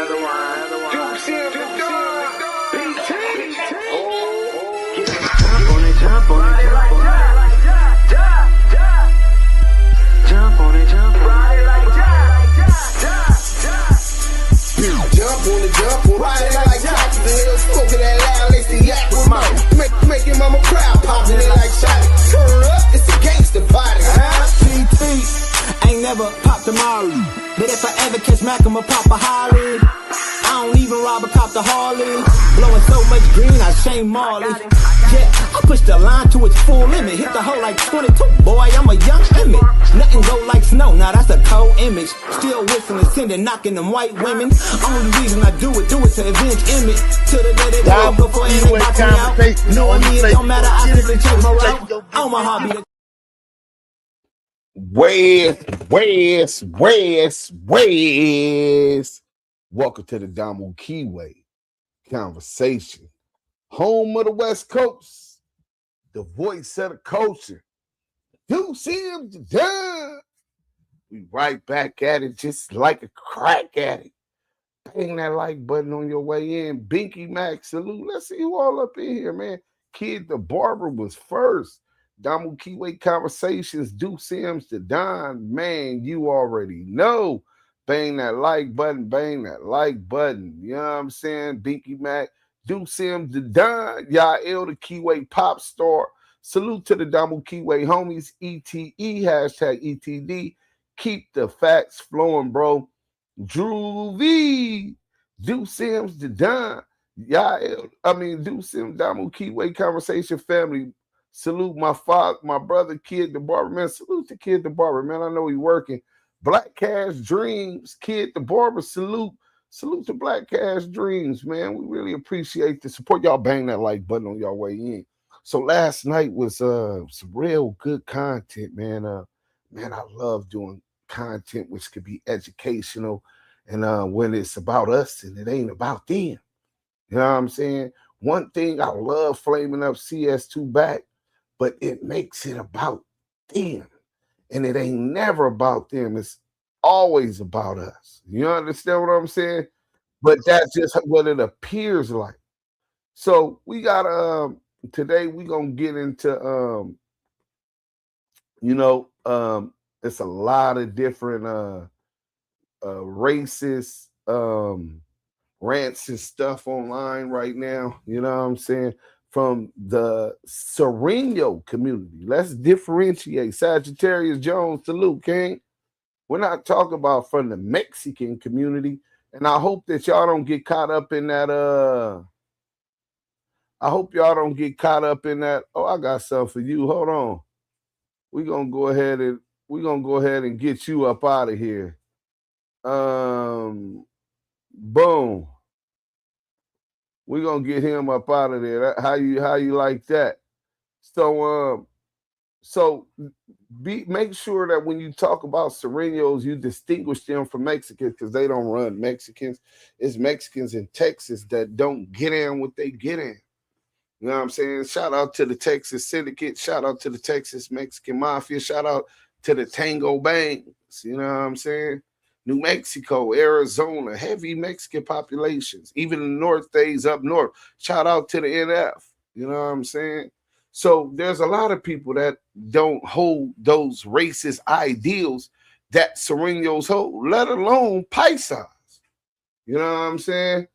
Duse M, BT. Jump on it, jump on it, jump on it. Jump on it, jump on it. Jump on it, jump on it. Ride it like Jockey, the hell smoking that loud, lace the yak with mouth. Make your mama proud, popping it like shotty. Turn up, it's a gangster party. PT, ain't never popped a Molly, but if I ever catch Mac, I'ma pop a Holly. I don't even rob a cop the Harley. Blowing so much green, I shame Marley. Yeah, I push the line to its full limit. Hit the hole like 22, boy, I'm a young Emmett. Nothing go like snow, now that's a cold image. Still whistling, sending, knocking them white women. Only reason I do it to avenge image. To the day they go before anything box me out. Knowing me, it don't matter, I simply change my route. On my hobby. Where's. Welcome to the Damu Kiwe Conversation, home of the West Coast, the voice of the culture. Duse M, we right back at it, just like a crack at it. Bang that like button on your way in. Binky Mac, salute. Let's see who all up in here, man. Kid the Barber was first. Damu Kiwe Conversations, Duse M's the Don. Man, you already know. Bang that like button, bang that like button. You know what I'm saying? Binky Mac, Duse M, the Don, Yael, the Kiwe pop star. Salute to the Damu Kiwe homies, ETE, hashtag ETD. Keep the facts flowing, bro. Drew V, Duse M's the Don, Yael, Duse M, Damu Kiwe Conversation family. Salute my father, my brother, Kid the Barber, man. Salute to Kid the Barber, man. I know he working. Black Cash Dreams, Kid the Barber, salute to Black Cash Dreams, man. We really appreciate the support. Y'all bang that like button on y'all way in. So last night was some real good content, man. I love doing content which could be educational, and when it's about us and it ain't about them. You know what I'm saying? One thing I love flaming up CS2 back, but it makes it about them. And it ain't never about them. It's always about us. You understand what I'm saying? But that's just what it appears like. So we got today we're gonna get into it's a lot of different racist rants and stuff online right now. You know what I'm saying? From the Sureños community. Let's differentiate. Sagittarius Jones, salute, King. We're not talking about from the Mexican community. And I hope that y'all don't get caught up in that. I hope y'all don't get caught up in that. Oh, I got something for you. Hold on. We're gonna go ahead and get you up out of here. Boom. We're gonna get him up out of there. How you like that? So make sure that when you talk about Sureños, you distinguish them from Mexicans, because they don't run Mexicans. It's Mexicans in Texas that don't get in what they get in. You know what I'm saying? Shout out to the Texas Syndicate. Shout out to the Texas Mexican Mafia. Shout out to the Tango Bangs. You know what I'm saying? New Mexico, Arizona, heavy Mexican populations. Even the North days up north. Shout out to the NF. You know what I'm saying? So there's a lot of people that don't hold those racist ideals that Sureños hold, let alone Paisas. You know what I'm saying?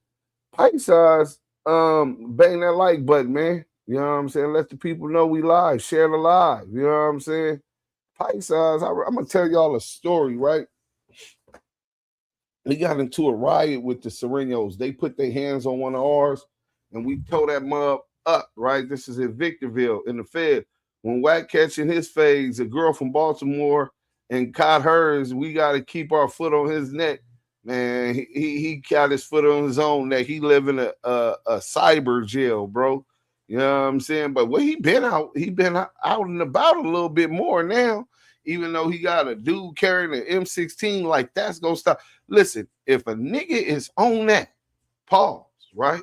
Paisas, bang that like button, man. You know what I'm saying? Let the people know we live. Share the live. You know what I'm saying? Paisas, I'm going to tell y'all a story, right? We got into a riot with the Sureños. They put their hands on one of ours, and we tore that mob up, right? This is in Victorville, in the Fed. When Wack catching his phase, a girl from Baltimore, and caught hers, we got to keep our foot on his neck. Man, he got his foot on his own neck. He live in a cyber jail, bro. You know what I'm saying? But he been out and about a little bit more now. Even though he got a dude carrying an M16, like that's gonna stop. Listen, if a nigga is on that, pause, right?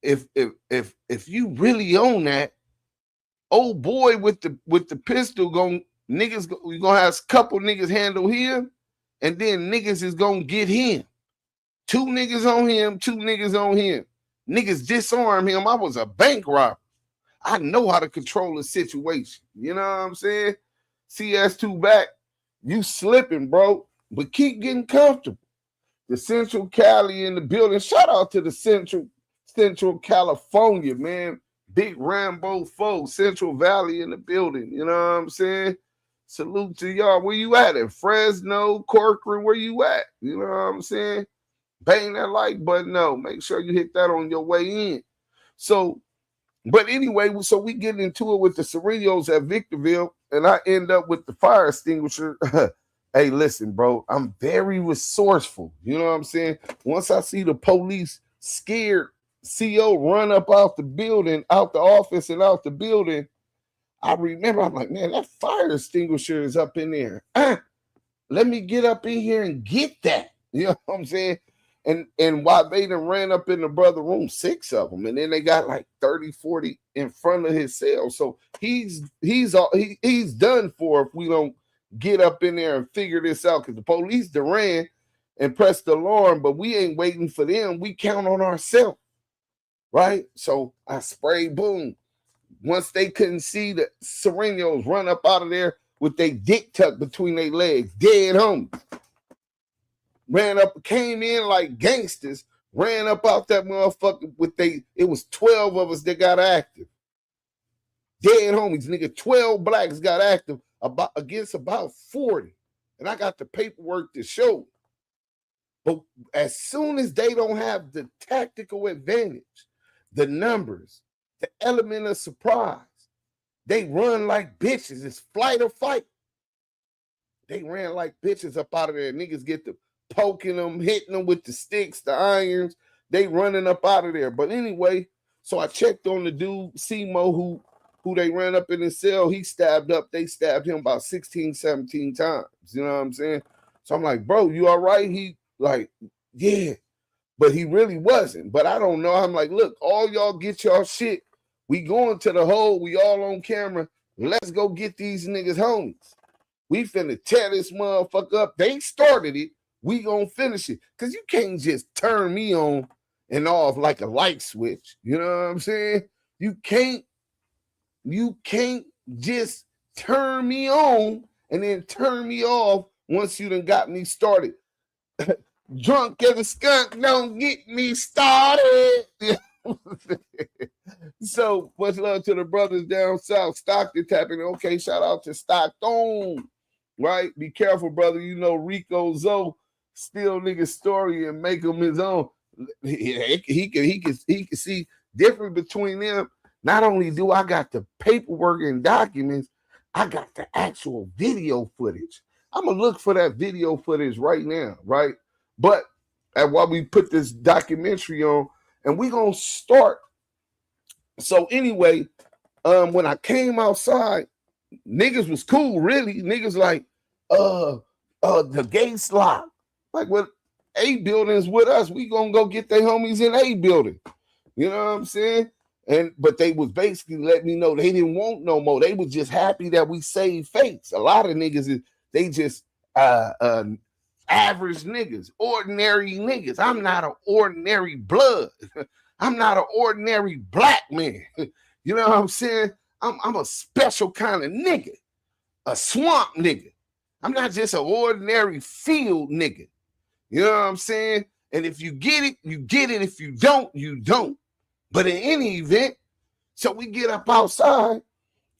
If you really own that, old boy with the pistol we gonna have a couple niggas handle him, and then niggas is gonna get him. 2 niggas on him, 2 niggas on him. Niggas disarm him. I was a bank robber. I know how to control a situation. You know what I'm saying? CS2 back. You slipping, bro. But keep getting comfortable. The Central Cali in the building. Shout out to the Central California, man. Big Rambo foe. Central Valley in the building. You know what I'm saying? Salute to y'all. Where you at? In Fresno, Corcoran, where you at? You know what I'm saying? Bang that like button. No, make sure you hit that on your way in. So, but anyway, so we get into it with the Sureños at Victorville, and I end up with the fire extinguisher. Hey, listen, bro, I'm very resourceful. You know what I'm saying? Once I see the police scared CO run up out the building, out the office and out the building, I remember, I'm like, man, that fire extinguisher is up in there. Let me get up in here and get that. You know what I'm saying? And while they done ran up in the brother room, 6 of them, and then they got like 30, 40 in front of his cell. So he's done for if we don't get up in there and figure this out, because the police done ran and pressed the alarm, but we ain't waiting for them. We count on ourselves, right? So I spray, boom. Once they couldn't see the Sureños run up out of there with their dick tucked between their legs, dead homies. Ran up, came in like gangsters, ran up out that motherfucker with it was 12 of us that got active. Dead homies, nigga, 12 blacks got active against about 40. And I got the paperwork to show. But as soon as they don't have the tactical advantage, the numbers, the element of surprise, they run like bitches. It's flight or fight. They ran like bitches up out of there. Niggas get the poking them, hitting them with the sticks, the irons. They running up out of there. But anyway, so I checked on the dude, Simo, who they ran up in his cell. He stabbed up. They stabbed him about 16, 17 times. You know what I'm saying? So I'm like, bro, you all right? He like, yeah. But he really wasn't. But I don't know. I'm like, look, all y'all get y'all shit. We going to the hole. We all on camera. Let's go get these niggas homies. We finna tear this motherfucker up. They started it. We gonna finish it. Because you can't just turn me on and off like a light switch. You know what I'm saying? You can't just turn me on and then turn me off once you done got me started. Drunk as a skunk, don't get me started. So much love to the brothers down south. Stockton tapping. Okay, shout out to Stockton. Right? Be careful, brother. You know Rico Zoe steal nigga's story and make him his own. He can see difference between them. Not only do I got the paperwork and documents, I got the actual video footage. I'm gonna look for that video footage right now, right? But while we put this documentary on, and we gonna start. So anyway, when I came outside, niggas was cool, really. Niggas like, the gates locked. Like, what? A building's with us. We gonna go get their homies in A building. You know what I'm saying? But they was basically letting me know they didn't want no more. They was just happy that we saved face. A lot of niggas they just average niggas, ordinary niggas. I'm not an ordinary blood. I'm not an ordinary black man. You know what I'm saying? I'm a special kind of nigga, a swamp nigga. I'm not just an ordinary field nigga. You know what I'm saying? And if you get it, you get it. If you don't, you don't. But in any event, so we get up outside,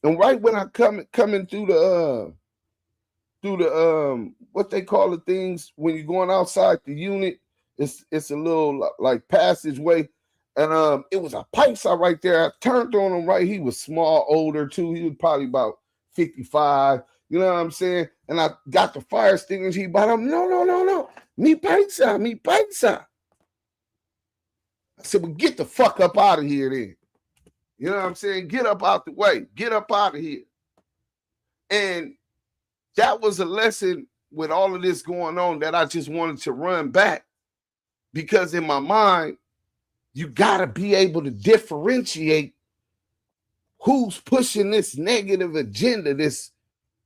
and right when I coming through the what they call the things when you're going outside the unit, it's a little like passageway, and it was a pipe saw right there. I turned on him right. He was small, older too. He was probably about 55. You know what I'm saying? And I got the fire extinguisher. He bought him. No. Mi paisa. I said, well, get the fuck up out of here then. You know what I'm saying? Get up out the way. Get up out of here. And that was a lesson with all of this going on that I just wanted to run back. Because in my mind, you got to be able to differentiate who's pushing this negative agenda, this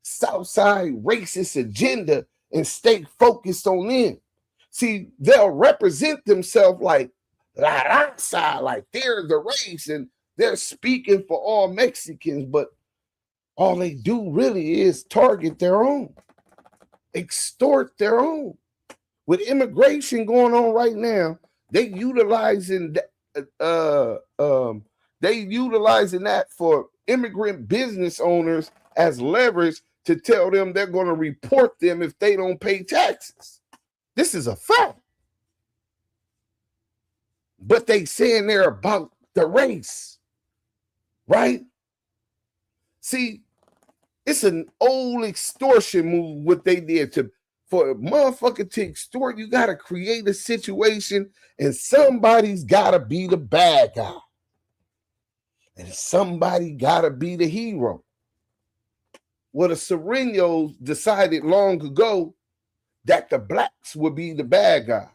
Southside racist agenda, and stay focused on them. See, they'll represent themselves like la raza, like they're the race and they're speaking for all Mexicans, but all they do really is target their own, extort their own. With immigration going on right now, they utilizing that for immigrant business owners as leverage to tell them they're going to report them if they don't pay taxes. This is a fact. But they saying they're about the race, right? See, it's an old extortion move what they did. For a motherfucker to extort, you got to create a situation and somebody's got to be the bad guy. And somebody got to be the hero. Well, the Sureños decided long ago that the blacks would be the bad guy.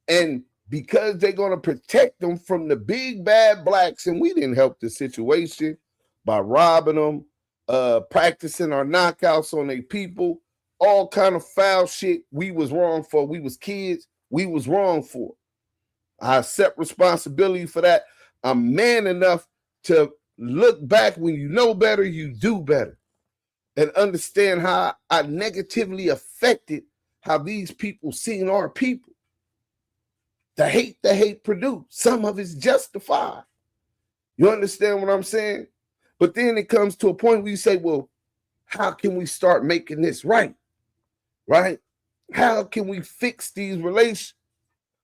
And because they're going to protect them from the big bad blacks, and we didn't help the situation by robbing them, practicing our knockouts on their people, all kind of foul shit we was wrong for. We was kids, we was wrong for. I accept responsibility for that. I'm man enough to look back. When you know better, you do better. And understand how I negatively affected how these people seen our people. The hate produced. Some of it's justified. You understand what I'm saying? But then it comes to a point where you say, well, how can we start making this right? Right? How can we fix these relations?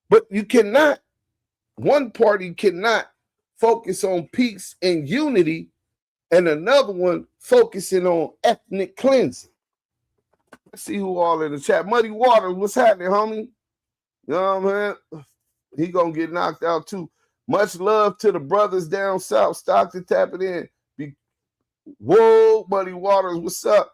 But you cannot, one party cannot focus on peace and unity and another one focusing on ethnic cleansing. Let's see who all in the chat. Muddy Waters, what's happening, homie? You know what I'm saying? He gonna get knocked out too. Much love to the brothers down south. Stockton, tap it in. Whoa, Muddy Waters, what's up?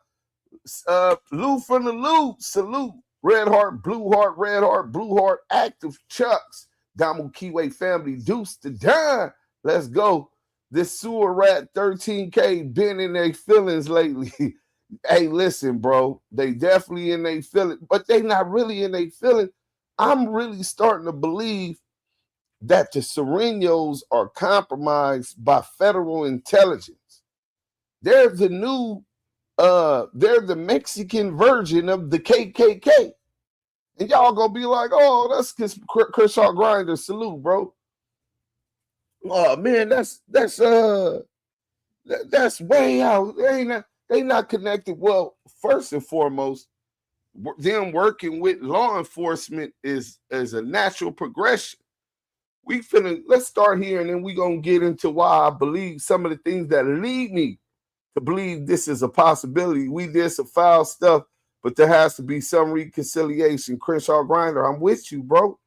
Lou from the Lou, salute. Red Heart, Blue Heart, Red Heart, Blue Heart, Active Chucks. Damu Kiwe family, Duse M. Let's go. This SUR rat 13K been in their feelings lately. Hey, listen, bro. They definitely in their feelings, but they not really in their feelings. I'm really starting to believe that the Sureños are compromised by federal intelligence. They're the new, they're the Mexican version of the KKK. And y'all gonna be like, oh, that's Kershaw Grinder. Salute, bro. Oh man, that's way out. They not connected. Well, first and foremost, them working with law enforcement is a natural progression. Let's start here and then we gonna get into why I believe some of the things that lead me to believe this is a possibility. We did some foul stuff, but there has to be some reconciliation. Crenshaw Grinder, I'm with you, bro.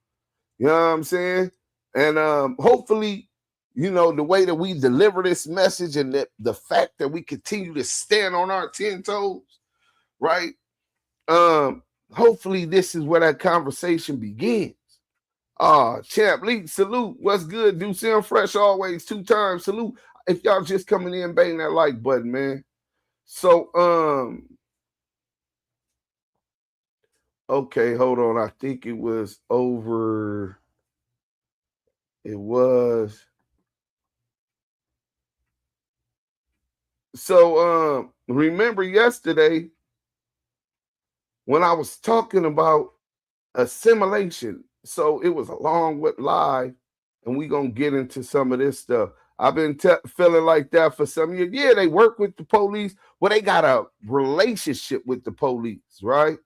You know what I'm saying? And hopefully, you know, the way that we deliver this message and the fact that we continue to stand on our 10 toes, right? Hopefully this is where that conversation begins. Champ Lee, salute. What's good? Duse M fresh always, 2 times. Salute. If y'all just coming in, bang that like button, man. So, okay, hold on. I think it was over. It was. So, remember yesterday when I was talking about assimilation. So it was a long whip live, and we're going to get into some of this stuff. I've been feeling like that for some years. Yeah, they work with the police. Well, they got a relationship with the police, right?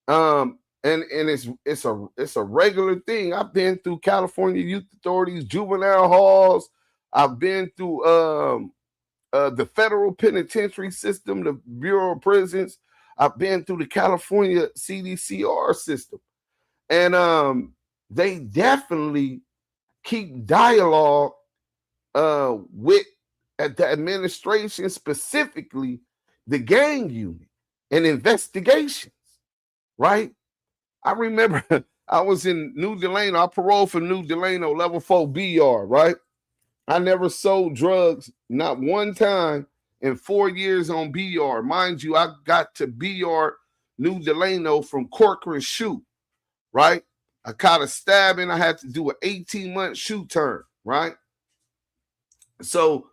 And it's a regular thing. I've been through California Youth Authorities, juvenile halls. I've been through the federal penitentiary system, the Bureau of Prisons. I've been through the California CDCR system. And they definitely keep dialogue with the administration, specifically the gang unit and investigations, right? I remember I was in New Delano. I paroled for New Delano, level 4 BR, right? I never sold drugs, not one time in 4 years on BR. Mind you, I got to BR New Delano from Corcoran Shoot, right? I caught a stabbing. I had to do an 18-month shoe turn, right? So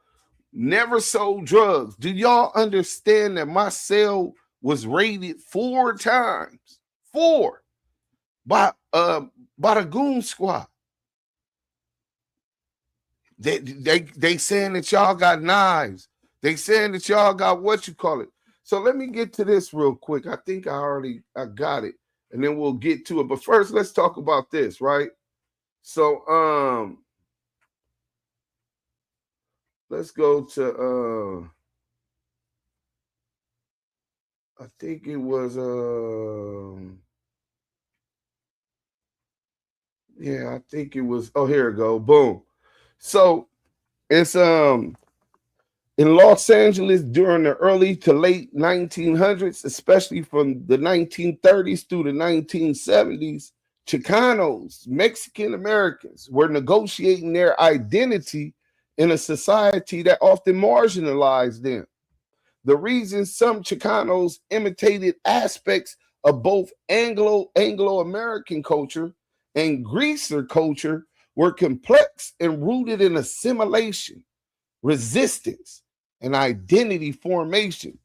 never sold drugs. Do y'all understand that my cell was raided 4 times? 4 by the goon squad. They saying that y'all got knives. They saying that y'all got what you call it. So let me get to this real quick. I think I got it, and then we'll get to it. But first, let's talk about this, right? So let's go to I think it was yeah, I think it was, oh, here we go. Boom. So it's in Los Angeles during the early to late 1900s, especially from the 1930s through the 1970s, Chicanos, Mexican Americans, were negotiating their identity in a society that often marginalized them. The reason some Chicanos imitated aspects of both Anglo-American culture and Greaser culture were complex and rooted in assimilation, resistance, and identity formation.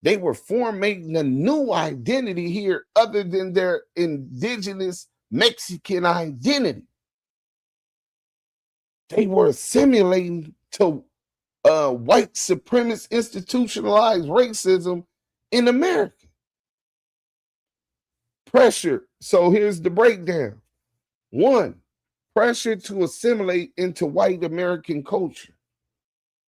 They were forming a new identity here other than their indigenous Mexican identity. They were assimilating to white supremacist institutionalized racism in America. Pressure. So here's the breakdown. 1, pressure to assimilate into white American culture.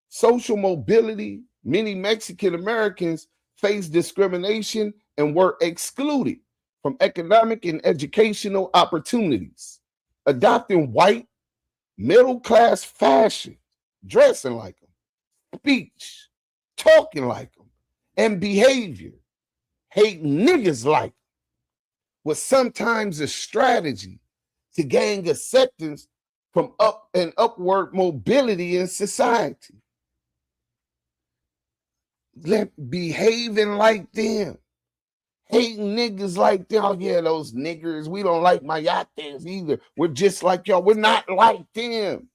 Social mobility. Many Mexican Americans faced discrimination and were excluded from economic and educational opportunities. Adopting white middle-class fashion, dressing like them, speech, talking like them, and behavior, hating niggas like them, was sometimes a strategy to gain acceptance from upward mobility in society. Behaving like them, hating niggas like them. Oh yeah, those niggers. We don't like mayates either. We're just like y'all. We're not like them.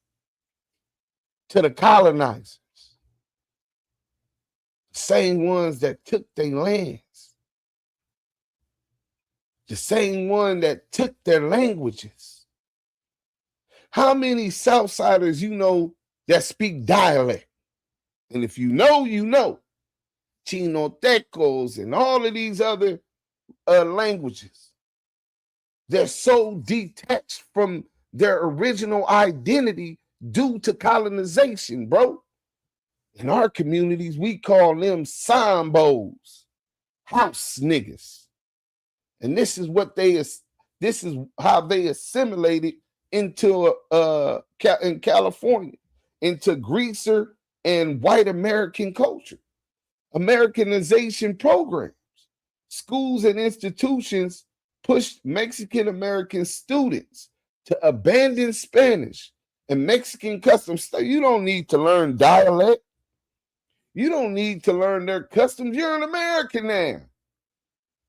To the colonizers, same ones that took their lands, the same one that took their languages. How many Southsiders you know that speak dialect? And if you know, you know. Chinotecos and all of these other languages. They're so detached from their original identity due to colonization, bro. In our communities, we call them sambos, house niggas. And this is how they assimilated into in California, into Greaser and white American culture. Americanization programs. Schools and institutions pushed Mexican American students to abandon Spanish and Mexican customs. You don't need to learn dialect. You don't need to learn their customs. You're an American now.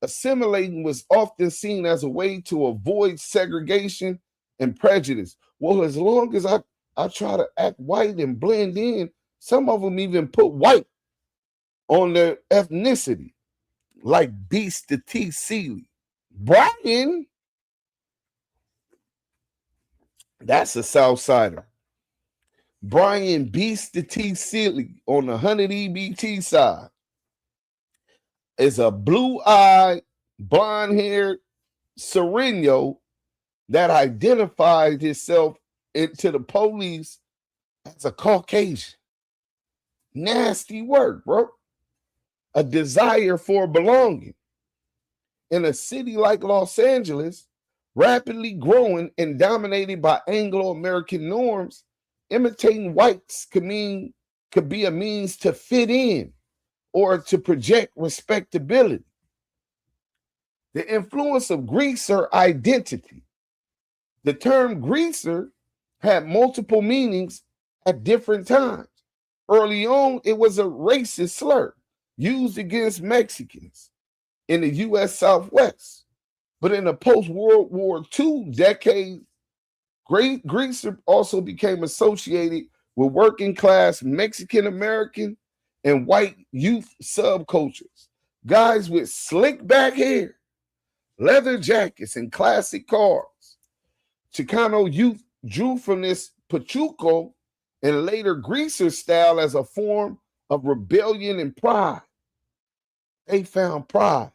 Assimilating was often seen as a way to avoid segregation and prejudice. Well, as long as I try to act white and blend in, some of them even put white on their ethnicity, like Beast to T. Seeley. Brian, that's a Southsider. Brian Beast to T. Seeley on the 100 EBT side is a blue-eyed, blonde-haired Sureño that identified himself to the police as a Caucasian. Nasty work, bro. A desire for belonging. In a city like Los Angeles, rapidly growing and dominated by Anglo-American norms, imitating whites could be a means to fit in or to project respectability. The influence of Greaser identity. The term Greaser had multiple meanings at different times. Early on, it was a racist slur used against Mexicans in the U.S. Southwest. But in the post-World War II decade, Greece also became associated with working class Mexican American and white youth subcultures. Guys with slick back hair, leather jackets, and classic cars. Chicano youth drew from this Pachuco and later greaser style as a form of rebellion and pride. They found pride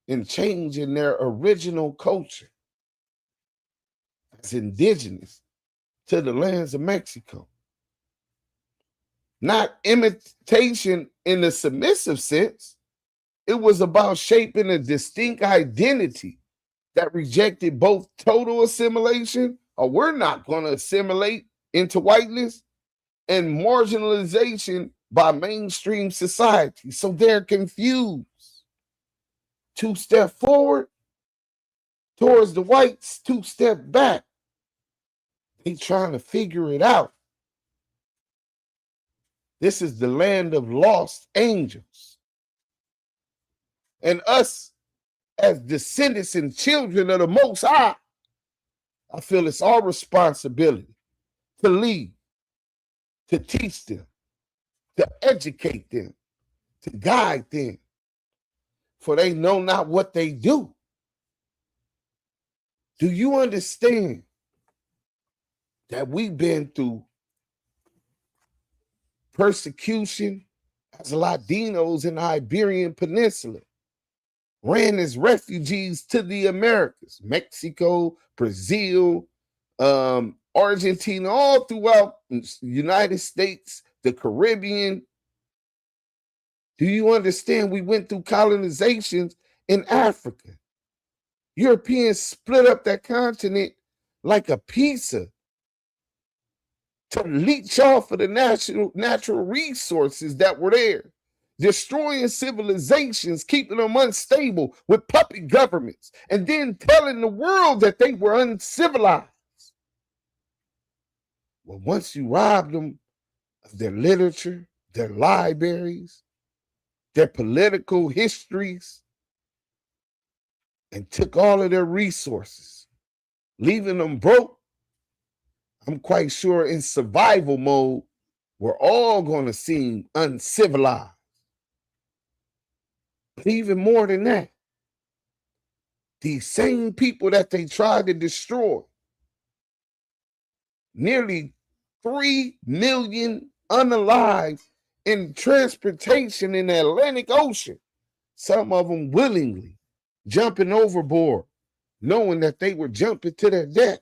in changing their original culture as indigenous to the lands of Mexico. Not imitation in the submissive sense. It was about shaping a distinct identity that rejected both total assimilation, or we're not going to assimilate into whiteness, and marginalization by mainstream society. So they're confused. 2 step forward towards the whites, 2 step back. They trying to figure it out. This is the land of lost angels. And us as descendants and children of the Most High, I feel it's our responsibility to lead, to teach them, to educate them, to guide them, for they know not what they do. Do you understand that we've been through persecution as Latinos in the Iberian Peninsula, ran as refugees to the Americas, Mexico, Brazil, Argentina, all throughout the United States, the Caribbean. Do you understand we went through colonizations in Africa? Europeans split up that continent like a pizza to leech off of the natural resources that were there, destroying civilizations, keeping them unstable with puppet governments, and then telling the world that they were uncivilized. Well, once you robbed them of their literature, their libraries, their political histories, and took all of their resources, leaving them broke, I'm quite sure in survival mode, we're all going to seem uncivilized. But even more than that, these same people that they tried to destroy, nearly 3 million unalive in transportation in the Atlantic Ocean, some of them willingly jumping overboard, knowing that they were jumping to their death.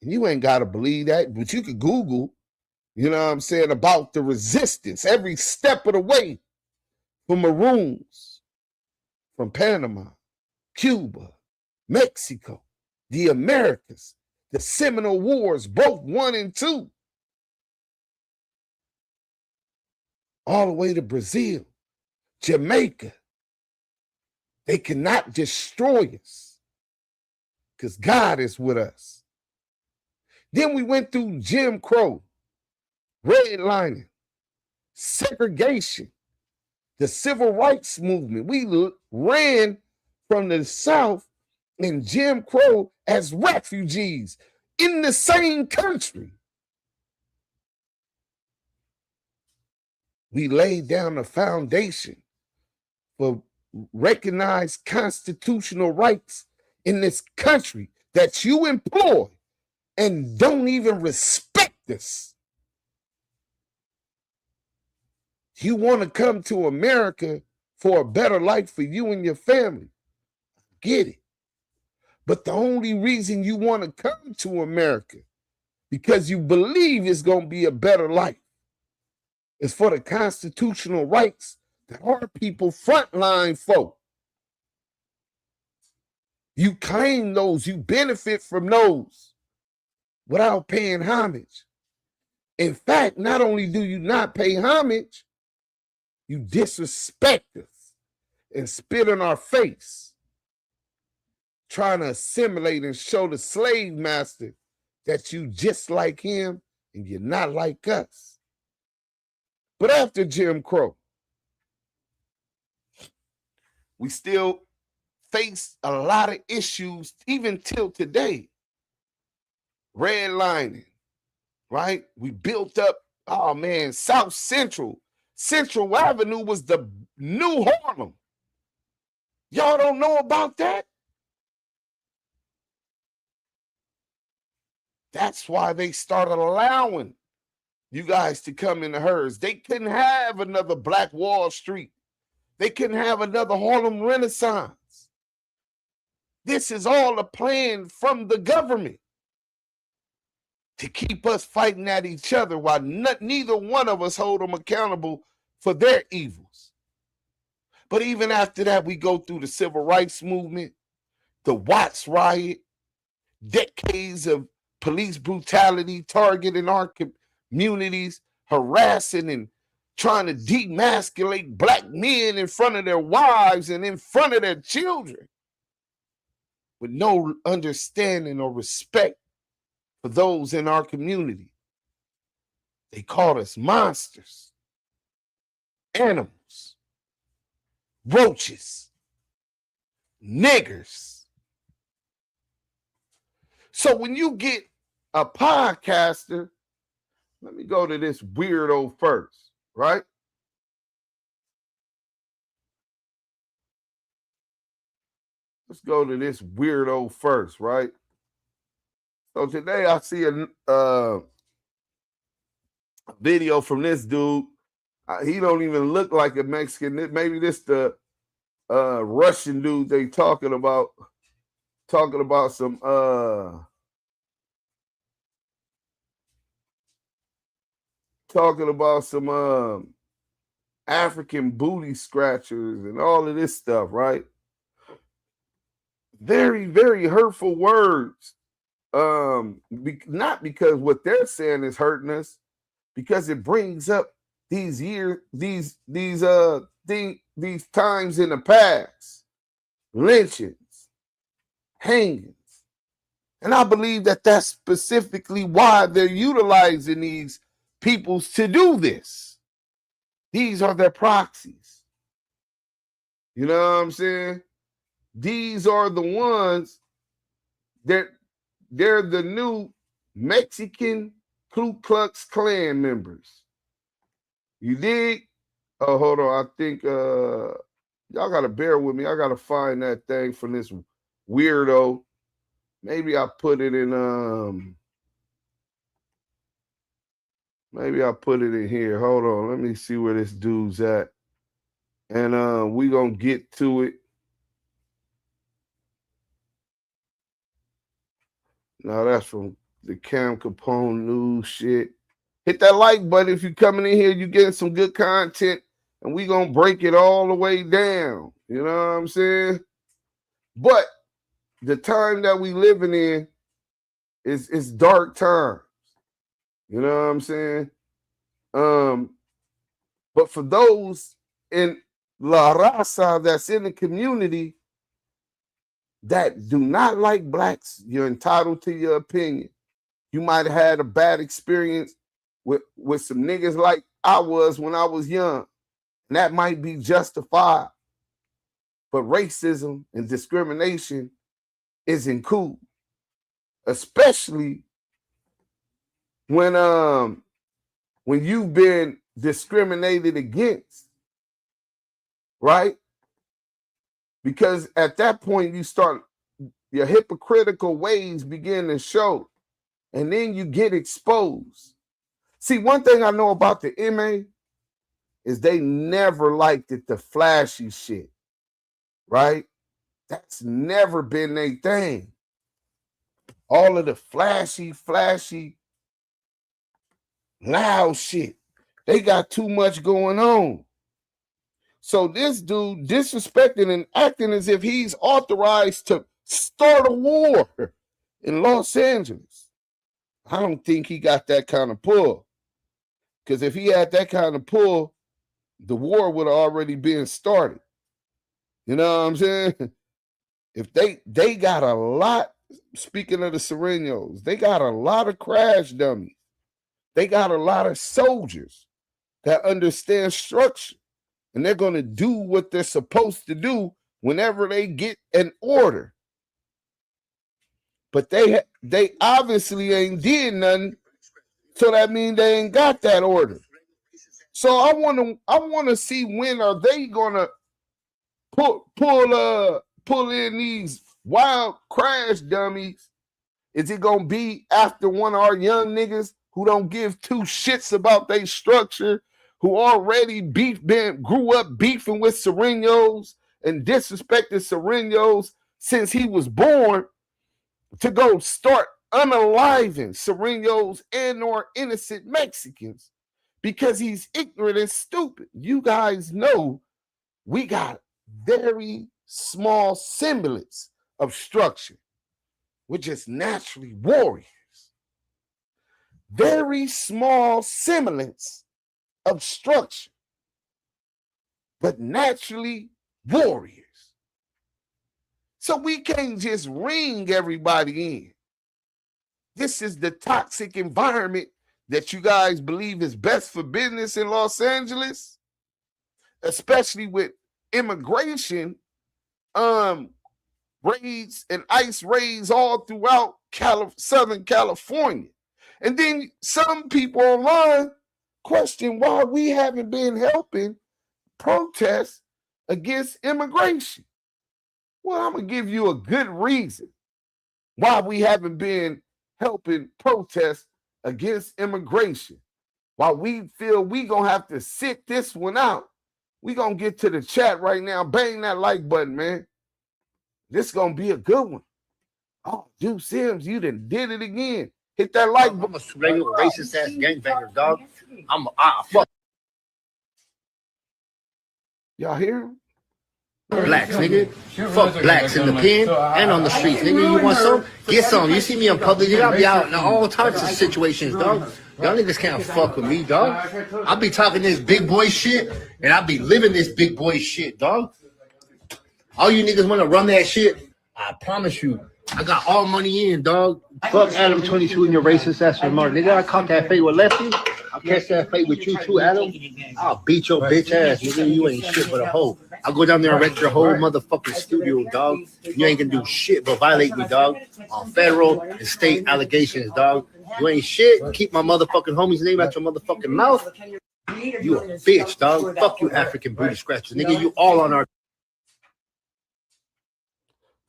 And you ain't got to believe that, but you could Google, you know what I'm saying, about the resistance every step of the way for Maroons from Panama, Cuba, Mexico, the Americas, the Seminole Wars, both 1 and 2, all the way to Brazil, Jamaica. They cannot destroy us because God is with us. Then we went through Jim Crow, redlining, segregation, the civil rights movement. We ran from the South in Jim Crow as refugees in the same country. We laid down a foundation for recognized constitutional rights in this country that you employ and don't even respect us. You want to come to America for a better life for you and your family. Get it. But the only reason you want to come to America because you believe it's going to be a better life is for the constitutional rights that our people frontline for. You claim those, you benefit from those without paying homage. In fact, not only do you not pay homage, you disrespect us and spit in our face, trying to assimilate and show the slave master that you just like him and you're not like us. But after Jim Crow, we still faced a lot of issues even till today. Redlining, right? We built up, oh man, South Central. Central Avenue was the new Harlem. Y'all don't know about that? That's why they started allowing you guys to come into hers. They couldn't have another Black Wall Street. They couldn't have another Harlem Renaissance. This is all a plan from the government to keep us fighting at each other while neither one of us hold them accountable for their evils. But even after that, we go through the civil rights movement, the Watts riot, decades of police brutality targeting our communities, harassing and trying to demasculate Black men in front of their wives and in front of their children with no understanding or respect for those in our community. They called us monsters, animals, roaches, niggers. So when you get a podcaster, let me go to this weirdo first, right? Let's go to this weirdo first, right? So today I see a video from this dude. He don't even look like a Mexican. Maybe this the Russian dude they talking about some African booty scratchers and all of this stuff, right? Very, very hurtful words. Not because what they're saying is hurting us, because it brings up these times in the past, lynchings, hangings. And I believe that that's specifically why they're utilizing these peoples to do this. These are their proxies. You know what I'm saying? These are the ones that they're the new Mexican Ku Klux Klan members. You dig? Oh, hold on. I think y'all gotta bear with me. I gotta find that thing from this weirdo. Maybe I put it in maybe I put it in here. Hold on. Let me see where this dude's at. And we gonna get to it. Now that's from the Cam Capone news shit. Hit that like button if you're coming in here. You getting some good content, and we gonna break it all the way down. You know what I'm saying? But the time that we living in is dark times. You know what I'm saying? But for those in La Raza that's in the community that do not like blacks, you're entitled to your opinion. You might have had a bad experience with some niggas like I was when I was young. And that might be justified. But racism and discrimination isn't cool. Especially when you've been discriminated against, right? Because at that point, your hypocritical ways begin to show, and then you get exposed. See, one thing I know about the MA is they never liked it, the flashy shit, right? That's never been their thing. All of the flashy, loud shit. They got too much going on. So this dude disrespecting and acting as if he's authorized to start a war in Los Angeles. I don't think he got that kind of pull. Because if he had that kind of pull, the war would have already been started. You know what I'm saying? If they got a lot, speaking of the Sureños, they got a lot of crash dummies. They got a lot of soldiers that understand structure. And they're going to do what they're supposed to do whenever they get an order. But they obviously ain't did nothing, so that means they ain't got that order. So I want to see when are they gonna pull in these wild crash dummies. Is it gonna be after one of our young niggas who don't give two shits about their structure, who already grew up beefing with Sureños and disrespected Sureños since he was born, to go start unaliving Sureños and or innocent Mexicans because he's ignorant and stupid? You guys know we got very small semblance of structure. We're just naturally warriors. Very small semblance of structure, but naturally warriors. So we can't just ring everybody in. This is the toxic environment that you guys believe is best for business in Los Angeles, especially with immigration raids and ICE raids all throughout Southern California. And then some people online question why we haven't been helping protests against immigration. Well, I'm going to give you a good reason why we haven't been helping protests against immigration. While we feel we going to have to sit this one out, we going to get to the chat right now. Bang that like button, man. This is going to be a good one. Oh, Duse M, you done did it again. Hit that like button. I'm a Sureño racist ass gangbanger, dog. Fuck Y'all hear him? blacks, nigga. Fuck blacks in the pen and on the streets, nigga. You want some? Get some. You see me in public, nigga. I'll be out in all types of situations, dog. Y'all niggas can't fuck with me, dog. I'll be talking this big boy shit, and I'll be living this big boy shit, dog. All you niggas want to run that shit, I promise you, I got all money in, dog. Fuck Adam 22 and your racist ass remark. Nigga, I caught that fight with Lefty. I'll catch that fight with you too, Adam. I'll beat your bitch ass, nigga. You ain't shit but a hoe. I'll go down there and rent your whole motherfucking studio, dog. You ain't gonna do shit but violate me, dog. On federal and state allegations, dog. You ain't shit. Keep my motherfucking homie's name out your motherfucking mouth. You a bitch, dog. Fuck you, African booty scratchers, nigga. You all on our.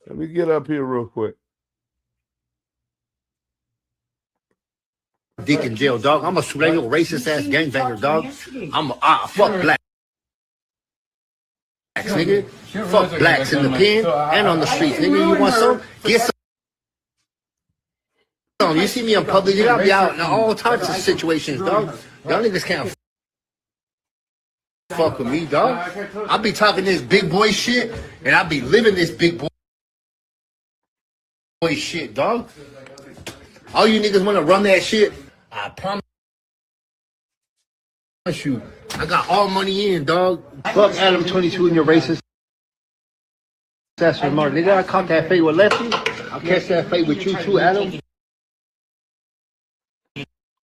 Let me get up here real quick. Dick in jail, dog. I'm a Sureño racist ass gangbanger, dog. Fuck blacks, nigga. Fuck blacks in the pen and on the streets, nigga. You want some? Get some. You see me in public, nigga. I'll be out in all types of situations, dog. Y'all niggas can't fuck with me, dog. I'll be talking this big boy shit, and I'll be living this big boy shit, dog. All you niggas want to run that shit, I promise you, I got all money in, dog. Fuck Adam 22 and your racist ass remark. Nigga, I caught that fight with Lefty. I'll catch that fight with you too, Adam.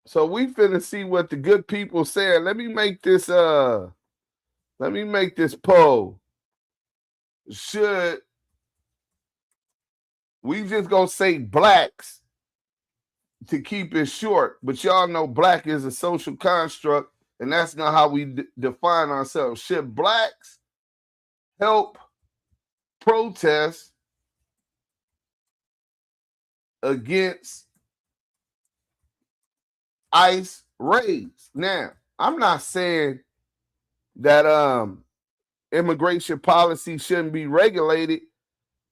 So we finna see what the good people said. Let me make this poll. Should we just gonna say blacks to keep it short? But y'all know black is a social construct, and that's not how we define ourselves. Should blacks help protest against ICE raids? Now, I'm not saying that immigration policy shouldn't be regulated.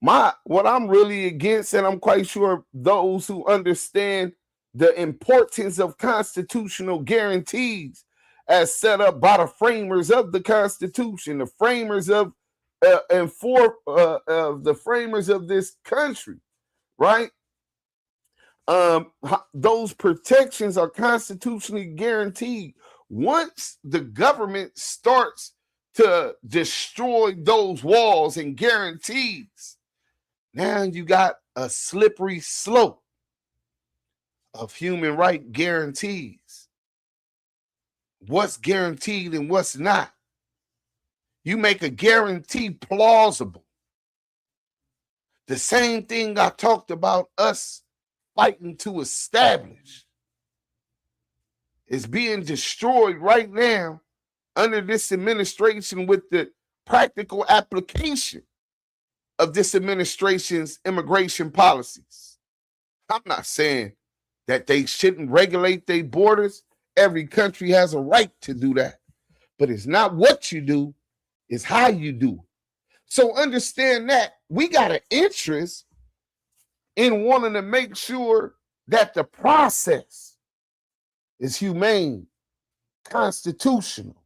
What I'm really against, and I'm quite sure those who understand the importance of constitutional guarantees as set up by the framers of the Constitution, the framers of the framers of this country, right? Those protections are constitutionally guaranteed. Once the government starts to destroy those walls and guarantees, now you got a slippery slope of human right guarantees. What's guaranteed and what's not. You make a guarantee plausible. The same thing I talked about us fighting to establish is being destroyed right now under this administration with the practical application of this administration's immigration policies. I'm not saying that they shouldn't regulate their borders. Every country has a right to do that. But it's not what you do, it's how you do. So understand that we got an interest in wanting to make sure that the process is humane, constitutional.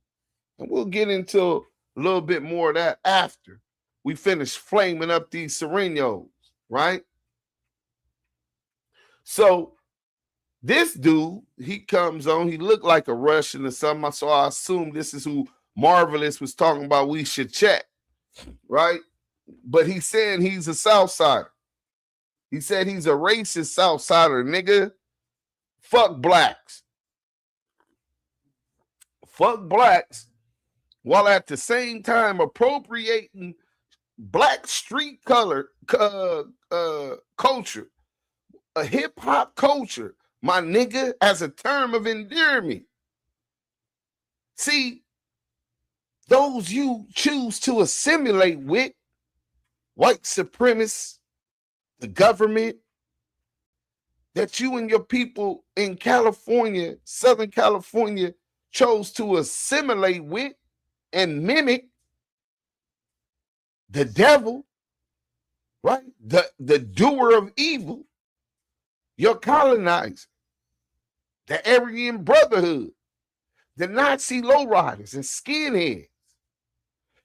And we'll get into a little bit more of that after we finish flaming up these Sureños, right? So this dude, he comes on, he looked like a Russian or something, so I assume this is who Marvelous was talking about we should check, right? But he's saying he's a Southsider. He said he's a racist Southsider, nigga. Fuck blacks. Fuck blacks, while at the same time appropriating black street color culture, a hip-hop culture, my nigga, as a term of endearment. See, those you choose to assimilate with, white supremacists, the government, that you and your people in California, Southern California, chose to assimilate with and mimic the devil, right? The doer of evil, your colonizer, the Aryan Brotherhood, the Nazi lowriders and skinheads.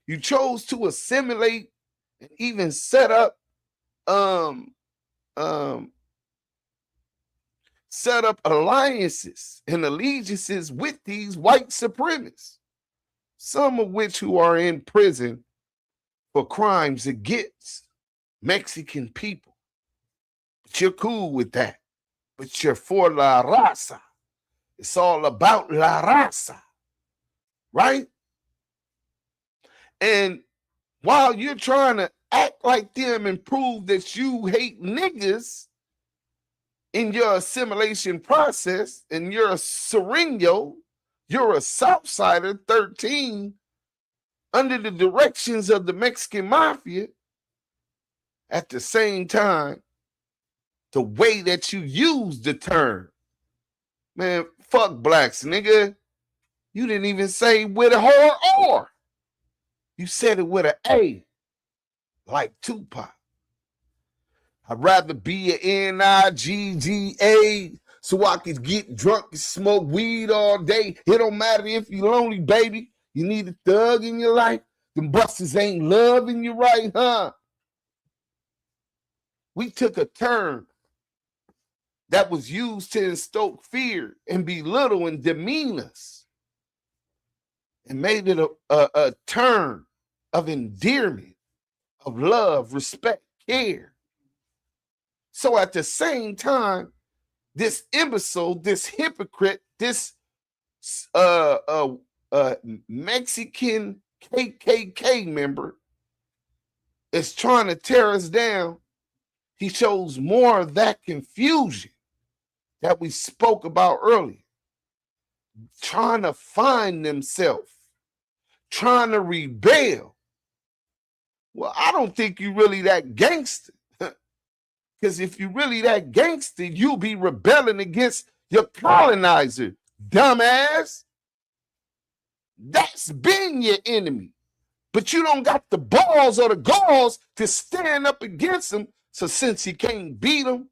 You chose to assimilate and even set up alliances and allegiances with these white supremacists, some of which who are in prison for crimes against Mexican people. But you're cool with that. But you're for la raza. It's all about la raza, right? And while you're trying to act like them and prove that you hate niggas in your assimilation process, and you're a Sureño, you're a Southsider 13 under the directions of the Mexican mafia, at the same time, the way that you use the term, man, fuck blacks, nigga. You didn't even say with a or. You said it with an A, like Tupac. I'd rather be an Nigga so I could get drunk and smoke weed all day. It don't matter if you're lonely, baby. You need a thug in your life. Them busters ain't loving you right, huh? We took a term that was used to instoke fear and belittle and demean us and made it a term of endearment, of love, respect, care. So at the same time, this imbecile, this hypocrite, this Mexican KKK member is trying to tear us down. He shows more of that confusion that we spoke about earlier. Trying to find themselves, trying to rebel. Well, I don't think you really that gangster. Because if you really that gangster, you'll be rebelling against your colonizer, dumbass. That's been your enemy. But you don't got the balls or the galls to stand up against him. So since you can't beat him,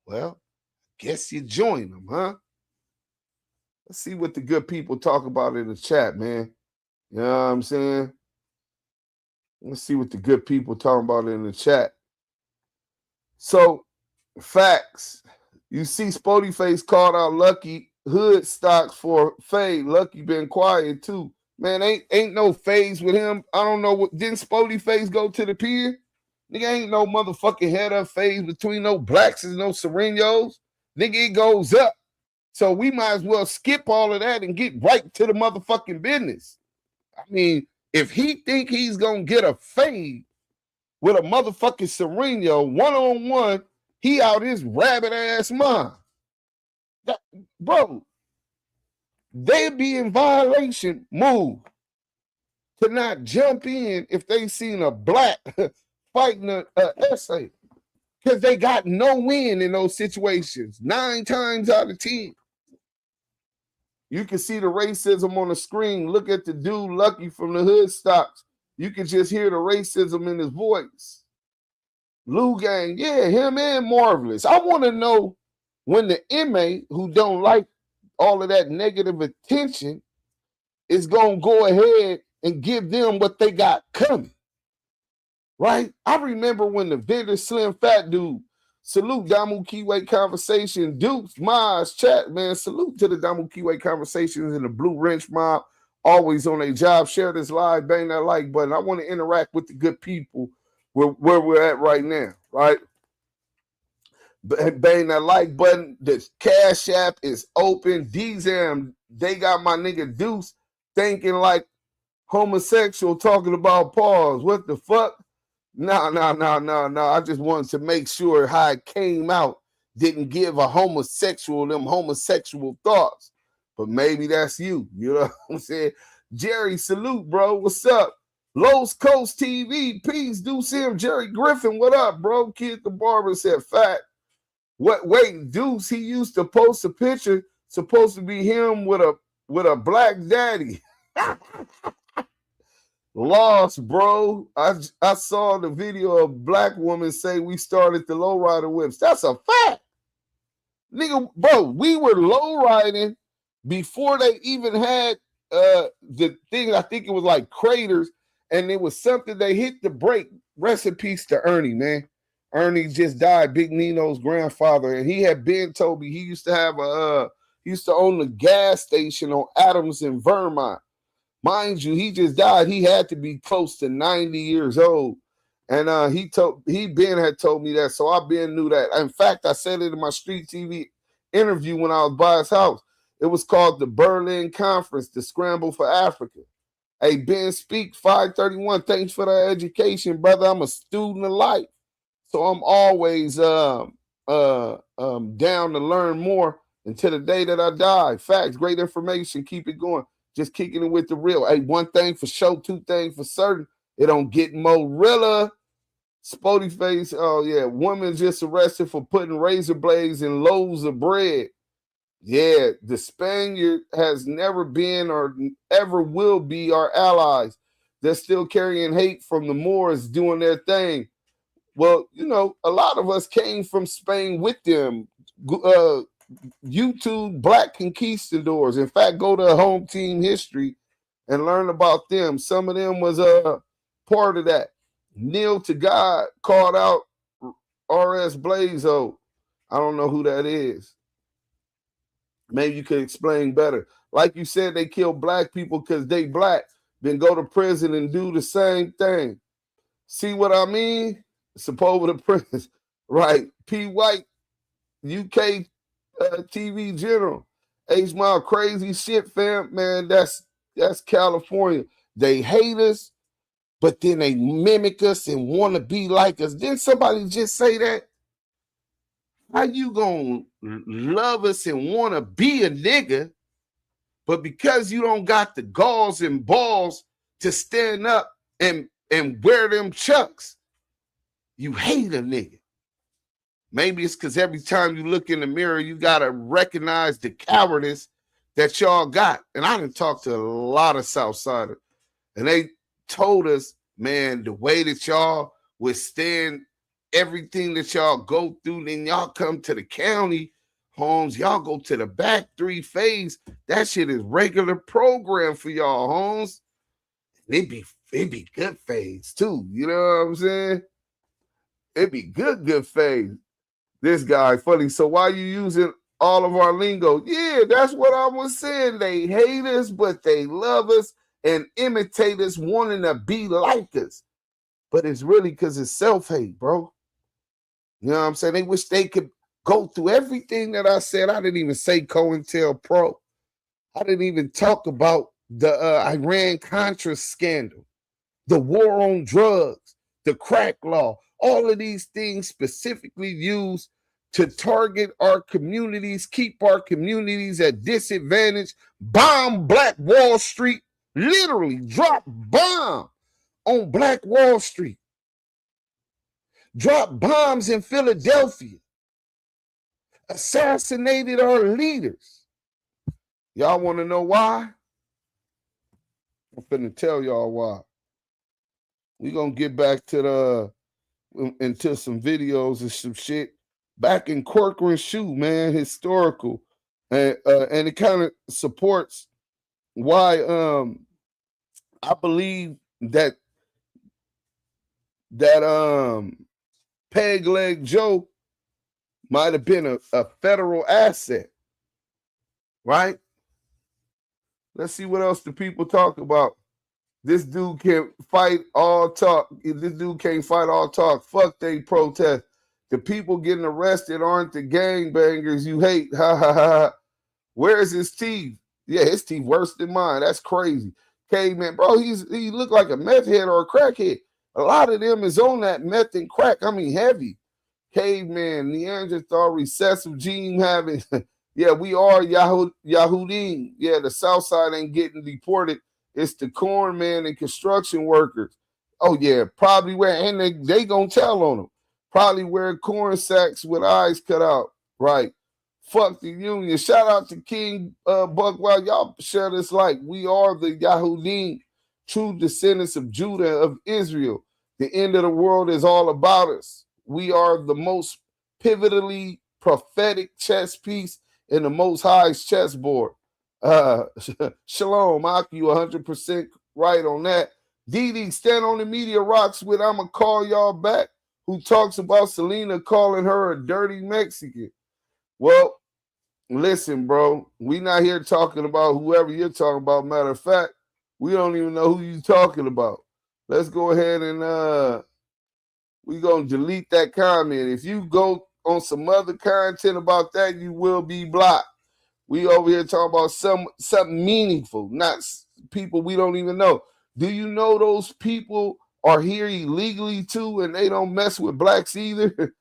well, guess you join them, huh? Let's see what the good people talk about in the chat, man. You know what I'm saying? Let's see what the good people talking about in the chat. So, facts. You see Spody Face called out Lucky hood stocks for fade. Lucky been quiet too. Man, ain't no phase with him. I don't know what. Didn't Spody Face go to the pier? Nigga, ain't no motherfucking head up phase between no blacks and no Sureños. Nigga, it goes up. So we might as well skip all of that and get right to the motherfucking business. I mean, if he think he's gonna get a fade with a motherfucking Sureños one-on-one, he out his rabbit ass mind. Bro, they'd be in violation move to not jump in if they seen a black fighting a essay, because they got no win in those situations 9 times out of 10. You can see the racism on the screen. Look at the dude Lucky from the Hood Stocks. You can just hear the racism in his voice. Lou Gang, yeah, him and Marvelous. I want to know when the inmate who don't like all of that negative attention is going to go ahead and give them what they got coming. Right? I remember when the vendor Slim Fat Dude, salute Damu Kiwe Conversations, Dukes, Maz, chat, man, salute to the Damu Kiwe Conversations and the Blue Wrench Mob, always on their job. Share this live, bang that like button. I want to interact with the good people where we're at right now, right? Bang that like button. The Cash App is open. Duse M, they got my nigga Deuce thinking like homosexual, talking about pause. What the fuck? No. I just wanted to make sure how it came out didn't give a homosexual them homosexual thoughts. But maybe that's you. You know what I'm saying? Jerry, salute, bro. What's up? Los Coast TV, peace. Duse M, Jerry Griffin, what up, bro? Kid the Barber said, fat. What? Wait, Deuce, he used to post a picture, supposed to be him with a black daddy. Lost, bro. I saw the video of black woman say we started the lowrider whips. That's a fact. Nigga, bro, we were lowriding before they even had the thing. I think it was like craters, and it was something they hit the brake. Rest in peace to Ernie, man. Ernie just died, Big Nino's grandfather, and he had been told me he used to have he used to own the gas station on Adams in Vermont. Mind you, he just died. He had to be close to 90 years old. And Ben had told me that, so I Ben knew that. In fact, I said it in my street TV interview when I was by his house. It was called the Berlin Conference, the Scramble for Africa. Hey, Ben, speak 531. Thanks for the education, brother. I'm a student of life. So I'm always down to learn more until the day that I die. Facts, great information. Keep it going. Just kicking it with the real. Hey, one thing for sure, two things for certain. It don't get Morilla. Spotty face. Oh, yeah. Woman just arrested for putting razor blades in loaves of bread. Yeah, the Spaniard has never been or ever will be our allies. They're still carrying hate from the Moors doing their thing. Well, you know, a lot of us came from Spain with them. YouTube Black Conquistadors. In fact, go to Home Team History and learn about them. Some of them was part of that. Kneel to God called out R.S. Blazo. I don't know who that is. Maybe you could explain better. Like you said, they kill black people because they black, then go to prison and do the same thing. See what I mean? Suppose to prison. Right. P. White, UK TV general. H Mile crazy shit, fam. Man, that's California. They hate us, but then they mimic us and want to be like us. Didn't somebody just say that? How you gonna love us and want to be a nigga, but because you don't got the galls and balls to stand up and wear them chucks, you hate a nigga. Maybe it's because every time you look in the mirror, you got to recognize the cowardice that y'all got. And I done talked to a lot of Southsiders, and they told us, man, the way that y'all withstand everything that y'all go through, then y'all come to the county homes, y'all go to the back 3 phase. That shit is regular program for y'all homes. It be good phase too. You know what I'm saying? It be good phase. This guy funny. So why you using all of our lingo? Yeah, that's what I was saying. They hate us, but they love us and imitate us, wanting to be like us. But it's really because it's self-hate, bro. You know what I'm saying? They wish they could go through everything that I said. I didn't even say COINTELPRO. I didn't even talk about the Iran-Contra scandal, the war on drugs, the crack law, all of these things specifically used to target our communities, keep our communities at disadvantage, bomb Black Wall Street, literally drop bomb on Black Wall Street, drop bombs in Philadelphia, assassinated our leaders. Y'all want to know why? I'm finna tell y'all why. We're going to get back to into some videos and some shit back in Corcoran Shoe, man, historical. And it kind of supports why I believe that Peg Leg Joe might have been a federal asset, right? Let's see what else the people talk about. This dude can't fight all talk. This dude can't fight all talk. Fuck they protest. The people getting arrested aren't the gangbangers you hate. Ha ha ha. Where's his teeth? Yeah, his teeth worse than mine. That's crazy. Caveman, bro, he look like a meth head or a crackhead. A lot of them is on that meth and crack. I mean, heavy. Caveman, Neanderthal, recessive gene having. Yeah, we are Yahudim. Yeah, the South Side ain't getting deported. It's the corn man and construction workers. Oh, yeah, probably and they gonna tell on them. Probably wear corn sacks with eyes cut out. Right. Fuck the union. Shout out to King Buckwell. Y'all share this like we are the Yahudim, true descendants of Judah, of Israel. The end of the world is all about us. We are the most pivotally prophetic chess piece in the Most High's chessboard. Shalom, Aki, you 100% right on that. Didi, stand on the media rocks with I'ma call y'all back, who talks about Selena calling her a dirty Mexican. Well, listen, bro, we not here talking about whoever you're talking about. Matter of fact, we don't even know who you're talking about. Let's go ahead and we're going to delete that comment. If you go on some other content about that, you will be blocked. We over here talking about something meaningful, not people we don't even know. Do you know those people are here illegally too, and they don't mess with blacks either?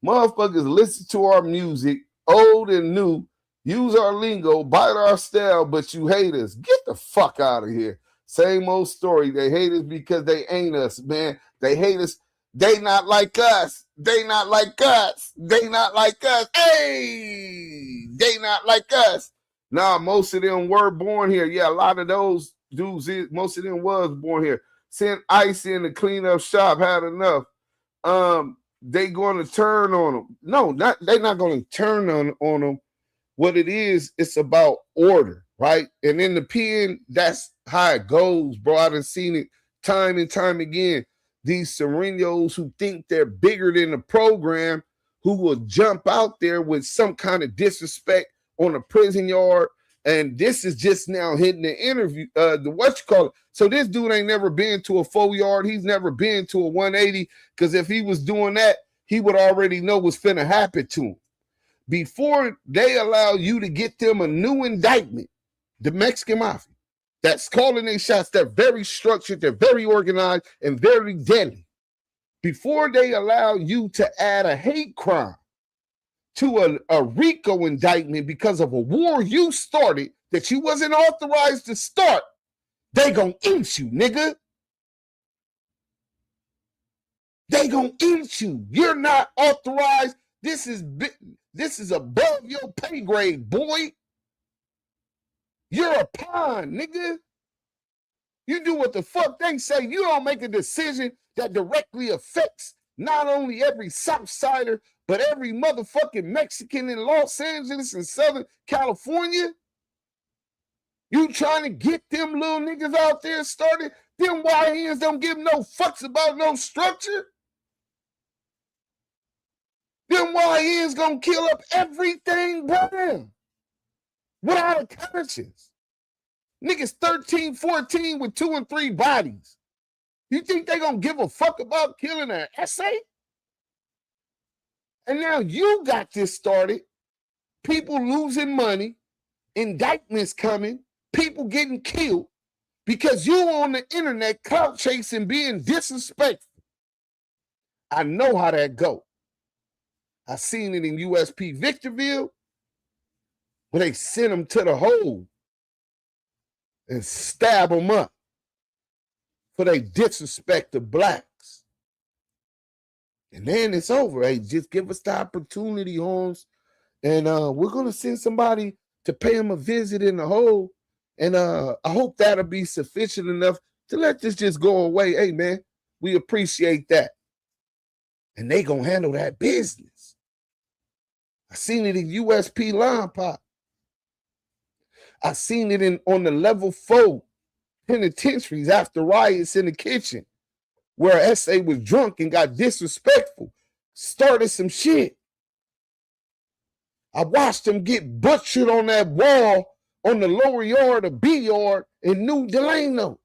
Motherfuckers listen to our music, old and new, use our lingo, bite our style, but you hate us. Get the fuck out of here. Same old story. They hate us because they ain't us, man. They hate us. They not like us. They not like us. They not like us. Hey, they not like us. Nah, most of them were born here. Yeah, a lot of those dudes, most of them was born here. Sent ICE in to clean up shop, had enough. They going to turn on them. No, they're not going to turn on them. What it is, it's about order, right? And in the pen, that's how it goes, bro. I done seen it time and time again. These Sureños who think they're bigger than the program, who will jump out there with some kind of disrespect on a prison yard. And this is just now hitting the interview, So this dude ain't never been to a 4-yard. He's never been to a 180. Because if he was doing that, he would already know what's finna happen to him. Before they allow you to get them a new indictment, the Mexican Mafia, that's calling their shots, they're very structured, they're very organized, and very deadly. Before they allow you to add a hate crime to a RICO indictment because of a war you started that you wasn't authorized to start, they gonna eat you, nigga. They gonna eat you. You're not authorized. This is above your pay grade, boy. You're a pawn, nigga. You do what the fuck they say. You don't make a decision that directly affects not only every Southsider, but every motherfucking Mexican in Los Angeles and Southern California. You trying to get them little niggas out there started? Them YNs don't give no fucks about no structure. Them YNs gonna kill up everything brown without a conscience. Niggas 13, 14 with 2 and 3 bodies. You think they gonna give a fuck about killing an essay? And now you got this started. People losing money, indictments coming, people getting killed because you on the internet clout chasing, being disrespectful. I know how that go. I seen it in USP Victorville, where they sent them to the hole and stab them up for they disrespect the blacks. And then it's over. Hey, just give us the opportunity, Holmes. And we're going to send somebody to pay him a visit in the hole. And I hope that'll be sufficient enough to let this just go away. Hey, man, we appreciate that. And they going to handle that business. I seen it in USP Line Pop. I seen it on the level 4 penitentiaries after riots in the kitchen where SA was drunk and got disrespectful, started some shit. I watched them get butchered on that wall on the lower yard of B yard in New Delano.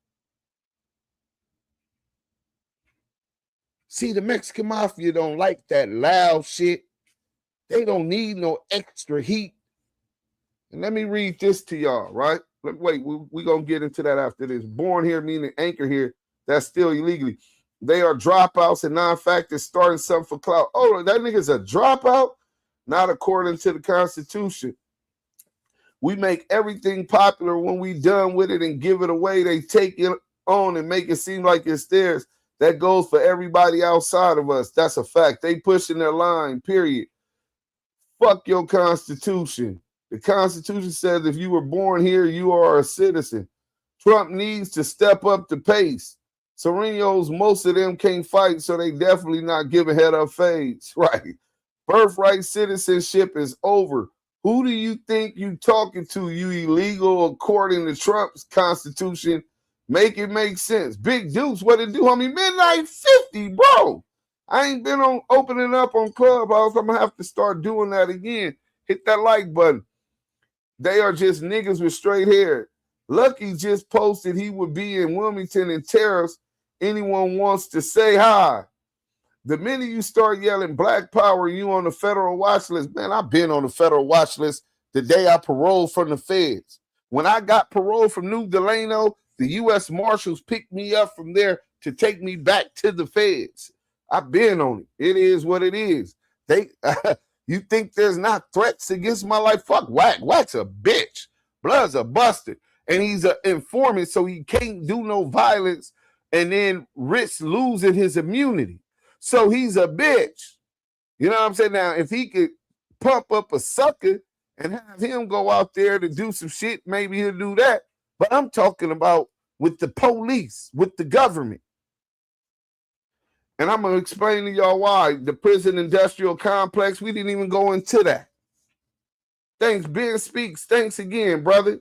See, the Mexican mafia don't like that loud shit. They don't need no extra heat. And let me read this to y'all, right? Wait, we're going to get into that after this. Born here, meaning anchor here, that's still illegally. They are dropouts and non-factors starting something for clout. Oh, that nigga's a dropout? Not according to the Constitution. We make everything popular when we done with it and give it away. They take it on and make it seem like it's theirs. That goes for everybody outside of us. That's a fact. They pushing their line, period. Fuck your Constitution. The Constitution says if you were born here, you are a citizen. Trump needs to step up the pace. Sureños, most of them can't fight, so they definitely not giving head up fades. Right. Birthright citizenship is over. Who do you think you talking to, you illegal, according to Trump's Constitution? Make it make sense. Big Deuce, what it do, homie? Midnight 50, bro. I ain't been on opening up on Clubhouse. I'm going to have to start doing that again. Hit that like button. They are just niggas with straight hair. Lucky just posted he would be in Wilmington in tariffs. Anyone wants to say hi. The minute you start yelling Black Power, you on the federal watch list. Man, I've been on the federal watch list the day I paroled from the feds. When I got paroled from New Delano, the U.S. Marshals picked me up from there to take me back to the feds. I've been on it. It is what it is. You think there's not threats against my life? Fuck Wack. Wack's a bitch. Blood's a busted. And he's an informant, so he can't do no violence and then risk losing his immunity. So he's a bitch. You know what I'm saying? Now, if he could pump up a sucker and have him go out there to do some shit, maybe he'll do that. But I'm talking about with the police, with the government. And I'm going to explain to y'all why. The prison industrial complex, we didn't even go into that. Thanks, Ben Speaks. Thanks again, brother.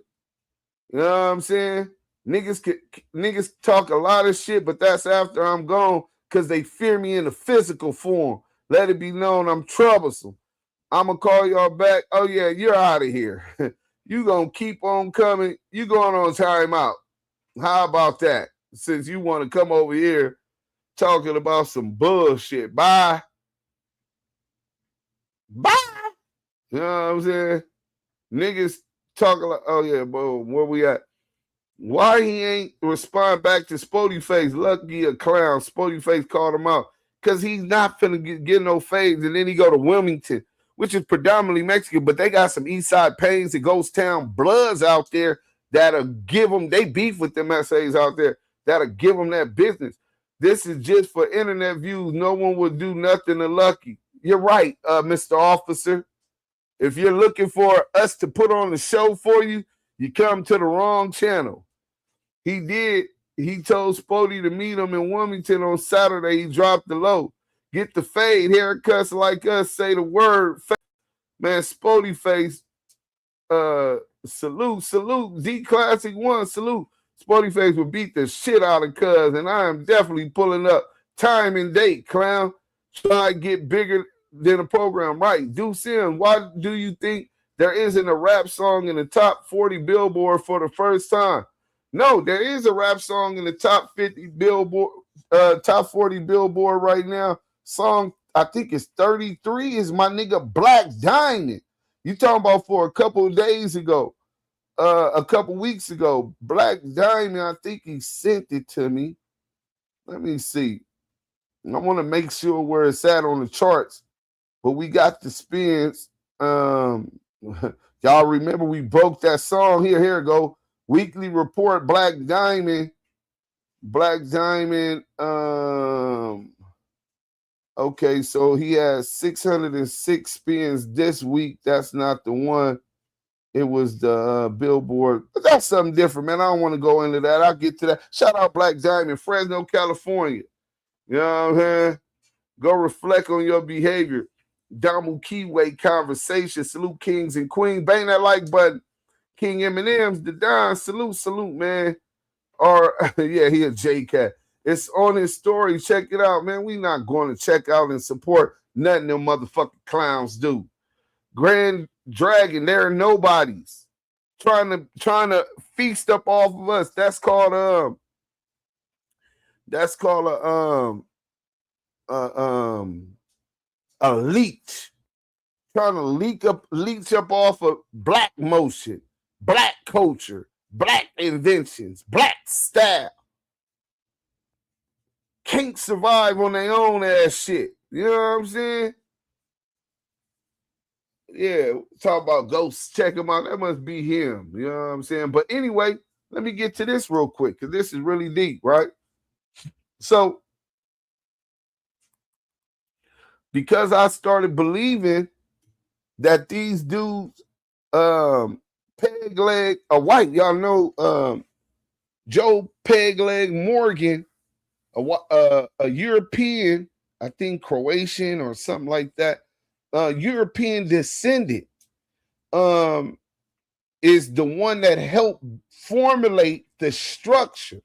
You know what I'm saying? Niggas talk a lot of shit, but that's after I'm gone because they fear me in a physical form. Let it be known I'm troublesome. I'm going to call y'all back. Oh, yeah, you're out of here. You going to keep on coming. You going on timeout. How about that? Since you want to come over here talking about some bullshit. Bye. Bye. You know what I'm saying? Niggas talking like, oh, yeah, boom, where we at? Why he ain't respond back to Spody Face? Lucky a clown. Spody Face called him out. Because he's not finna get no fades. And then he go to Wilmington, which is predominantly Mexican, but they got some East Side Pains and Ghost Town Bloods out there that'll give them, they beef with them essays out there, that'll give them that business. This is just for internet views. No one will do nothing to Lucky. You're right, Mr. Officer. If you're looking for us to put on the show for you, you come to the wrong channel. He did. He told Spody to meet him in Wilmington on Saturday. He dropped the low. Get the fade. Haircuts like us say the word. Man, Spody Face, salute. D Classic 1, salute. Spody Face will beat the shit out of Cuz, and I am definitely pulling up time and date, clown. Try to get bigger than the program. Right. Duse M, why do you think there isn't a rap song in the top 40 Billboard for the first time? No, there is a rap song in the top 50 Billboard, top 40 Billboard right now. Song, I think it's 33, is my nigga Black Diamond. You talking about for a couple of days ago, a couple weeks ago. Black Diamond, I think he sent it to me. Let me see. I want to make sure where it's at on the charts, but we got the spins. Y'all remember we broke that song here. Here it go. Weekly report, Black Diamond. Okay, so he has 606 spins this week. That's not the one. It was the Billboard. But that's something different, man. I don't want to go into that. I'll get to that. Shout out Black Diamond, Fresno, California. You know what I'm saying? Go reflect on your behavior. Damu Kiwe Conversations. Salute kings and queens. Bang that like button. King M&M's, the Don. Salute, man. Or, yeah, he a J-Cat. It's on his story. Check it out, man. We not going to check out and support nothing them motherfucking clowns do. Grand Dragon, they're nobodies. Trying to feast up off of us. That's called a leech. Trying to leech up off of black motion, black culture, black inventions, black style. Can't survive on their own ass shit. You know what I'm saying? Yeah, talk about ghosts. Check him out. That must be him. You know what I'm saying? But anyway, let me get to this real quick because this is really deep, right? So, because I started believing that these dudes, Pegleg, a white, y'all know Joe Pegleg Morgan, a European, I think Croatian or something like that, European descendant, is the one that helped formulate the structure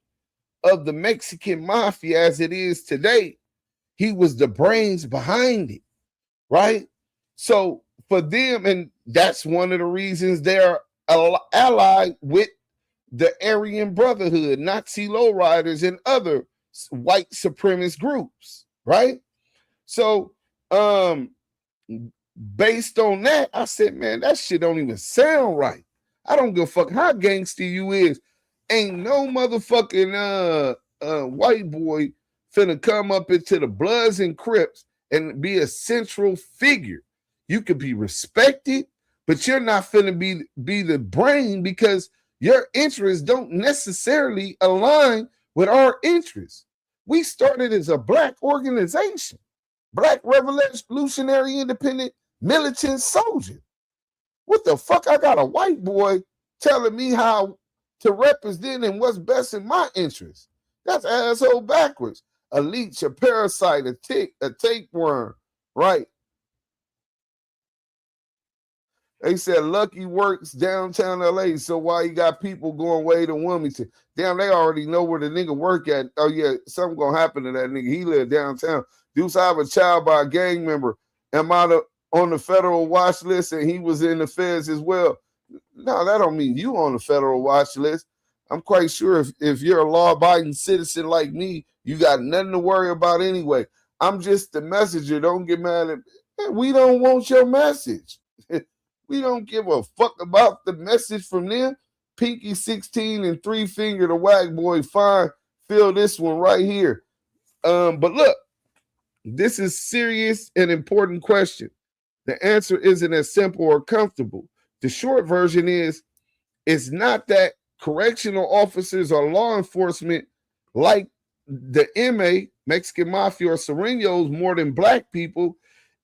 of the Mexican mafia as it is today. He was the brains behind it, right? So for them, and that's one of the reasons they're allied with the Aryan Brotherhood, Nazi lowriders, and other white supremacist groups, right? So based on that, I said, man, that shit don't even sound right. I don't give a fuck how gangster you is. Ain't no motherfucking white boy finna come up into the Bloods and Crips and be a central figure. You could be respected, but you're not finna be the brain because your interests don't necessarily align with our interests. We started as a black organization, Black Revolutionary Independent Militant Soldier. What the fuck? I got a white boy telling me how to represent and what's best in my interest. That's asshole backwards. A leech, a parasite, a tick, a tapeworm, right? They said Lucky works downtown LA, so why you got people going way to Wilmington? Damn, they already know where the nigga work at. Oh yeah, something gonna happen to that nigga. He live downtown. Deuce, I have a child by a gang member. Am I on the federal watch list and he was in the feds as well? No, that don't mean you on the federal watch list. I'm quite sure if you're a law-abiding citizen like me, you got nothing to worry about anyway. I'm just the messenger. Don't get mad at me. We don't want your message. We don't give a fuck about the message from them. Pinky 16 and 3 Finger the Wag Boy, fine. Feel this one right here. But look, this is serious and important question. The answer isn't as simple or comfortable. The short version is, it's not that correctional officers or law enforcement like the MA, Mexican Mafia, or Sureños more than black people.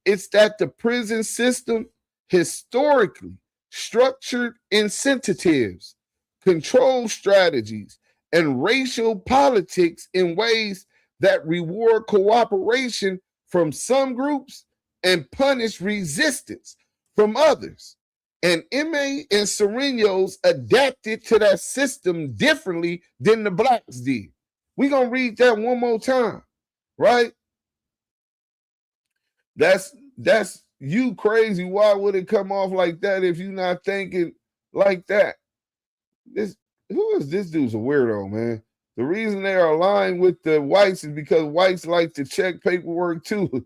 It's that the prison system historically structured incentives, control strategies, and racial politics in ways that reward cooperation from some groups and punish resistance from others. And MA and Sureños adapted to that system differently than the blacks did. We're going to read that one more time, right? That's you crazy. Why would it come off like that if you're not thinking like that? Who is this dude's a weirdo, man? The reason they are aligned with the whites is because whites like to check paperwork too.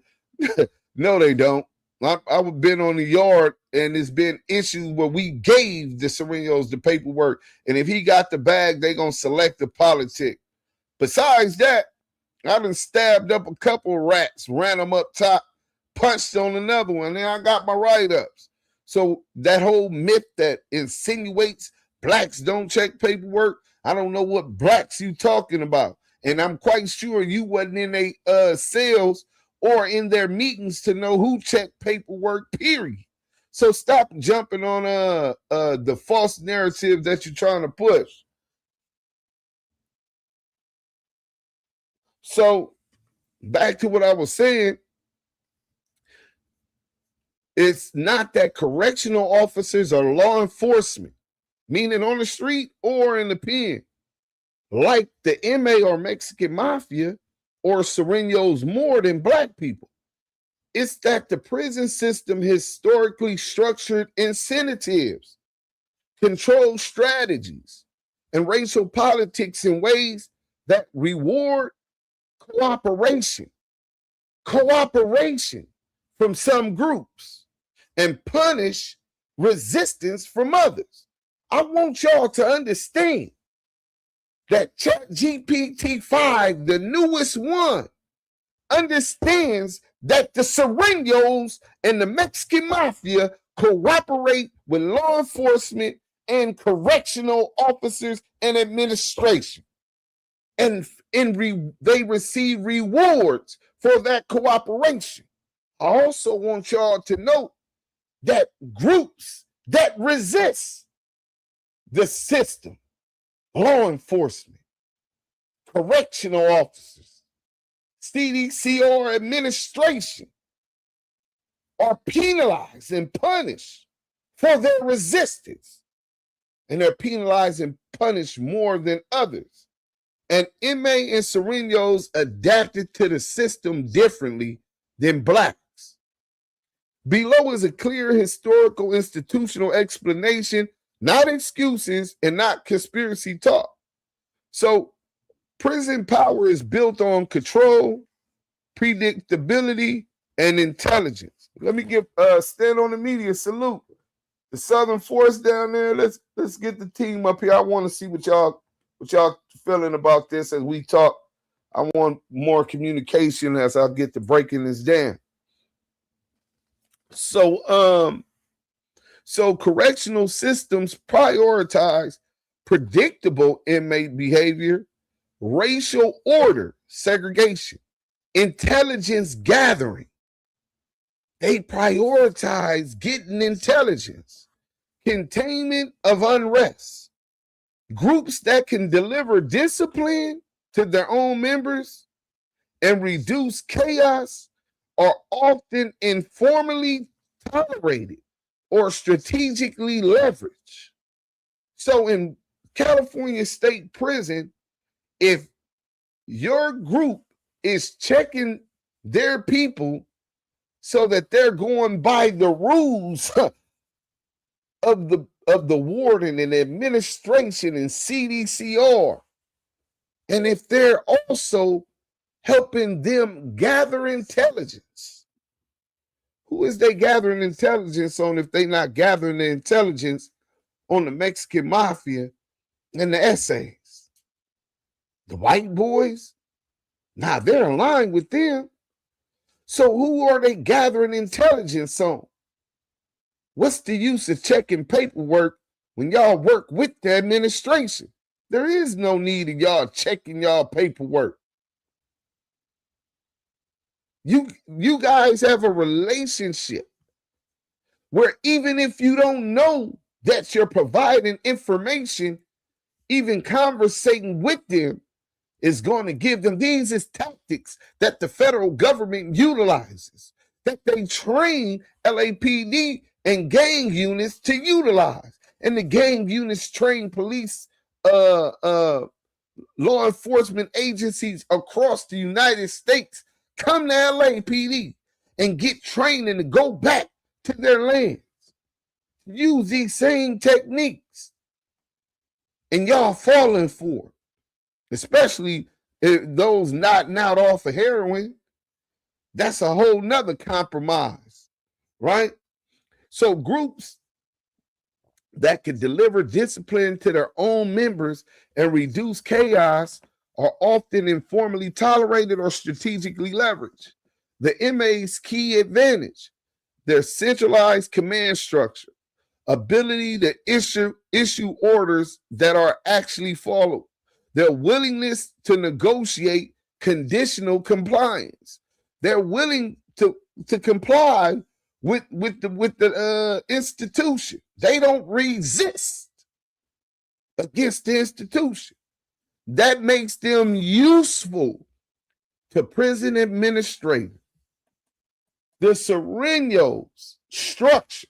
No, they don't. I've been on the yard and it's been issues where we gave the Sureños the paperwork. And if he got the bag, they're going to select the politic. Besides that, I done stabbed up a couple of rats, ran them up top, punched on another one, and I got my write-ups. So that whole myth that insinuates blacks don't check paperwork, I don't know what blacks you talking about. And I'm quite sure you wasn't in a cells or in their meetings to know who checked paperwork, period. So stop jumping on the false narrative that you're trying to push. So back to what I was saying, it's not that correctional officers or law enforcement, meaning on the street or in the pen, like the MA or Mexican mafia or Sureños more than black people. It's that the prison system historically structured incentives, control strategies, and racial politics in ways that reward cooperation from some groups and punish resistance from others. I want y'all to understand that ChatGPT-5, the newest one, understands that the Sureños and the Mexican mafia cooperate with law enforcement and correctional officers and administration. And they receive rewards for that cooperation. I also want y'all to note that groups that resist the system, law enforcement, correctional officers, CDCR administration, are penalized and punished for their resistance. And they're penalized and punished more than others. And MA and Sureños adapted to the system differently than blacks. Below is a clear historical institutional explanation, not excuses and not conspiracy talk. So prison power is built on control, predictability, and intelligence. Let me give Stand on the Media salute. The Southern Force down there. Let's get the team up here. I want to see what y'all feeling about this as we talk. I want more communication as I get to breaking this down. So correctional systems prioritize predictable inmate behavior, racial order, segregation, intelligence gathering. They prioritize getting intelligence, containment of unrest. Groups that can deliver discipline to their own members and reduce chaos are often informally tolerated or strategically leveraged. So in California State Prison, if your group is checking their people so that they're going by the rules of the warden and administration and CDCR, and if they're also helping them gather intelligence, who is they gathering intelligence on if they're not gathering the intelligence on the Mexican mafia and the essays? The white boys? Nah, they're aligned with them. So who are they gathering intelligence on? What's the use of checking paperwork when y'all work with the administration? There is no need of y'all checking y'all paperwork. You guys have a relationship where even if you don't know that you're providing information, even conversating with them is going to give them. These is tactics that the federal government utilizes, that they train LAPD and gang units to utilize. And the gang units train police, law enforcement agencies across the United States come to LAPD and get training to go back to their lands. Use these same techniques. And y'all falling for it. Especially those nodding out off of heroin. That's a whole nother compromise, right? So groups that can deliver discipline to their own members and reduce chaos are often informally tolerated or strategically leveraged. The MA's key advantage, their centralized command structure, ability to issue orders that are actually followed, their willingness to negotiate conditional compliance. They're willing to comply with the institution. They don't resist against the institution. That makes them useful to prison administrators. The Sureños structure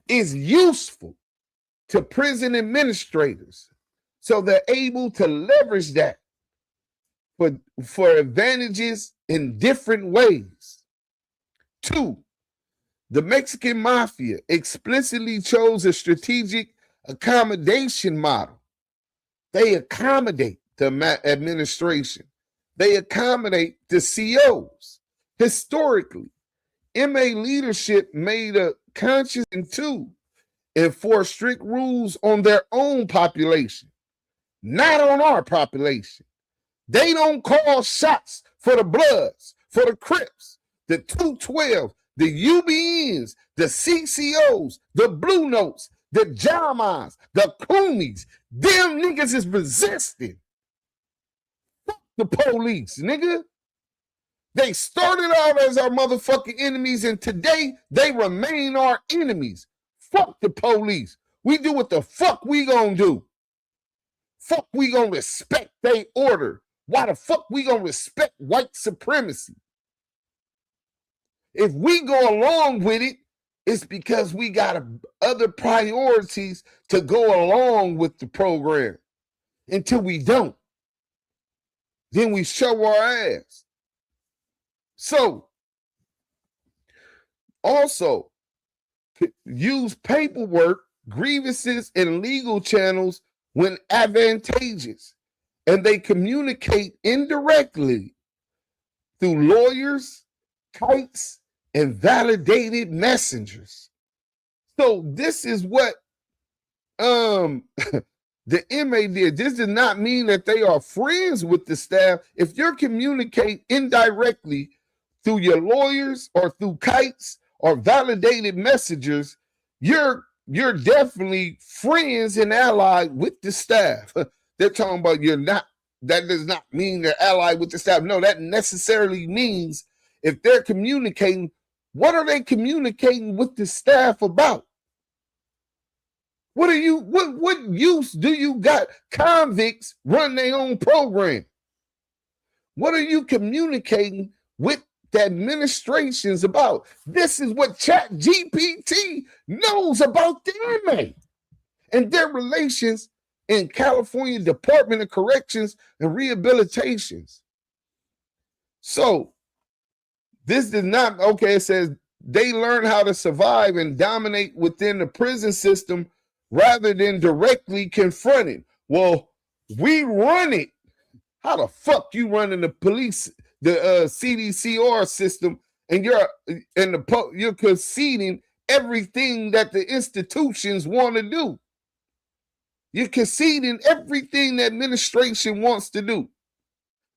is useful to prison administrators, so they're able to leverage that for advantages in different ways. 2, the Mexican mafia explicitly chose a strategic accommodation model. They accommodate the administration. They accommodate the COs. Historically, MA leadership made a conscious to enforce strict rules on their own population, not on our population. They don't call shots for the Bloods, for the Crips, the 212, the UBNs, the CCOs, the Blue Notes, the Jamas, the Coonies. Them niggas is resisting. Fuck the police, nigga. They started out as our motherfucking enemies, and today they remain our enemies. Fuck the police. We do what the fuck we gonna do. Fuck we gonna respect their order. Why the fuck we gonna respect white supremacy? If we go along with it, it's because we got other priorities to go along with the program. Until we don't, then we show our ass. So, also, use paperwork, grievances, and legal channels when advantageous. And they communicate indirectly through lawyers, kites, and validated messengers. So this is what the MA did. This does not mean that they are friends with the staff. If you're communicating indirectly through your lawyers or through kites or validated messengers, you're definitely friends and allied with the staff. They're talking about you're not. That does not mean they're allied with the staff. No, that necessarily means if they're communicating, what are they communicating with the staff about? What use do you got? Convicts run their own program. What are you communicating with the administrations about? This is what ChatGPT knows about the inmate and their relations in California Department of Corrections and Rehabilitations. So this does not, okay, it says they learn how to survive and dominate within the prison system rather than directly confront it. Well, we run it. How the fuck you running the police, the CDCR system, and you're conceding everything that the institutions want to do? You're conceding everything the administration wants to do.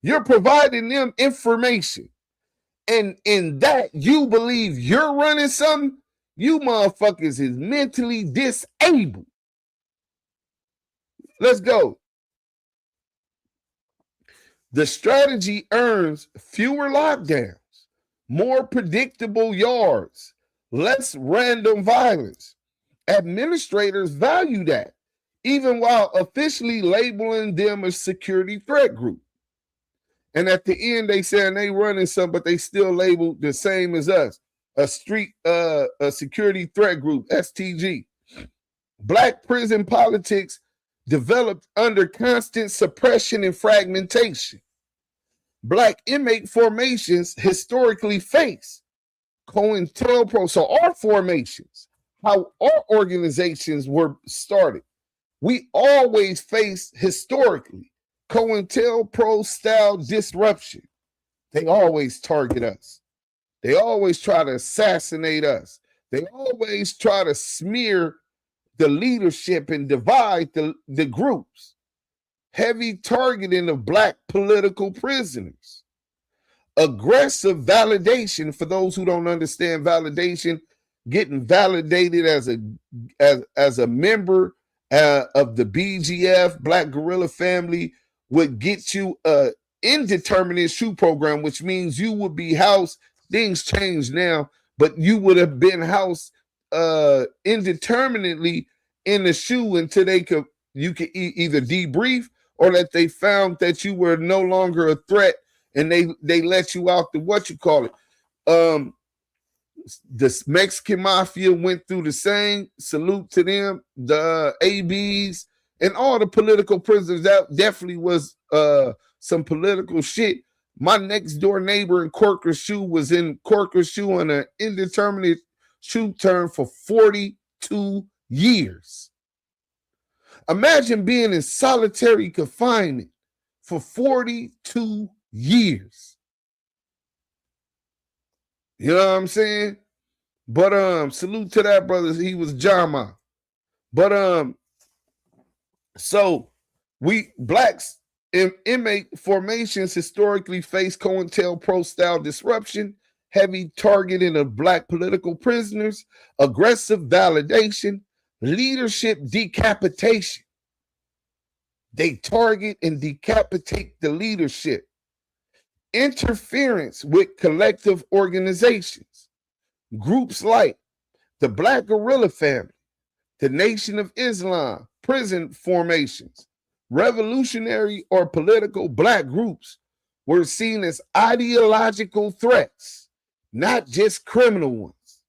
You're providing them information. And in that, you believe you're running something? You motherfuckers is mentally disabled. Let's go. The strategy earns fewer lockdowns, more predictable yards, less random violence. Administrators value that, even while officially labeling them a security threat group. And at the end, they saying they running some, but they still labeled the same as us, a security threat group, STG. Black prison politics developed under constant suppression and fragmentation. Black inmate formations historically face COINTELPRO. So our formations, how our organizations were started, we always face historically COINTELPRO style disruption. They always target us. They always try to assassinate us. They always try to smear the leadership and divide the groups. heavy targeting of black political prisoners, aggressive validation. For those who don't understand validation, getting validated as a member of the BGF, Black Guerrilla Family, would get you a indeterminate SHU program, which means you would be housed. Things change now, but you would have been housed indeterminately in the SHU until you could either debrief or that they found that you were no longer a threat and they let you out the the Mexican mafia went through the same. Salute to them, the ABs and all the political prisoners. That definitely was some political shit. My next door neighbor in Corker SHU was in Corker SHU on an indeterminate SHU term for 42 years. Imagine being in solitary confinement for 42 years. You know what I'm saying? But salute to that brother. He was Jama. But so we blacks in inmate formations historically face COINTELPRO style disruption, heavy targeting of black political prisoners, aggressive validation, leadership decapitation. They target and decapitate the leadership. Interference with collective organizations. Groups like the Black Guerrilla Family, the Nation of Islam, prison formations, revolutionary or political black groups were seen as ideological threats, not just criminal ones.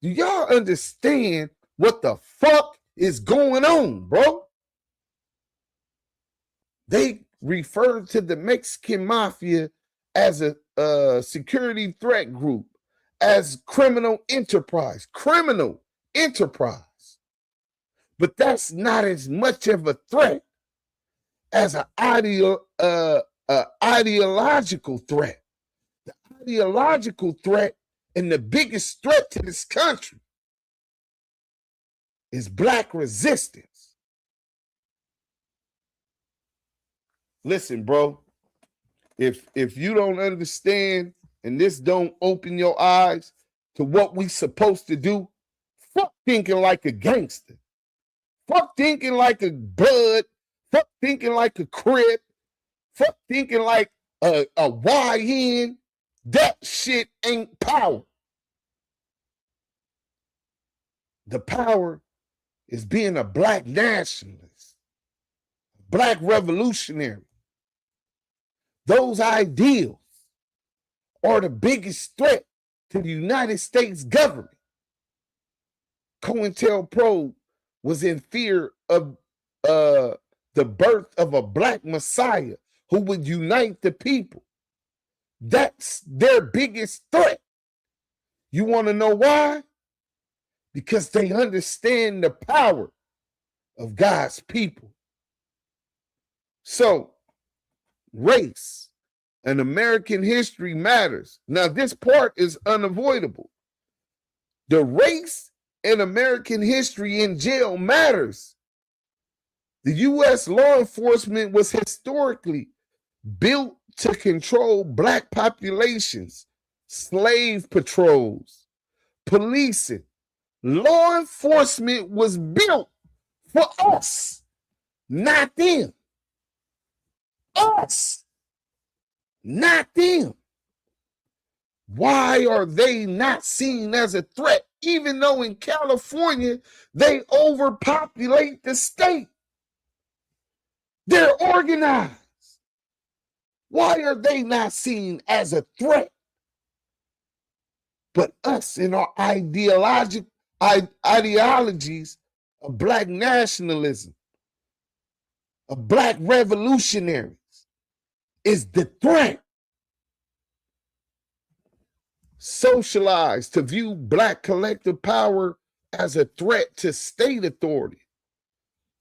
Do y'all understand what the fuck is going on, bro? They referred to the Mexican mafia as a security threat group, as criminal enterprise. But that's not as much of a threat as an ideological threat. The ideological threat and the biggest threat to this country is black resistance. Listen, bro, if you don't understand and this don't open your eyes to what we supposed to do, fuck thinking like a gangster. Fuck thinking like a blood. Fuck thinking like a Crip. Fuck thinking like a YN. That shit ain't power. The power is being a black nationalist, black revolutionary. Those ideals are the biggest threat to the United States government. COINTELPRO was in fear of the birth of a black messiah who would unite the people. That's their biggest threat. You want to know why? Because they understand the power of God's people. So, race and American history matters. Now, this part is unavoidable. The race and American history in jail matters. The U.S. law enforcement was historically built to control black populations, slave patrols, policing. Law enforcement was built for us, not them. Us, not them. Why are they not seen as a threat, even though in California they overpopulate the state? They're organized. Why are they not seen as a threat? But us in our ideologies of black nationalism, of black revolutionaries, is the threat. Socialized to view black collective power as a threat to state authority.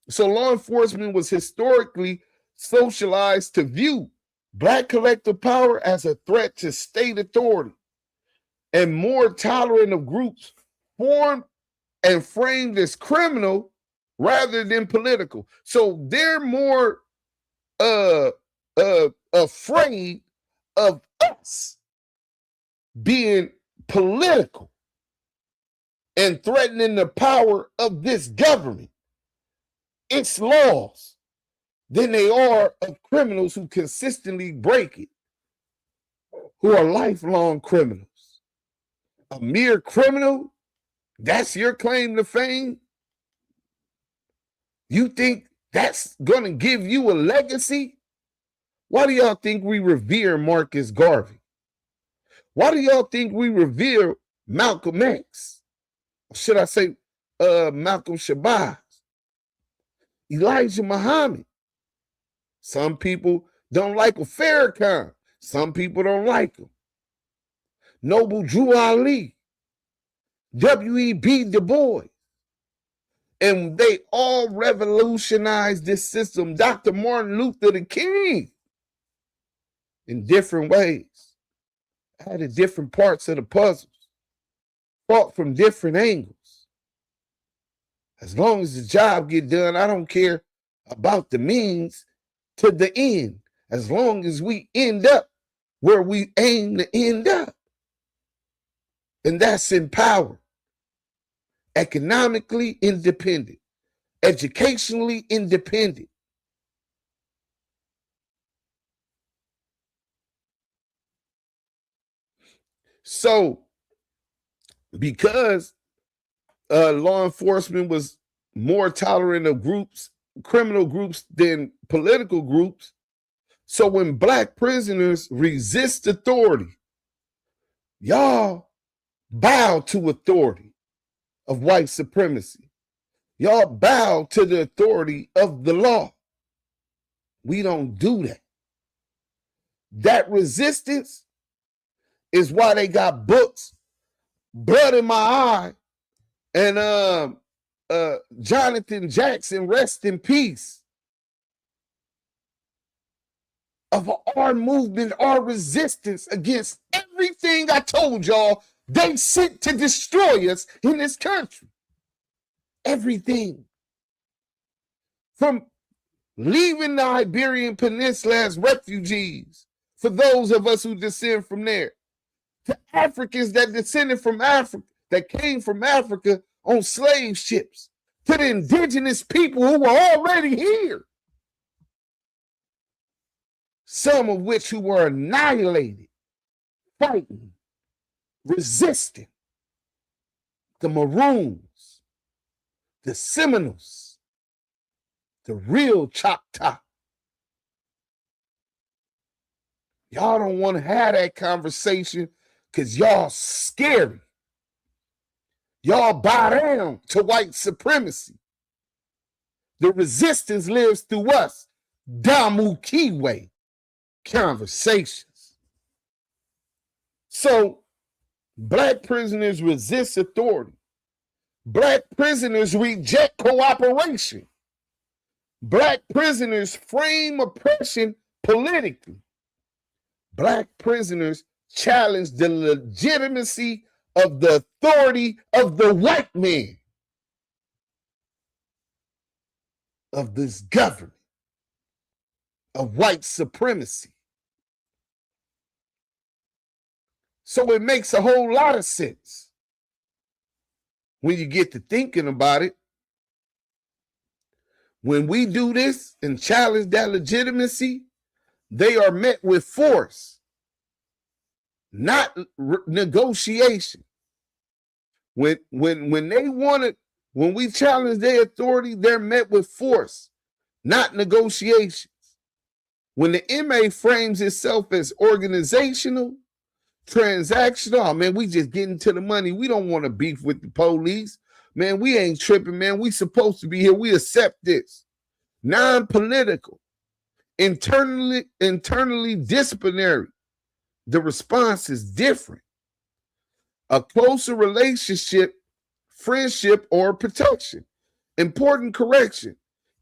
So law enforcement was historically socialized to view black collective power as a threat to state authority and more tolerant of groups formed and framed as criminal rather than political. So they're more afraid of us being political and threatening the power of this government, its laws, than they are of criminals who consistently break it, who are lifelong criminals. A mere criminal, that's your claim to fame? You think that's going to give you a legacy? Why do y'all think we revere Marcus Garvey? Why do y'all think we revere Malcolm X? Or should I say Malcolm Shabazz? Elijah Muhammad? Some people don't like Farrakhan. Some people don't like him. Noble Drew Ali, W.E.B. Du Bois. And they all revolutionized this system. Dr. Martin Luther King, in different ways, added different parts of the puzzles, fought from different angles. As long as the job get done, I don't care about the means to the end, as long as we end up where we aim to end up. And that's in power. Economically independent, educationally independent. So, because law enforcement was more tolerant of groups, criminal groups, than political groups, so when black prisoners resist authority, y'all bow to authority of white supremacy. Y'all bow to the authority of the law. We don't do that. That resistance is why they got books, Blood in My Eye, and Jonathan Jackson, rest in peace, of our movement, our resistance against everything I told y'all they sent to destroy us in this country. Everything. From leaving the Iberian Peninsula as refugees, for those of us who descend from there, to Africans that descended from Africa, that came from Africa on slave ships, to the indigenous people who were already here, some of which who were annihilated, fighting, resisting, the Maroons, the Seminoles, the real Choctaw. Y'all don't want to have that conversation because y'all scary. Y'all bow down to white supremacy. The resistance lives through us. Damu Kiwe Conversations. So, black prisoners resist authority. Black prisoners reject cooperation. Black prisoners frame oppression politically. Black prisoners challenge the legitimacy of the authority of the white man, of this government, of white supremacy. So it makes a whole lot of sense when you get to thinking about it. When we do this and challenge that legitimacy, they are met with force, not negotiation. When we challenge their authority, they're met with force, not negotiations. When the MA frames itself as organizational, transactional, oh man, we just getting to the money. We don't want to beef with the police. Man, we ain't tripping, man. We supposed to be here. We accept this. Non-political, internally disciplinary. The response is different. A closer relationship, friendship, or protection. Important correction.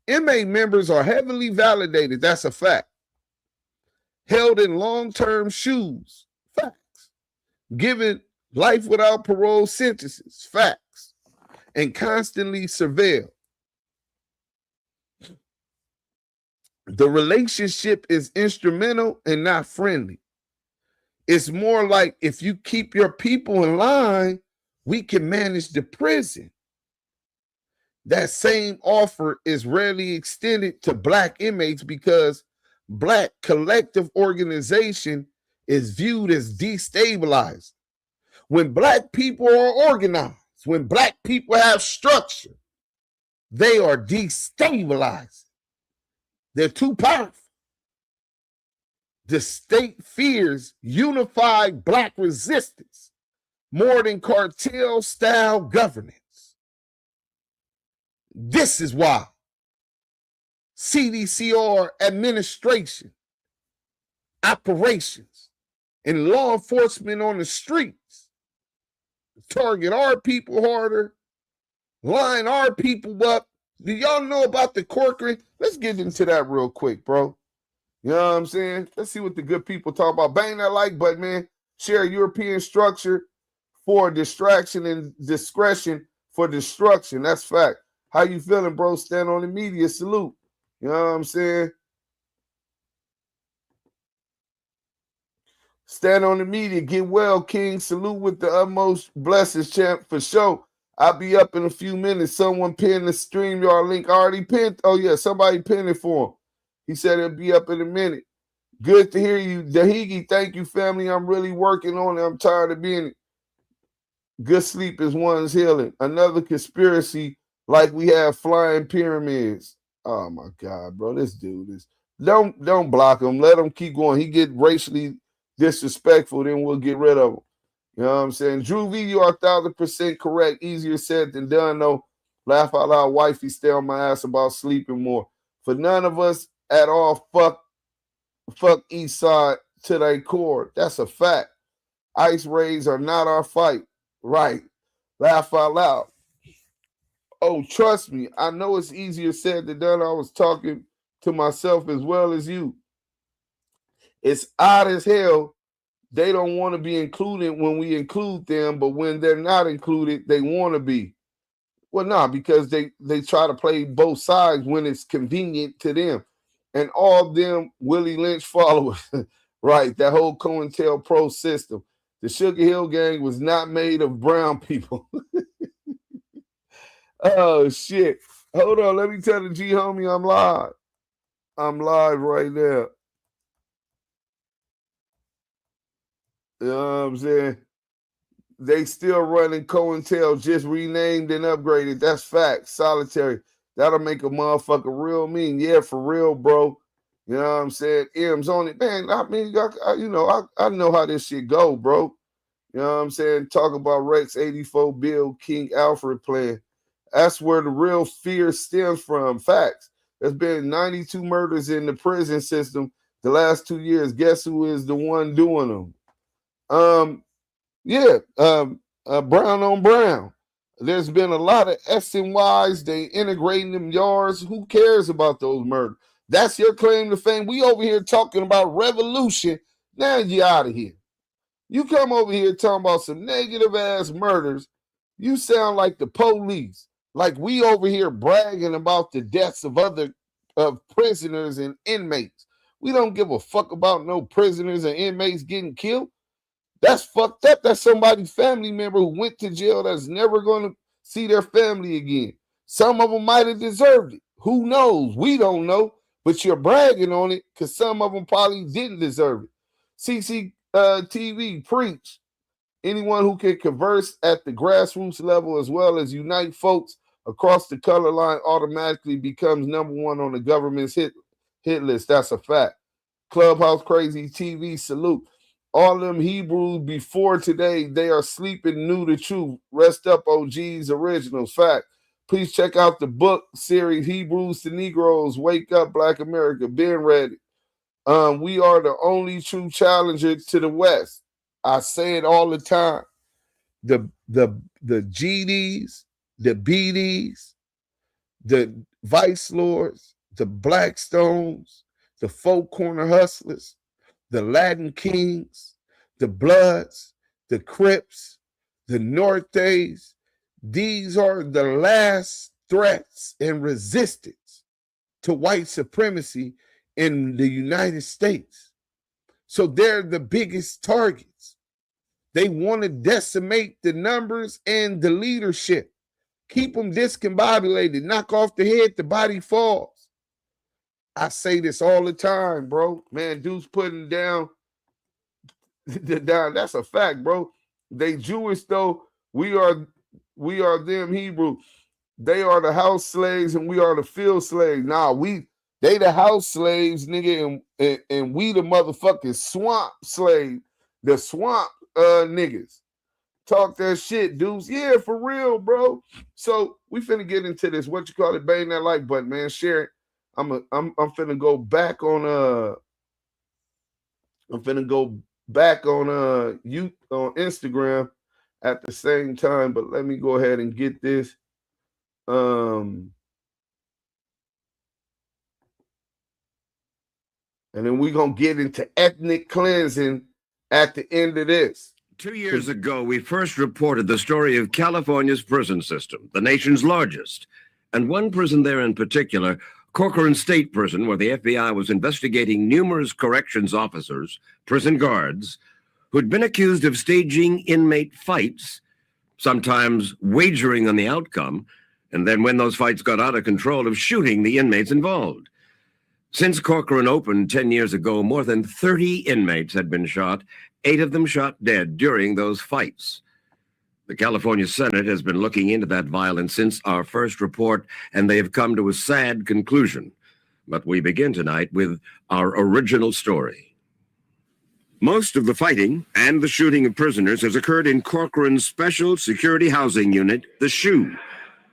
MA members are heavily validated. That's a fact. Held in long-term shoes. Facts. Given life without parole sentences. Facts. And constantly surveilled. The relationship is instrumental and not friendly. It's more like if you keep your people in line, we can manage the prison. That same offer is rarely extended to Black inmates because Black collective organization is viewed as destabilized. When Black people are organized, when Black people have structure, they are destabilized. They're too powerful. The state fears unified Black resistance more than cartel-style governance. This is why CDCR administration, operations, and law enforcement on the streets target our people harder, line our people up. Do y'all know about the Corcoran? Let's get into that real quick, bro. You know what I'm saying? Let's see what the good people talk about. Bang that like button, man. Share European structure for distraction and discretion for destruction. That's fact. How you feeling, bro? Stand on the media. Salute. You know what I'm saying? Stand on the media. Get well, King. Salute with the utmost blessings, champ, for sure. I'll be up in a few minutes. Someone pinned the StreamYard link. I already pinned. Oh, yeah, somebody pinned it for him. He said it'll be up in a minute. Good to hear you. Dahigi, thank you, family. I'm really working on it. I'm tired of being it. Good sleep is one's healing. Another conspiracy like we have flying pyramids. Oh, my God, bro. This dude is. Don't block him. Let him keep going. He get racially disrespectful, then we'll get rid of him. You know what I'm saying? Drew V, you are 1,000% correct. Easier said than done, though. Laugh out loud, wifey, stay on my ass about sleeping more. For none of us at all, fuck East Side to their core. That's a fact. Ice raids are not our fight. Right. Laugh out loud. Oh, trust me, I know it's easier said than done. I was talking to myself as well as you. It's odd as hell. They don't want to be included when we include them, but when they're not included, they want to be. Well, no, because they try to play both sides when it's convenient to them. And all them Willie Lynch followers, right, that whole COINTELPRO system. The Sugar Hill Gang was not made of brown people. Oh, shit. Hold on, let me tell the G homie I'm live. I'm live right now. You know what I'm saying? They still running COINTEL, just renamed and upgraded. That's fact. Solitary. That'll make a motherfucker real mean. Yeah, for real, bro. You know what I'm saying? M's on it. Man, I mean, I know how this shit go, bro. You know what I'm saying? Talk about Rex 84 Bill King Alfred plan. That's where the real fear stems from. Facts. There's been 92 murders in the prison system the last 2 years. Guess who is the one doing them? Brown on brown. There's been a lot of S and Y's. They integrating them yards. Who cares about those murders? That's your claim to fame. We over here talking about revolution. Now you out of here. You come over here talking about some negative ass murders. You sound like the police. Like we over here bragging about the deaths of other prisoners and inmates. We don't give a fuck about no prisoners and inmates getting killed. That's fucked up. That's somebody's family member who went to jail that's never going to see their family again. Some of them might have deserved it. Who knows? We don't know. But you're bragging on it because some of them probably didn't deserve it. CCTV, preach. Anyone who can converse at the grassroots level as well as unite folks across the color line automatically becomes number one on the government's hit list. That's a fact. Clubhouse Crazy TV, salute. All them Hebrews before today, they are sleeping, knew the truth. Rest up, OGs, originals. Fact. Please check out the book series, Hebrews to Negroes, Wake Up, Black America. Been ready. We are the only true challenger to the West. I say it all the time. The GDs, the BDs, the Vice Lords, the Blackstones, the Folk Corner Hustlers, the Latin Kings, the Bloods, the Crips, the Nortes. These are the last threats and resistance to white supremacy in the United States. So they're the biggest targets. They want to decimate the numbers and the leadership. Keep them discombobulated. Knock off the head, the body falls. I say this all the time, bro. Man, dudes putting down. That's a fact, bro. They Jewish, though. We are them Hebrew. They are the house slaves and we are the field slaves. Nah, they the house slaves, nigga, and we the motherfucking swamp slave, the swamp niggas. Talk that shit, dudes. Yeah, for real, bro. So we finna get into this. What you call it? Bang that like button, man. Share it. I'm finna go back on you on Instagram at the same time, but let me go ahead and get this. And then we're going to get into ethnic cleansing at the end of this. 2 years ago, we first reported the story of California's prison system, the nation's largest. And one prison there in particular, Corcoran State Prison, where the FBI was investigating numerous corrections officers, prison guards, who'd been accused of staging inmate fights, sometimes wagering on the outcome, and then when those fights got out of control, of shooting the inmates involved. Since Corcoran opened 10 years ago, more than 30 inmates had been shot, 8 of them shot dead during those fights. The California Senate has been looking into that violence since our first report, and they have come to a sad conclusion. But we begin tonight with our original story. Most of the fighting and the shooting of prisoners has occurred in Corcoran's Special Security Housing Unit, the SUR,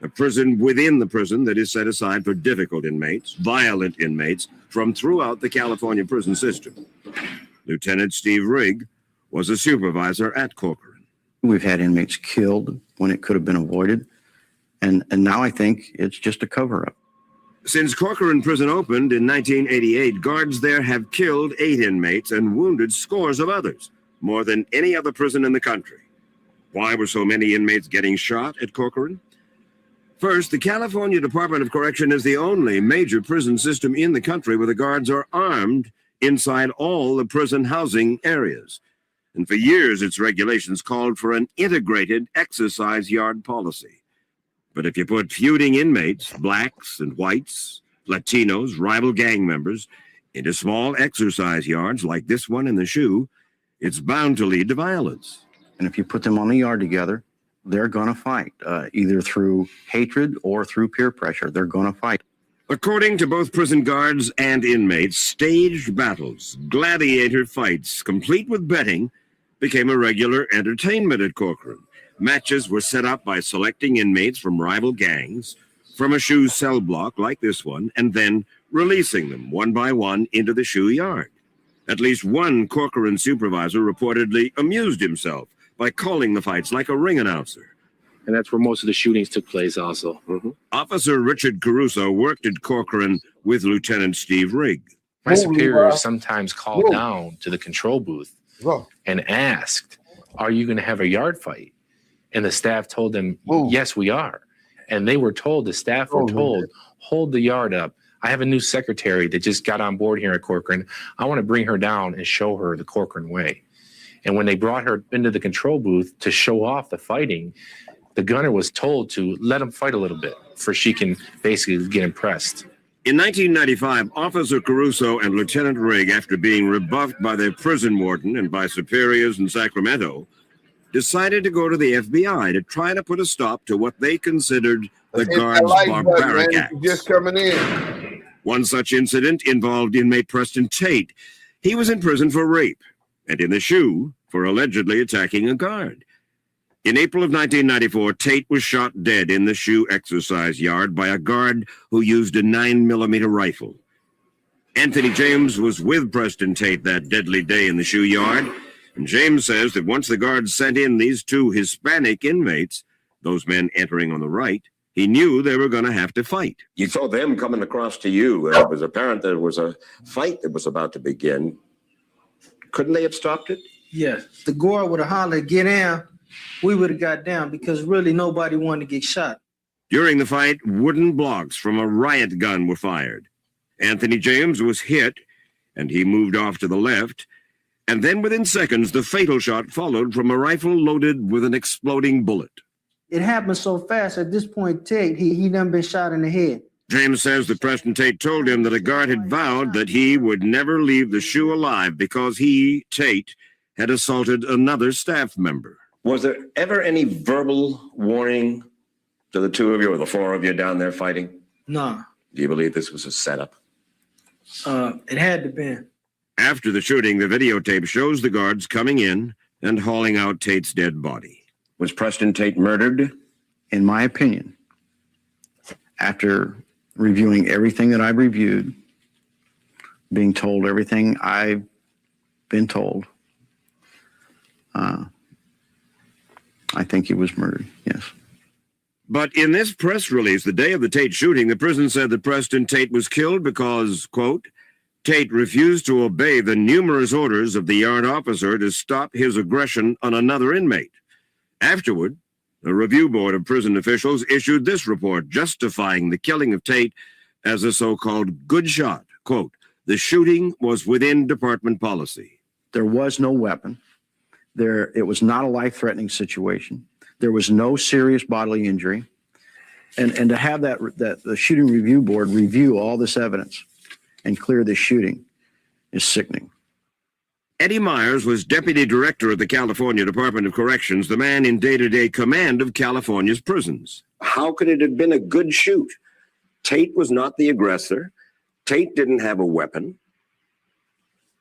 a prison within the prison that is set aside for difficult inmates, violent inmates from throughout the California prison system. Lieutenant Steve Rigg was a supervisor at Corcoran. We've had inmates killed when it could have been avoided, and now I think it's just a cover-up. Since Corcoran Prison opened in 1988, guards there have killed 8 inmates and wounded scores of others, more than any other prison in the country. Why were so many inmates getting shot at Corcoran? First, the California Department of Correction is the only major prison system in the country where the guards are armed inside all the prison housing areas. And for years, its regulations called for an integrated exercise yard policy. But if you put feuding inmates, blacks and whites, Latinos, rival gang members, into small exercise yards like this one in the SHU, it's bound to lead to violence. And if you put them on the yard together, they're going to fight, either through hatred or through peer pressure. They're going to fight. According to both prison guards and inmates, staged battles, gladiator fights, complete with betting, became a regular entertainment at Corcoran. Matches were set up by selecting inmates from rival gangs, from a SHU cell block like this one, and then releasing them one by one into the SHU yard. At least one Corcoran supervisor reportedly amused himself by calling the fights like a ring announcer. And that's where most of the shootings took place also. Officer Richard Caruso worked at Corcoran with Lieutenant Steve Rigg. My superiors sometimes called down to the control booth and asked, are you going to have a yard fight? And the staff told them, yes, we are. And they were told, the staff were told, hold the yard up. I have a new secretary that just got on board here at Corcoran. I want to bring her down and show her the Corcoran way. And when they brought her into the control booth to show off the fighting, the gunner was told to let him fight a little bit for she can basically get impressed. In 1995, Officer Caruso and Lieutenant Rigg, after being rebuffed by their prison warden and by superiors in Sacramento, decided to go to the FBI to try to put a stop to what they considered the guards' barbaric acts. Just coming in. One such incident involved inmate Preston Tate. He was in prison for rape and in the SHU for allegedly attacking a guard. In April of 1994, Tate was shot dead in the SHU exercise yard by a guard who used a 9mm rifle. Anthony James was with Preston Tate that deadly day in the SHU yard, and James says that once the guards sent in these 2 Hispanic inmates, those men entering on the right, he knew they were going to have to fight. You saw them coming across to you, and it was apparent there was a fight that was about to begin. Couldn't they have stopped it? Yes. The guard would have hollered, get down. We would have got down because really nobody wanted to get shot. During the fight, wooden blocks from a riot gun were fired. Anthony James was hit, and he moved off to the left. And then within seconds, the fatal shot followed from a rifle loaded with an exploding bullet. It happened so fast. At this point, Tate, he done been shot in the head. James says that Preston Tate told him that a guard had vowed that he would never leave the SHU alive because he, Tate, had assaulted another staff member. Was there ever any verbal warning to the two of you or the four of you down there fighting? No. Do you believe this was a setup? It had to be. After the shooting, the videotape shows the guards coming in and hauling out Tate's dead body. Was Preston Tate murdered? In my opinion, after reviewing everything that I've reviewed, being told everything I've been told, I think he was murdered, yes. But in this press release, the day of the Tate shooting, the prison said that Preston Tate was killed because, quote, Tate refused to obey the numerous orders of the yard officer to stop his aggression on another inmate. Afterward, the review board of prison officials issued this report justifying the killing of Tate as a so-called good shot. Quote, the shooting was within department policy. There was no weapon. It was not a life-threatening situation. There was no serious bodily injury. And to have the shooting review board review all this evidence and clear this shooting is sickening. Eddie Myers was deputy director of the California Department of Corrections, the man in day-to-day command of California's prisons. How could it have been a good shoot? Tate was not the aggressor. Tate didn't have a weapon.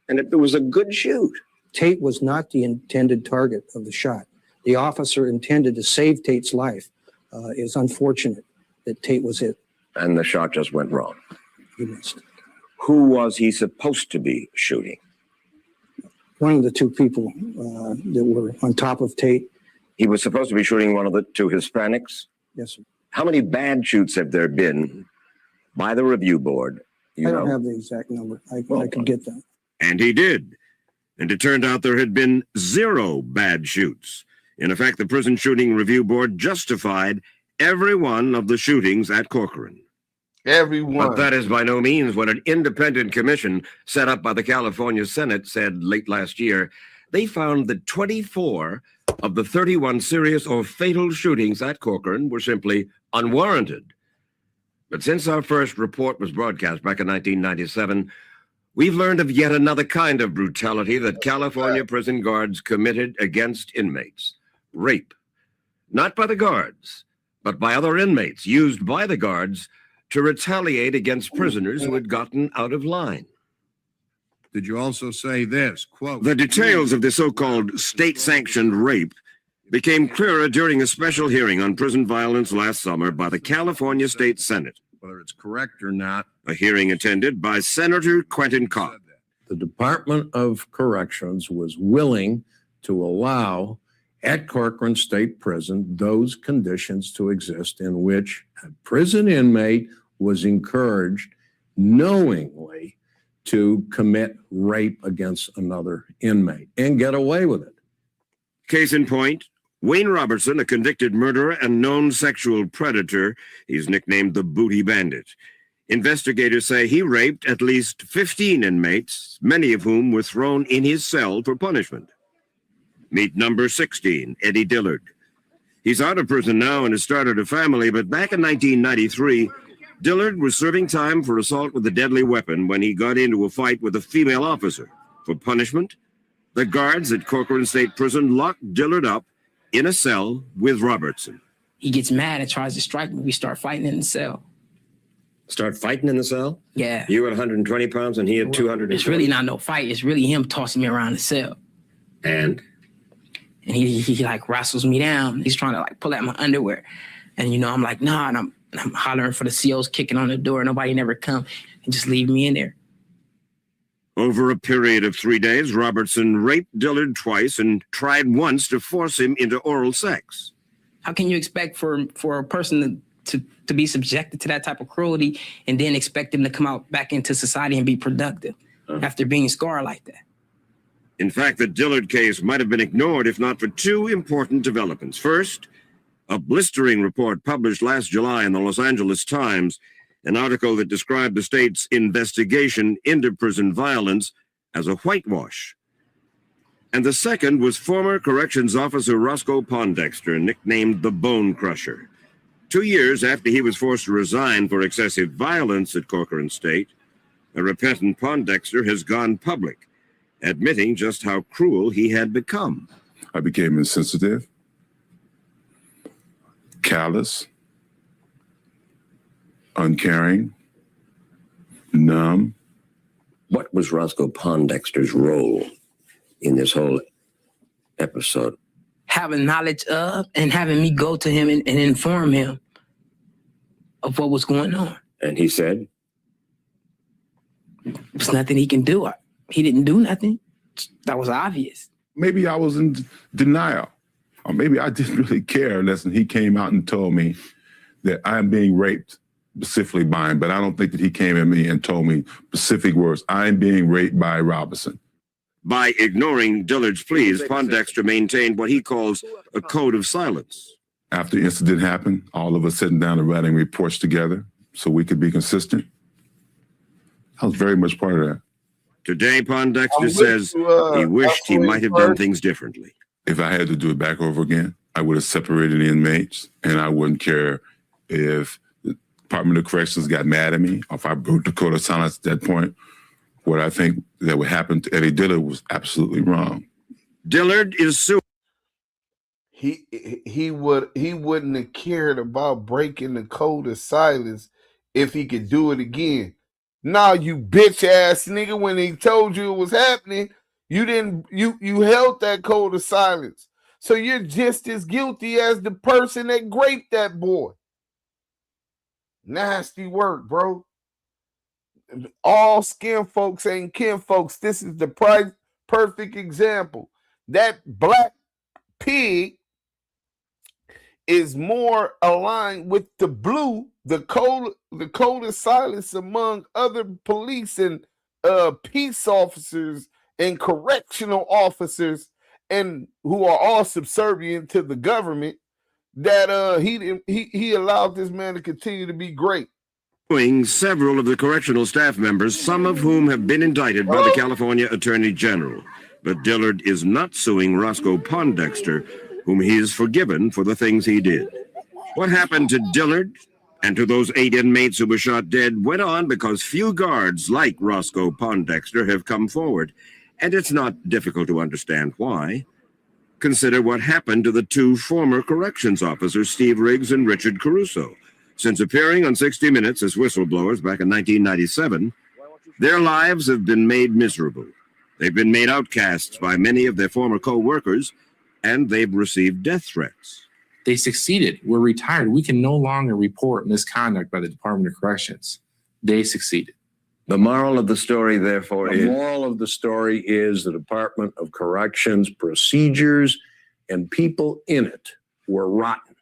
And it was a good shoot. Tate was not the intended target of the shot. The officer intended to save Tate's life. It's unfortunate that Tate was hit. And the shot just went wrong. He missed. Who was he supposed to be shooting? One of the two people that were on top of Tate. He was supposed to be shooting one of the two Hispanics? Yes, sir. How many bad shoots have there been by the review board? I don't have the exact number. I could get that. And he did. And it turned out there had been 0 bad shoots. In effect, the Prison Shooting Review Board justified every one of the shootings at Corcoran. Everyone. But that is by no means what an independent commission set up by the California Senate said late last year. They found that 24 of the 31 serious or fatal shootings at Corcoran were simply unwarranted. But since our first report was broadcast back in 1997, we've learned of yet another kind of brutality that California prison guards committed against inmates. Rape. Not by the guards, but by other inmates used by the guards to retaliate against prisoners who had gotten out of line. Did you also say this, quote, the details of the so-called state-sanctioned rape became clearer during a special hearing on prison violence last summer by the California State Senate. Whether it's correct or not. A hearing attended by Senator Quentin Cobb. The Department of Corrections was willing to allow at Corcoran State Prison those conditions to exist in which a prison inmate was encouraged knowingly to commit rape against another inmate and get away with it. Case in point, Wayne Robertson, a convicted murderer and known sexual predator, he's nicknamed the Booty Bandit. Investigators say he raped at least 15 inmates, many of whom were thrown in his cell for punishment. Meet number 16, Eddie Dillard. He's out of prison now and has started a family, but back in 1993, Dillard was serving time for assault with a deadly weapon when he got into a fight with a female officer. For punishment, the guards at Corcoran State Prison locked Dillard up in a cell with Robertson. He gets mad and tries to strike me. We start fighting in the cell. Start fighting in the cell? Yeah. You had 120 pounds and he had 200. It's really not no fight. It's really him tossing me around the cell. And he like wrestles me down. He's trying to like pull out my underwear. And, I'm like, nah, and I'm hollering for the COs, kicking on the door. Nobody never come and just leave me in there. Over a period of 3 days, Robertson raped Dillard twice and tried once to force him into oral sex. How can you expect for a person to be subjected to that type of cruelty and then expect them to come out back into society and be productive after being scarred like that? In fact, the Dillard case might have been ignored if not for 2 important developments. First, a blistering report published last July in the Los Angeles Times an article that described the state's investigation into prison violence as a whitewash. And the second was former corrections officer Roscoe Pondexter, nicknamed the Bone Crusher. 2 years after he was forced to resign for excessive violence at Corcoran State, a repentant Pondexter has gone public, admitting just how cruel he had become. I became insensitive, callous, uncaring, numb. What was Roscoe Pondexter's role in this whole episode? Having knowledge of and having me go to him and inform him of what was going on. And he said? There's nothing he can do. He didn't do nothing. That was obvious. Maybe I was in denial, or maybe I didn't really care unless he came out and told me that I'm being raped, specifically by him. But I don't think that he came at me and told me specific words. I'm being raped by Robinson. By ignoring Dillard's pleas, Pondexter maintained what he calls a code of silence. After the incident happened, all of us sitting down and writing reports together so we could be consistent. I was very much part of that. Today, Pondexter says he wished he might have done things differently. If I had to do it back over again, I would have separated the inmates, and I wouldn't care if the Department of Corrections got mad at me or if I broke the code of silence at that point. What I think that would happen to Eddie Dillard was absolutely wrong. Dillard is suing. He wouldn't have cared about breaking the code of silence if he could do it again. Nah, you bitch ass nigga, when he told you it was happening, you held that code of silence. So you're just as guilty as the person that raped that boy. Nasty work, bro. All skin folks ain't kin folks. This is the perfect example. That black pig is more aligned with the blue, the code of silence among other police and peace officers and correctional officers, and who are all subservient to the government. That he allowed this man to continue to be great. Several of the correctional staff members, some of whom have been indicted by the California Attorney General. But Dillard is not suing Roscoe Pondexter, whom he has forgiven for the things he did. What happened to Dillard and to those 8 inmates who were shot dead went on because few guards like Roscoe Pondexter have come forward, and it's not difficult to understand why. Consider what happened to the 2 former corrections officers, Steve Riggs and Richard Caruso. Since appearing on 60 Minutes as whistleblowers back in 1997, their lives have been made miserable. They've been made outcasts by many of their former co-workers, and they've received death threats. They succeeded. We're retired. We can no longer report misconduct by the Department of Corrections. They succeeded. The moral of the story, therefore, The moral of the story is the Department of Corrections procedures and people in it were rotten.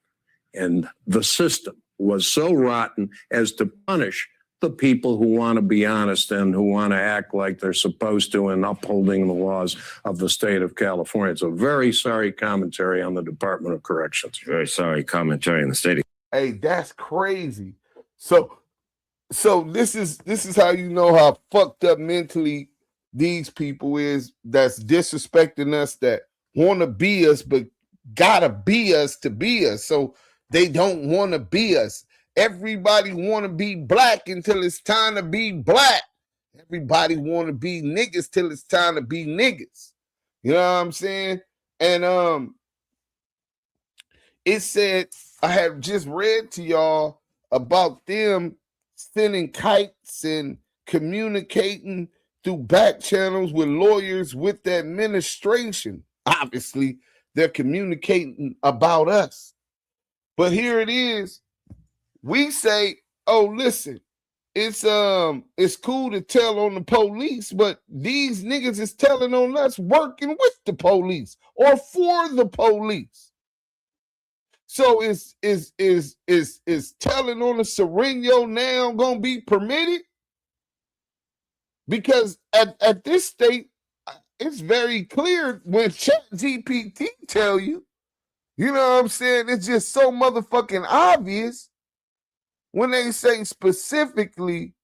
And the system was so rotten as to punish the people who want to be honest and who want to act like they're supposed to in upholding the laws of the state of California. It's a very sorry commentary on the Department of Corrections. Very sorry commentary on the state. Hey, that's crazy. So this is how you know how fucked up mentally these people is that's disrespecting us, that want to be us but gotta be us to be us. So they don't want to be us. Everybody want to be black until it's time to be black. Everybody want to be niggas till it's time to be niggas. You know what I'm saying? And it said, I have just read to y'all about them sending kites and communicating through back channels with lawyers with the administration. Obviously, they're communicating about us. But here it is. We say, oh, listen, it's cool to tell on the police, but these niggas is telling on us working with the police or for the police. So is telling on a Sureño now gonna be permitted? Because at this state, it's very clear when ChatGPT tell you, you know what I'm saying? It's just so motherfucking obvious when they say specifically,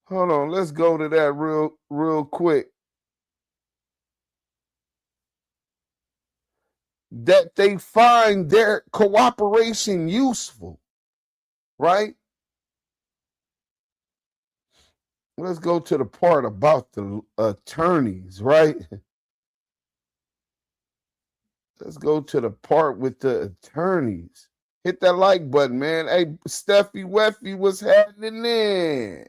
hold on, let's go to that real quick. That they find their cooperation useful, right? Let's go to the part about the attorneys, right? Let's go to the part with the attorneys. Hit that like button, man. Hey, Steffi Weffy, what's happening there?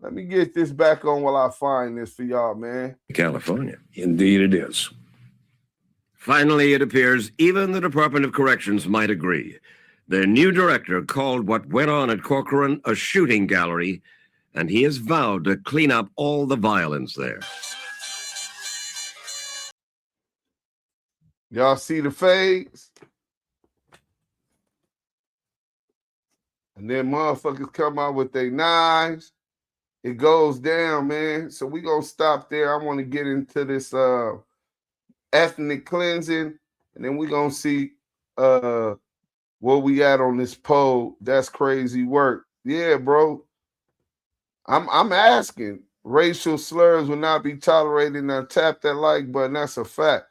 Let me get this back on while I find this for y'all, man. California. Indeed it is. Finally, it appears even the Department of Corrections might agree. Their new director called what went on at Corcoran a shooting gallery, and he has vowed to clean up all the violence there. Y'all see the fades? And then motherfuckers come out with their knives. It goes down, man. So we gonna stop there. I want to get into this ethnic cleansing, and then we gonna see where we at on this poll. That's crazy work. Yeah, bro. I'm asking. Racial slurs will not be tolerated. Now tap that like button. That's a fact.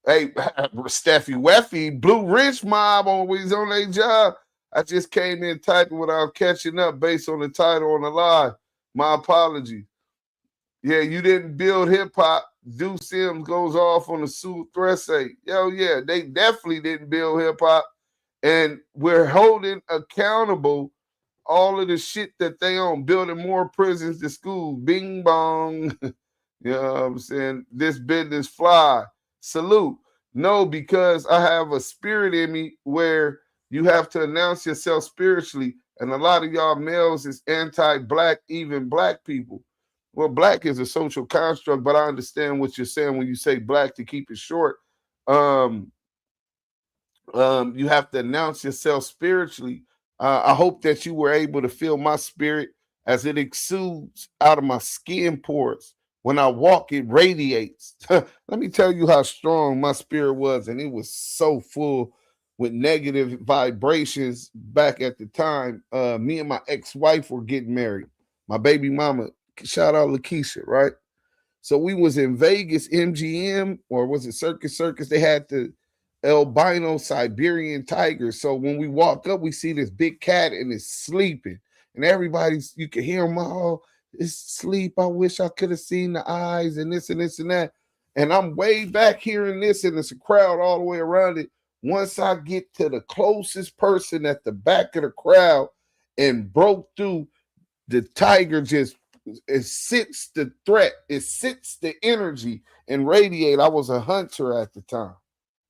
Hey, Steffi Weffy, Blue Ridge Mob always on their job. I just came in typing without catching up based on the title on the live. My apologies. Yeah, you didn't build hip hop. Duse M goes off on the SUR threat say, yo, yeah, they definitely didn't build hip hop. And we're holding accountable all of the shit that they own, building more prisons to schools. Bing bong. You know what I'm saying? This business fly. Salute. No, because I have a spirit in me where you have to announce yourself spiritually. And a lot of y'all males is anti-black, even black people. Well, black is a social construct, but I understand what you're saying when you say black to keep it short. You have to announce yourself spiritually. I hope that you were able to feel my spirit as it exudes out of my skin pores. When I walk, it radiates. Let me tell you how strong my spirit was, and it was so full with negative vibrations back at the time. Me and my ex-wife were getting married. My baby mama, shout out Lakeisha, right? So we was in Vegas, MGM, or was it Circus? They had the albino Siberian tiger. So when we walk up, we see this big cat and it's sleeping. And everybody's, you can hear them all, it's sleep. I wish I could have seen the eyes and this and this and that. And I'm way back hearing this, and it's a crowd all the way around it. Once I get to the closest person at the back of the crowd and broke through, the tiger just, it sits the threat, it sits the energy and radiate. I was a hunter at the time.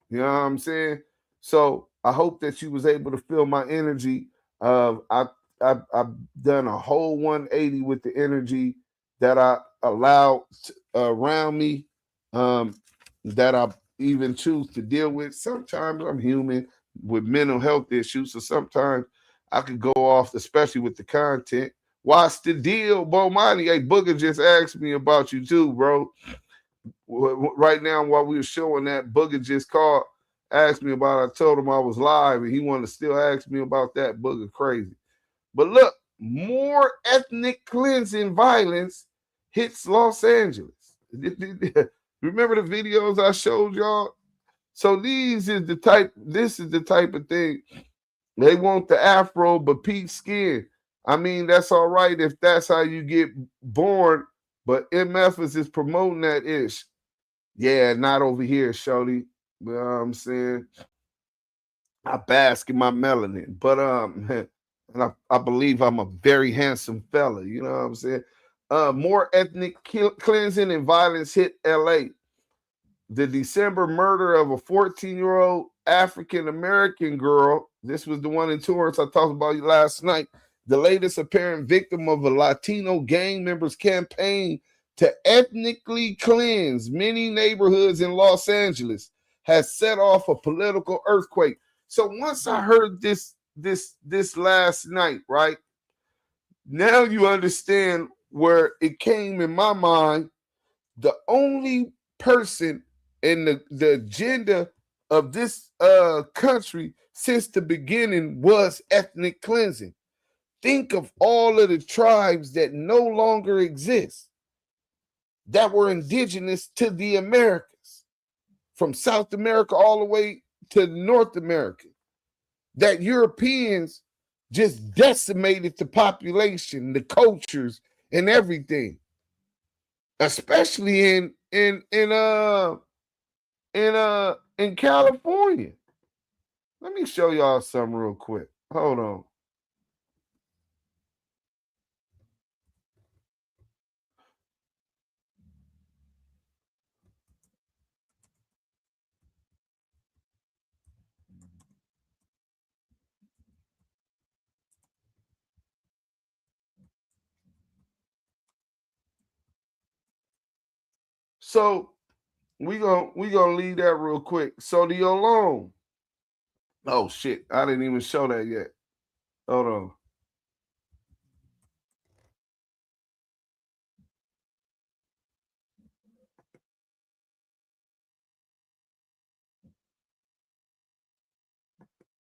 You know what I'm saying? So I hope that you was able to feel my energy. I've done a whole 180 with the energy that I allowed around me, that I even choose to deal with. Sometimes I'm human with mental health issues, so sometimes I could go off, especially with the content. What's the deal, Bomani? Hey, Booger just asked me about you too, bro. Right now, while we were showing that, Booger just called, asked me about it. I told him I was live, and he wanted to still ask me about that. Booger crazy. But look, more ethnic cleansing violence hits Los Angeles. Remember the videos I showed y'all? So this is the type of thing. They want the afro, but peach skin. I mean, that's all right if that's how you get born, but MF is promoting that ish. Yeah, not over here, shorty. You know what I'm saying? I bask in my melanin, but and I believe I'm a very handsome fella. You know what I'm saying? More ethnic cleansing and violence hit LA. The December murder of a 14-year-old African-American girl. This was the one in Torrance I talked about last night. The latest apparent victim of a Latino gang member's campaign to ethnically cleanse many neighborhoods in Los Angeles has set off a political earthquake. So once I heard this last night, right? Now you understand where it came in my mind. The only person in the agenda of this country since the beginning was ethnic cleansing. Think of all of the tribes that no longer exist that were indigenous to the Americas, from South America all the way to North America, that Europeans just decimated the population, the cultures, and everything, especially in California. Let me show y'all something real quick. Hold on. So we gonna leave that real quick. So the Olong. Oh shit, I didn't even show that yet. Hold on.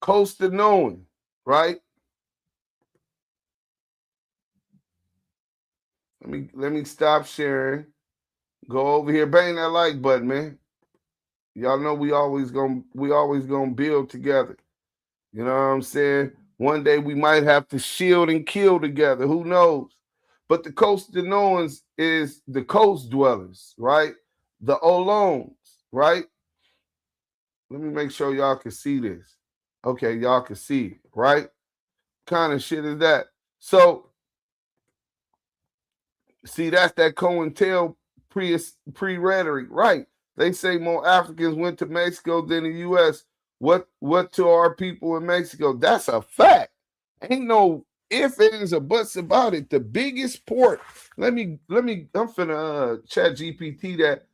Coast of Knowing, right? Let me stop sharing. Go over here, bang that like button, man. Y'all know we always gonna build together. You know what I'm saying? One day we might have to shield and kill together. Who knows? But the Coast of Knowings is the coast dwellers, right? The Olongs, right? Let me make sure y'all can see this. Okay, y'all can see it, right? Kind of shit is that? So, see, that's that COINTEL pre-rhetoric, right? They say more Africans went to Mexico than the U.S. What to our people in Mexico? That's a fact. Ain't no ifs, ands, or buts about it. The biggest port. I'm finna chat GPT that.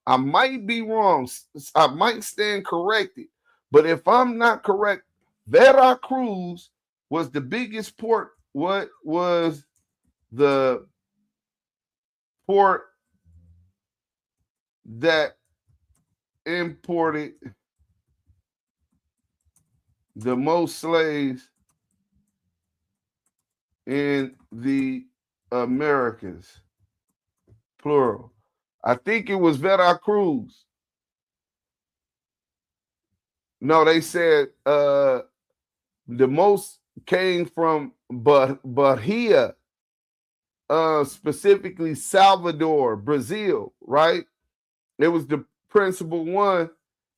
I might be wrong. I might stand corrected. But if I'm not correct, Veracruz was the biggest port. What was the port that imported the most slaves in the Americas? Plural. I think it was Veracruz. No, they said the most came from Bahia, specifically Salvador, Brazil, right? It was the principal one.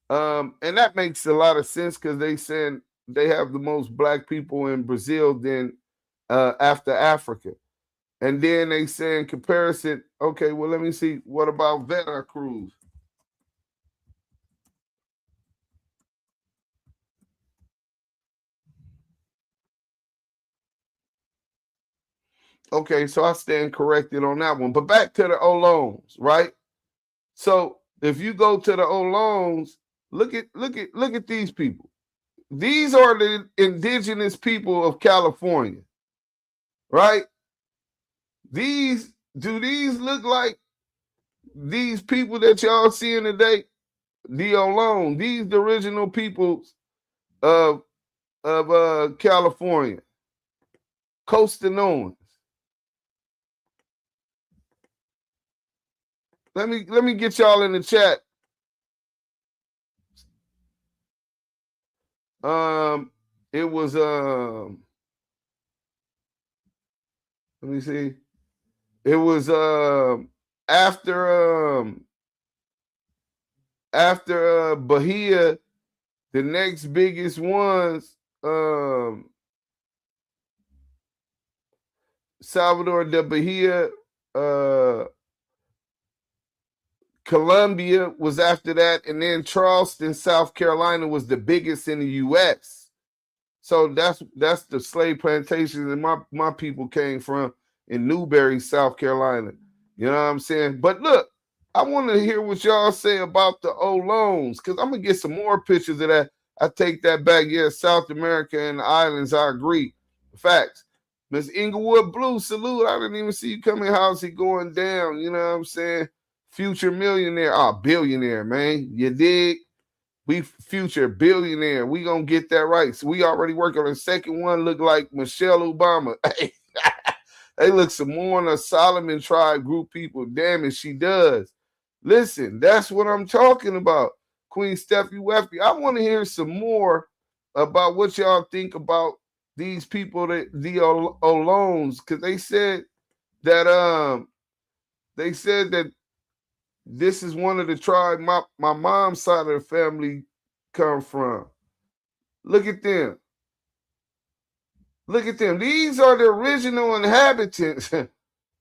And that makes a lot of sense because they said they have the most black people in Brazil than after Africa. And then they say in comparison, okay, well, let me see. What about Veracruz? Okay, so I stand corrected on that one. But back to the Olongs, right? So if you go to the Olongs, look at these people. These are the indigenous people of California, right? Do these look like these people that y'all seeing today? The Olong, these the original peoples of California, Coast of Knowings. Let me get y'all in the chat. It was let me see. It was after Bahia, the next biggest ones, Salvador de Bahia, Columbia was after that, and then Charleston, South Carolina was the biggest in the U.S. So that's the slave plantations that my people came from in Newberry, South Carolina. You know what I'm saying? But look, I want to hear what y'all say about the Olongs, because I'm going to get some more pictures of that. I take that back. Yeah, South America and the islands, I agree. Facts. Miss Inglewood Blue, salute. I didn't even see you coming. How's he going down? You know what I'm saying? Future millionaire. Billionaire, man. You dig? We future billionaire. We gonna get that right. So we already working on the second one. Look like Michelle Obama. They look some more on a Solomon tribe group people. Damn it, she does. Listen, that's what I'm talking about. Queen Steffi Weffy. I want to hear some more about what y'all think about these people, that the Olones, because they said that this is one of the tribes my mom's side of the family come from. Look at them. Look at them. These are the original inhabitants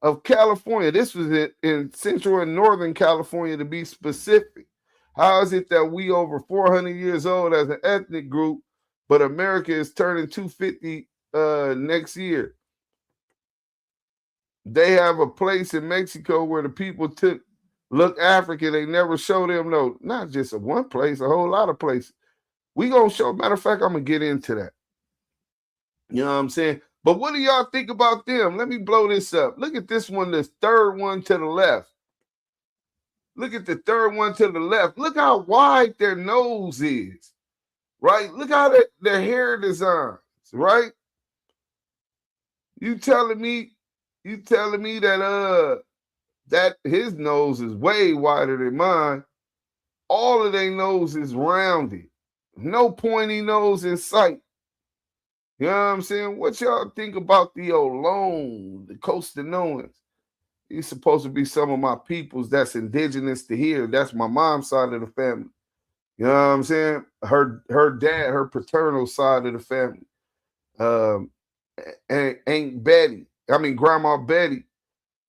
of California. This was in Central and Northern California, to be specific. How is it that we over 400 years old as an ethnic group, but America is turning 250 next year? They have a place in Mexico where the people look African. They never show them, no, not just one place, a whole lot of places. We gonna show, matter of fact, I'm gonna get into that. You know what I'm saying? But what do y'all think about them? Let me blow this up. Look at this one, the third one to the left. Look at the third one to the left. Look how wide their nose is, right? Look how their hair designs, right? You telling me that that his nose is way wider than mine. All of their nose is rounded. No pointy nose in sight. You know what I'm saying? What y'all think about the Olone, the Coastanoans? He's supposed to be some of my peoples that's indigenous to here. That's my mom's side of the family. You know what I'm saying? Her dad, her paternal side of the family. And Grandma Betty,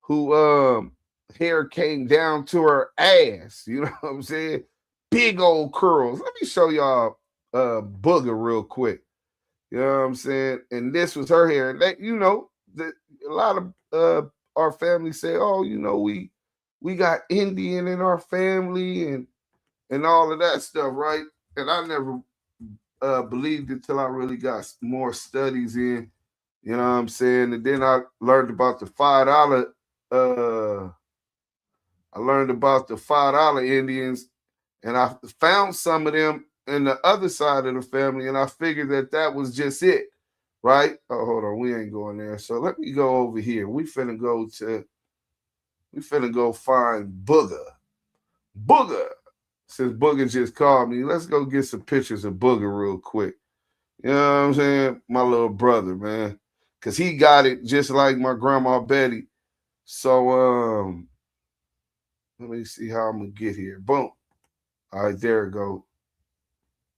who hair came down to her ass. You know what I'm saying? Big old curls. Let me show y'all Booger real quick. You know what I'm saying? And this was her hair. And a lot of our family say, oh, we got Indian in our family and all of that stuff, right? And I never believed it till I really got more studies in. You know what I'm saying? And then I learned about the $5 Indians, and I found some of them in the other side of the family, and I figured that was just it, right? Oh, hold on, we ain't going there. So let me go over here. We finna go find Booger. Booger. Since Booger just called me, let's go get some pictures of Booger real quick. You know what I'm saying? My little brother, man. Because he got it just like my Grandma Betty. So, let me see how I'm going to get here. Boom. All right, there we go.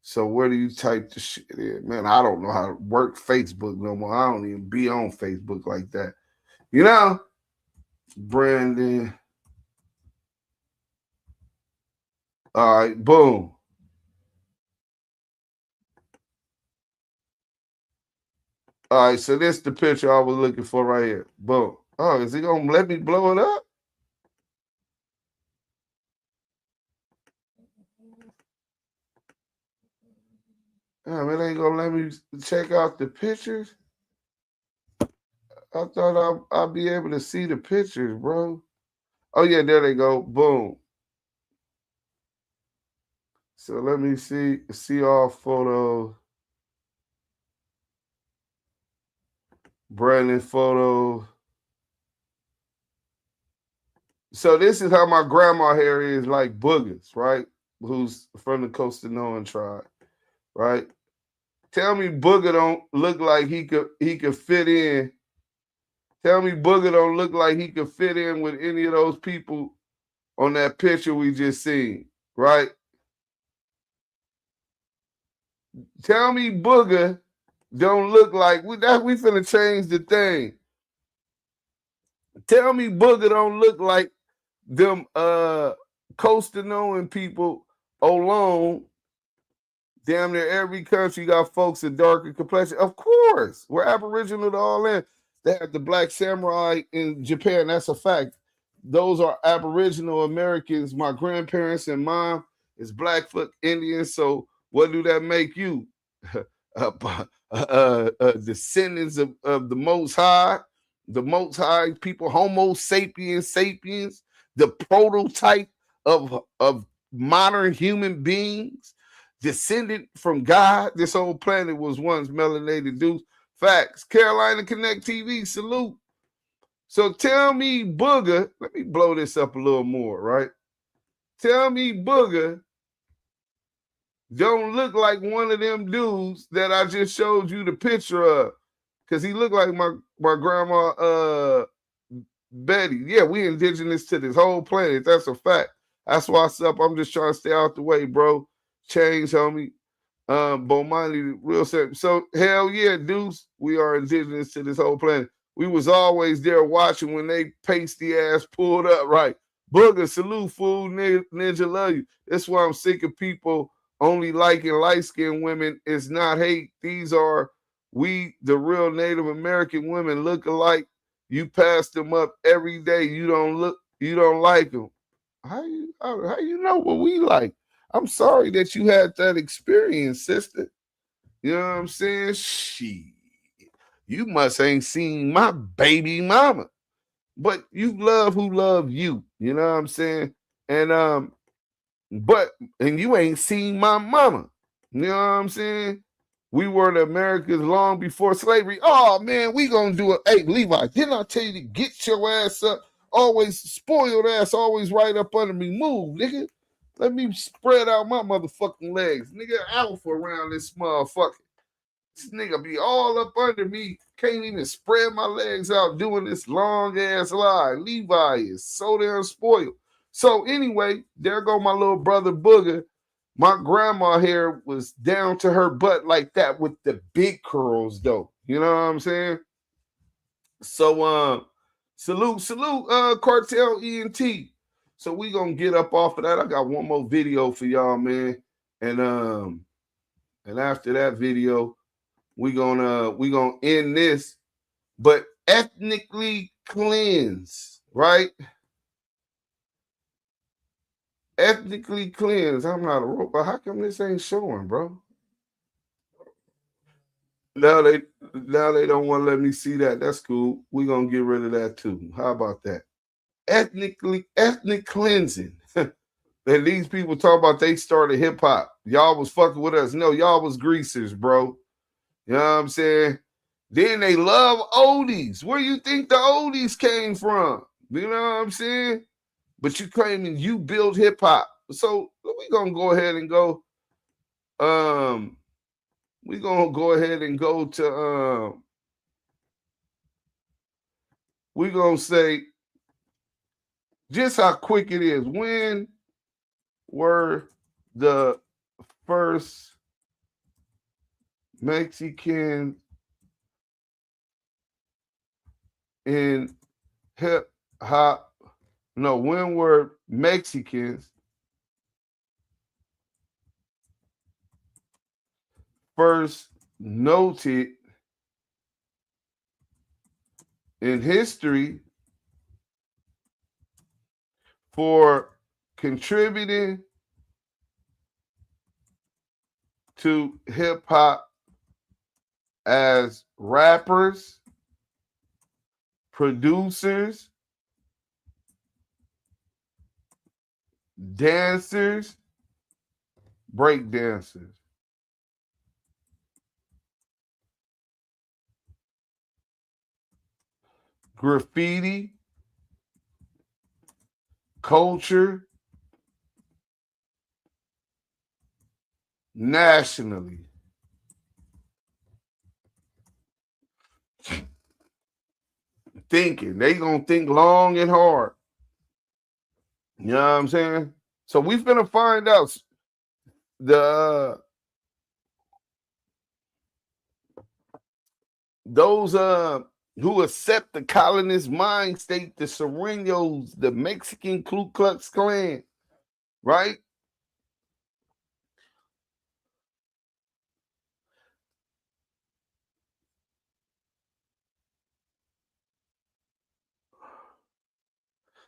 So where do you type the shit in? Man, I don't know how to work Facebook no more. I don't even be on Facebook like that. You know? Brandon. All right, boom. All right, so this is the picture I was looking for right here. Boom. Oh, is he going to let me blow it up? Damn, it ain't going to let me check out the pictures. I thought I'd be able to see the pictures, bro. Oh, yeah, there they go. Boom. So let me see all photos. Brandon photos. So this is how my grandma hair is, like Boogers, right? Who's from the Coastanoan tribe, right? Tell me Booger don't look like he could fit in. Tell me Booger don't look like he could fit in with any of those people on that picture we just seen, right? Tell me Booger don't look like we finna change the thing. Tell me Booger don't look like them Coastanoan people alone. Damn near every country got folks in darker complexion. Of course, we're Aboriginal to all that. They have the Black Samurai in Japan. That's a fact. Those are Aboriginal Americans. My grandparents and mom is Blackfoot Indians. So what do that make you? Descendants of the Most High people, Homo sapiens, the prototype of modern human beings. descended from God. This whole planet was once melanated dudes. Facts. Carolina Connect TV, salute. So tell me, Booger, let me blow this up a little more, right? Tell me, Booger don't look like one of them dudes that I just showed you the picture of. Because he looked like my grandma Betty. Yeah, we indigenous to this whole planet. That's a fact. That's why what's up. I'm just trying to stay out the way, bro. Change, homie. Bomani, real simple. So hell yeah, dudes, we are indigenous to this whole planet. We was always there watching when they pasty ass pulled up, right? Booger, salute, fool, ninja, love you. That's why I'm sick of people only liking light-skinned women. It's not hate. These are we, the real Native American women, look alike. You pass them up every day. You don't like them. How you know what we like? I'm sorry that you had that experience, sister. You know what I'm saying? Shit. You must ain't seen my baby mama. But you love who love you. You know what I'm saying? And and you ain't seen my mama. You know what I'm saying? We were the Americans long before slavery. Oh man, we gonna do it. Hey, Levi, didn't I tell you to get your ass up? Always spoiled ass, always right up under me. Move, nigga. Let me spread out my motherfucking legs. Nigga, alpha around this motherfucker. This nigga be all up under me. Can't even spread my legs out doing this long ass lie. Levi is so damn spoiled. So anyway, there go my little brother Booger. My grandma hair was down to her butt like that with the big curls, though. You know what I'm saying? So salute, Cartel ENT. So we gonna get up off of that. I got one more video for y'all, man. And after that video, we gonna end this, but ethnically cleanse, right? Ethnically cleanse. I'm not a robot. How come this ain't showing, bro? Now they don't want to let me see that. That's cool. We're gonna get rid of that too. How about that? Ethnic cleansing. And these people talk about they started hip hop. Y'all was fucking with us. No, y'all was greasers, bro. You know what I'm saying? Then they love oldies. Where you think the oldies came from? You know what I'm saying? But you claiming you built hip hop. So we're gonna go ahead and go. We're gonna go ahead and go to we're gonna say just how quick it is. When were the first Mexican in hip hop? No, when were Mexicans first noted in history for contributing to hip hop as rappers, producers, dancers, break dancers? Graffiti, culture, nationally. Thinking. They gonna think long and hard. You know what I'm saying? So we're gonna find out those who accept the colonist mind state, the Sureños, the Mexican Ku Klux Klan, right?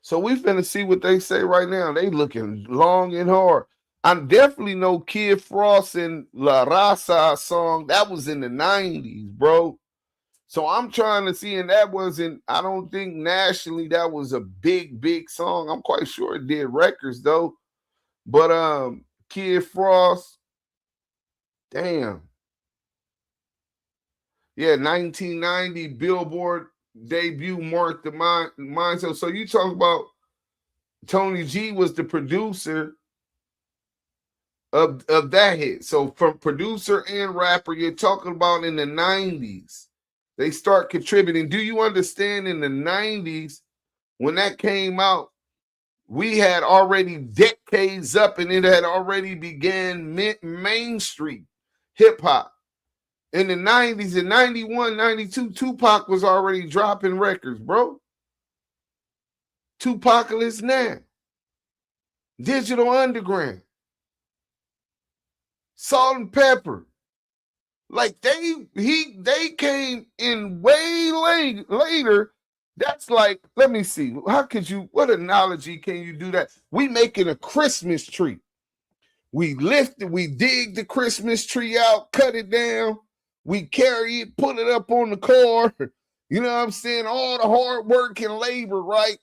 So we finna see what they say right now. They looking long and hard. I definitely know Kid Frost and La Raza song. That was in the 90s, bro. So I'm trying to see, and that wasn't, I don't think nationally that was a big, big song. I'm quite sure it did records though. But Kid Frost Damn. Yeah, 1990 Billboard debut marked the mindset. So you talk about Tony G was the producer of that hit. So from producer and rapper, you're talking about in the 90s, they start contributing. Do you understand in the 90s, when that came out, we had already decades up and it had already began mainstream hip-hop. In the 90s, in 91, 92, Tupac was already dropping records, bro. Tupacalypse Now. Digital Underground. Salt and Pepper. Like they came in way later. That's like, let me see. What analogy can you do that? We making a Christmas tree. We lift it, we dig the Christmas tree out, cut it down, we carry it, put it up on the car. You know what I'm saying? All the hard work and labor, right?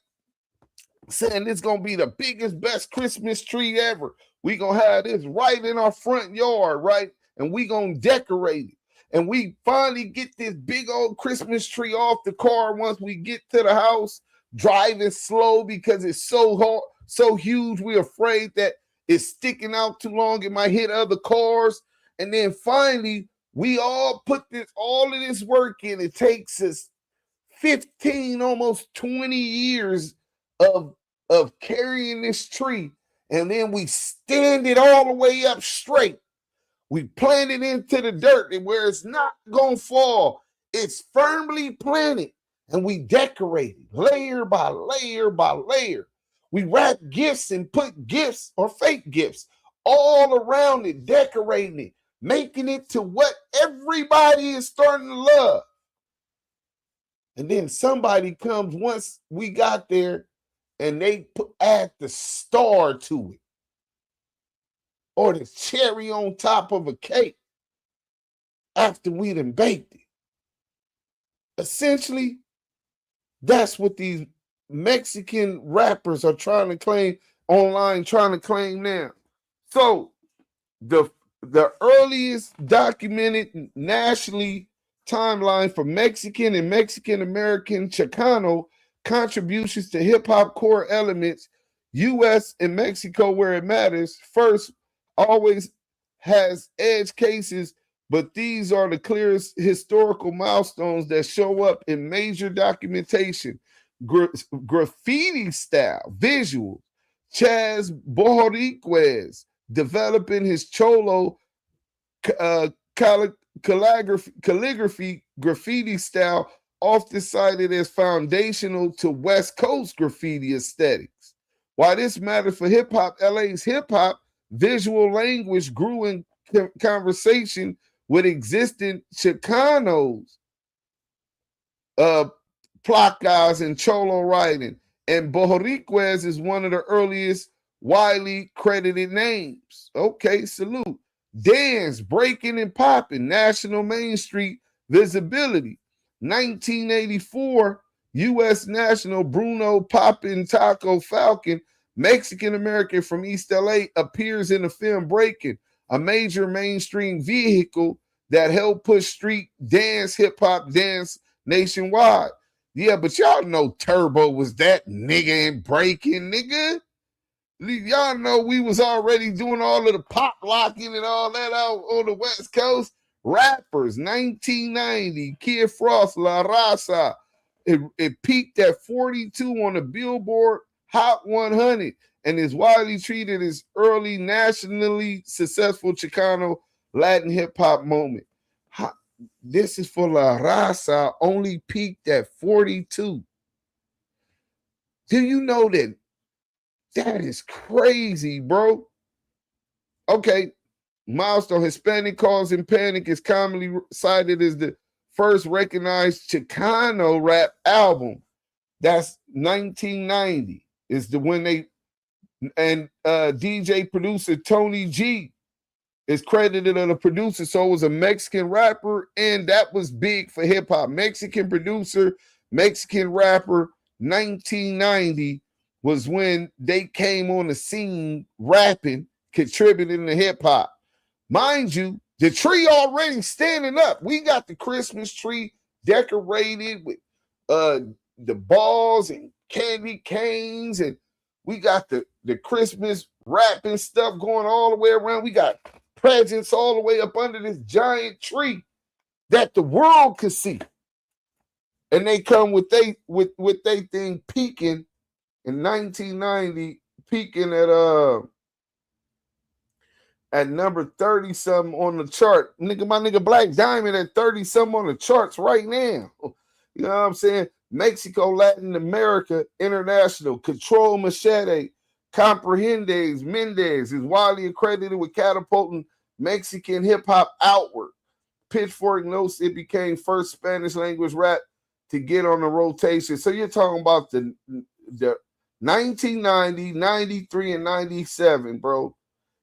Saying it's gonna be the biggest, best Christmas tree ever. We gonna have this right in our front yard, right? And we gonna decorate it. And we finally get this big old Christmas tree off the car once we get to the house, driving slow because it's so hard, so huge. We're afraid that it's sticking out too long. It might hit other cars. And then finally, we all put all of this work in. It takes us 15, almost 20 years of carrying this tree. And then we stand it all the way up straight. We plant it into the dirt and where it's not going to fall. It's firmly planted and we decorate it layer by layer by layer. We wrap gifts and put gifts or fake gifts all around it, decorating it, making it to what everybody is starting to love. And then somebody comes once we got there and they add the star to it. Or the cherry on top of a cake after we done baked it. Essentially, that's what these Mexican rappers are trying to claim online, trying to claim now. So the earliest documented nationally timeline for Mexican and Mexican-American Chicano contributions to hip-hop core elements, U.S. and Mexico where it matters, first always has edge cases, but these are the clearest historical milestones that show up in major documentation. Graffiti style, visuals. Chaz Borriquez developing his Cholo calligraphy graffiti style, often cited as foundational to West Coast graffiti aesthetics. While this matters for hip-hop, LA's hip-hop visual language grew in conversation with existing Chicanos, placas and Cholo writing. And Borriquez is one of the earliest widely credited names. Okay, salute. Dance, breaking and popping, national Main Street visibility. 1984, U.S. national Bruno Poppin' Taco Falcon, Mexican-American from East LA, appears in the film Breaking, a major mainstream vehicle that helped push street dance, hip-hop dance nationwide. Yeah, but y'all know Turbo was that nigga in Breaking, nigga. Y'all know we was already doing all of the pop locking and all that out on the West Coast. Rappers, 1990, Kid Frost, La Raza. It peaked at 42 on the Billboard Hot 100 and is widely treated as early nationally successful Chicano Latin hip-hop moment. This is for La Raza, only peaked at 42. Do you know that? That is crazy, bro. Okay, milestone. Hispanic Cause and Panic is commonly cited as the first recognized Chicano rap album. That's 1990. Is the when they and DJ producer Tony G is credited as a producer. So it was a Mexican rapper, and that was big for hip hop. Mexican producer, Mexican rapper. 1990 was when they came on the scene rapping, contributing to hip hop. Mind you, The tree already standing up. We got the Christmas tree decorated with the balls and candy canes, and we got the Christmas wrapping stuff going all the way around. We got presents all the way up under this giant tree that the world could see. And they come with they thing peaking in 1990, peaking at number 30 something on the chart. Nigga, my nigga Black Diamond at 30 something on the charts right now. You know what I'm saying? Mexico, Latin America, International, Control Machete, Comprehendes, Mendez is widely accredited with catapulting Mexican hip hop outward. Pitchfork notes it became first Spanish language rap to get on the rotation. So you're talking about the 1990, 93, and 97, bro.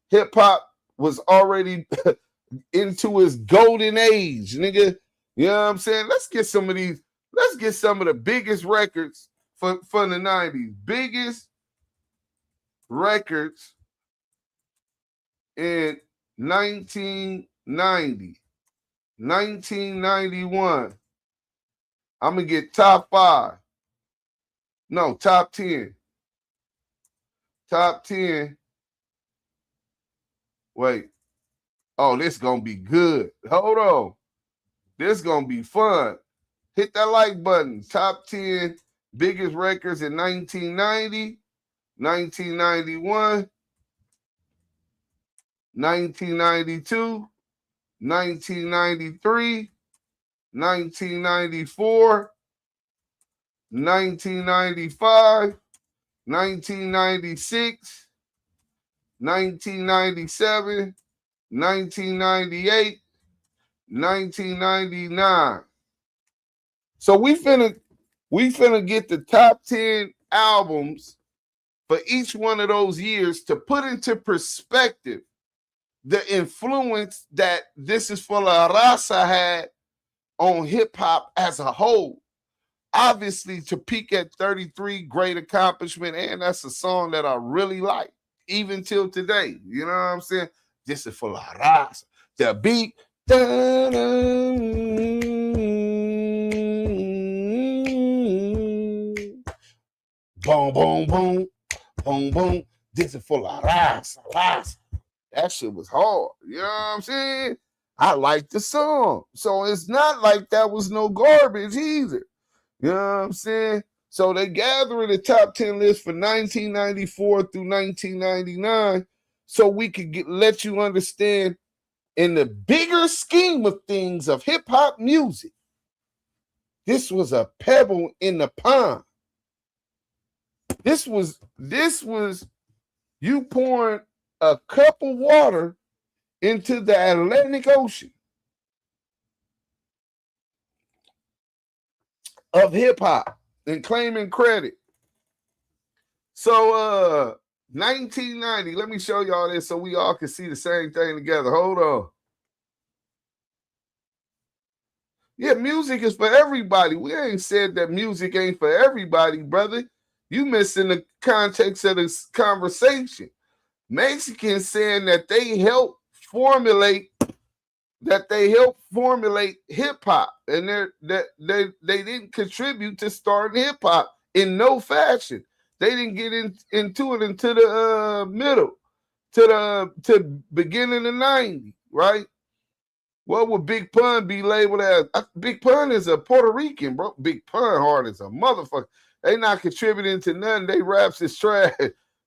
Hip hop was already into its golden age, nigga. You know what I'm saying? Let's get some of the biggest records for the 90s. Biggest records in 1990. 1991. I'm going to get top 5. No, top 10. Top 10. Wait. Oh, this going to be good. Hold on. This going to be fun. Hit that like button. Top 10 biggest records in 1990, 1991, 1992, 1993, 1994, 1995, 1996, 1997, 1998, 1999. So we finna get the top 10 albums for each one of those years to put into perspective the influence that This Is For La Raza had on hip-hop as a whole. Obviously, to peak at 33, great accomplishment, and that's a song that I really like, even till today. You know what I'm saying? This is for La Raza. The beat. Boom, boom, boom, boom, boom. This is for La Raza, Raza. That shit was hard. You know what I'm saying? I like the song. So it's not like that was no garbage either. You know what I'm saying? So they gathered the top 10 list for 1994 through 1999 so we could let you understand in the bigger scheme of things of hip-hop music, this was a pebble in the pond. This was you pouring a cup of water into the Atlantic Ocean of hip-hop and claiming credit. So 1990, let me show y'all this so we all can see the same thing together. Hold on. Yeah, music is for everybody. We ain't said that music ain't for everybody, brother. You missing the context of this conversation. Mexicans saying that they helped formulate hip hop, and they didn't contribute to starting hip hop in no fashion. They didn't get into it until the middle, to beginning of the 90s, right? What would Big Pun be labeled as? Big Pun is a Puerto Rican, bro. Big Pun hard as a motherfucker. They not contributing to nothing. They raps is trash.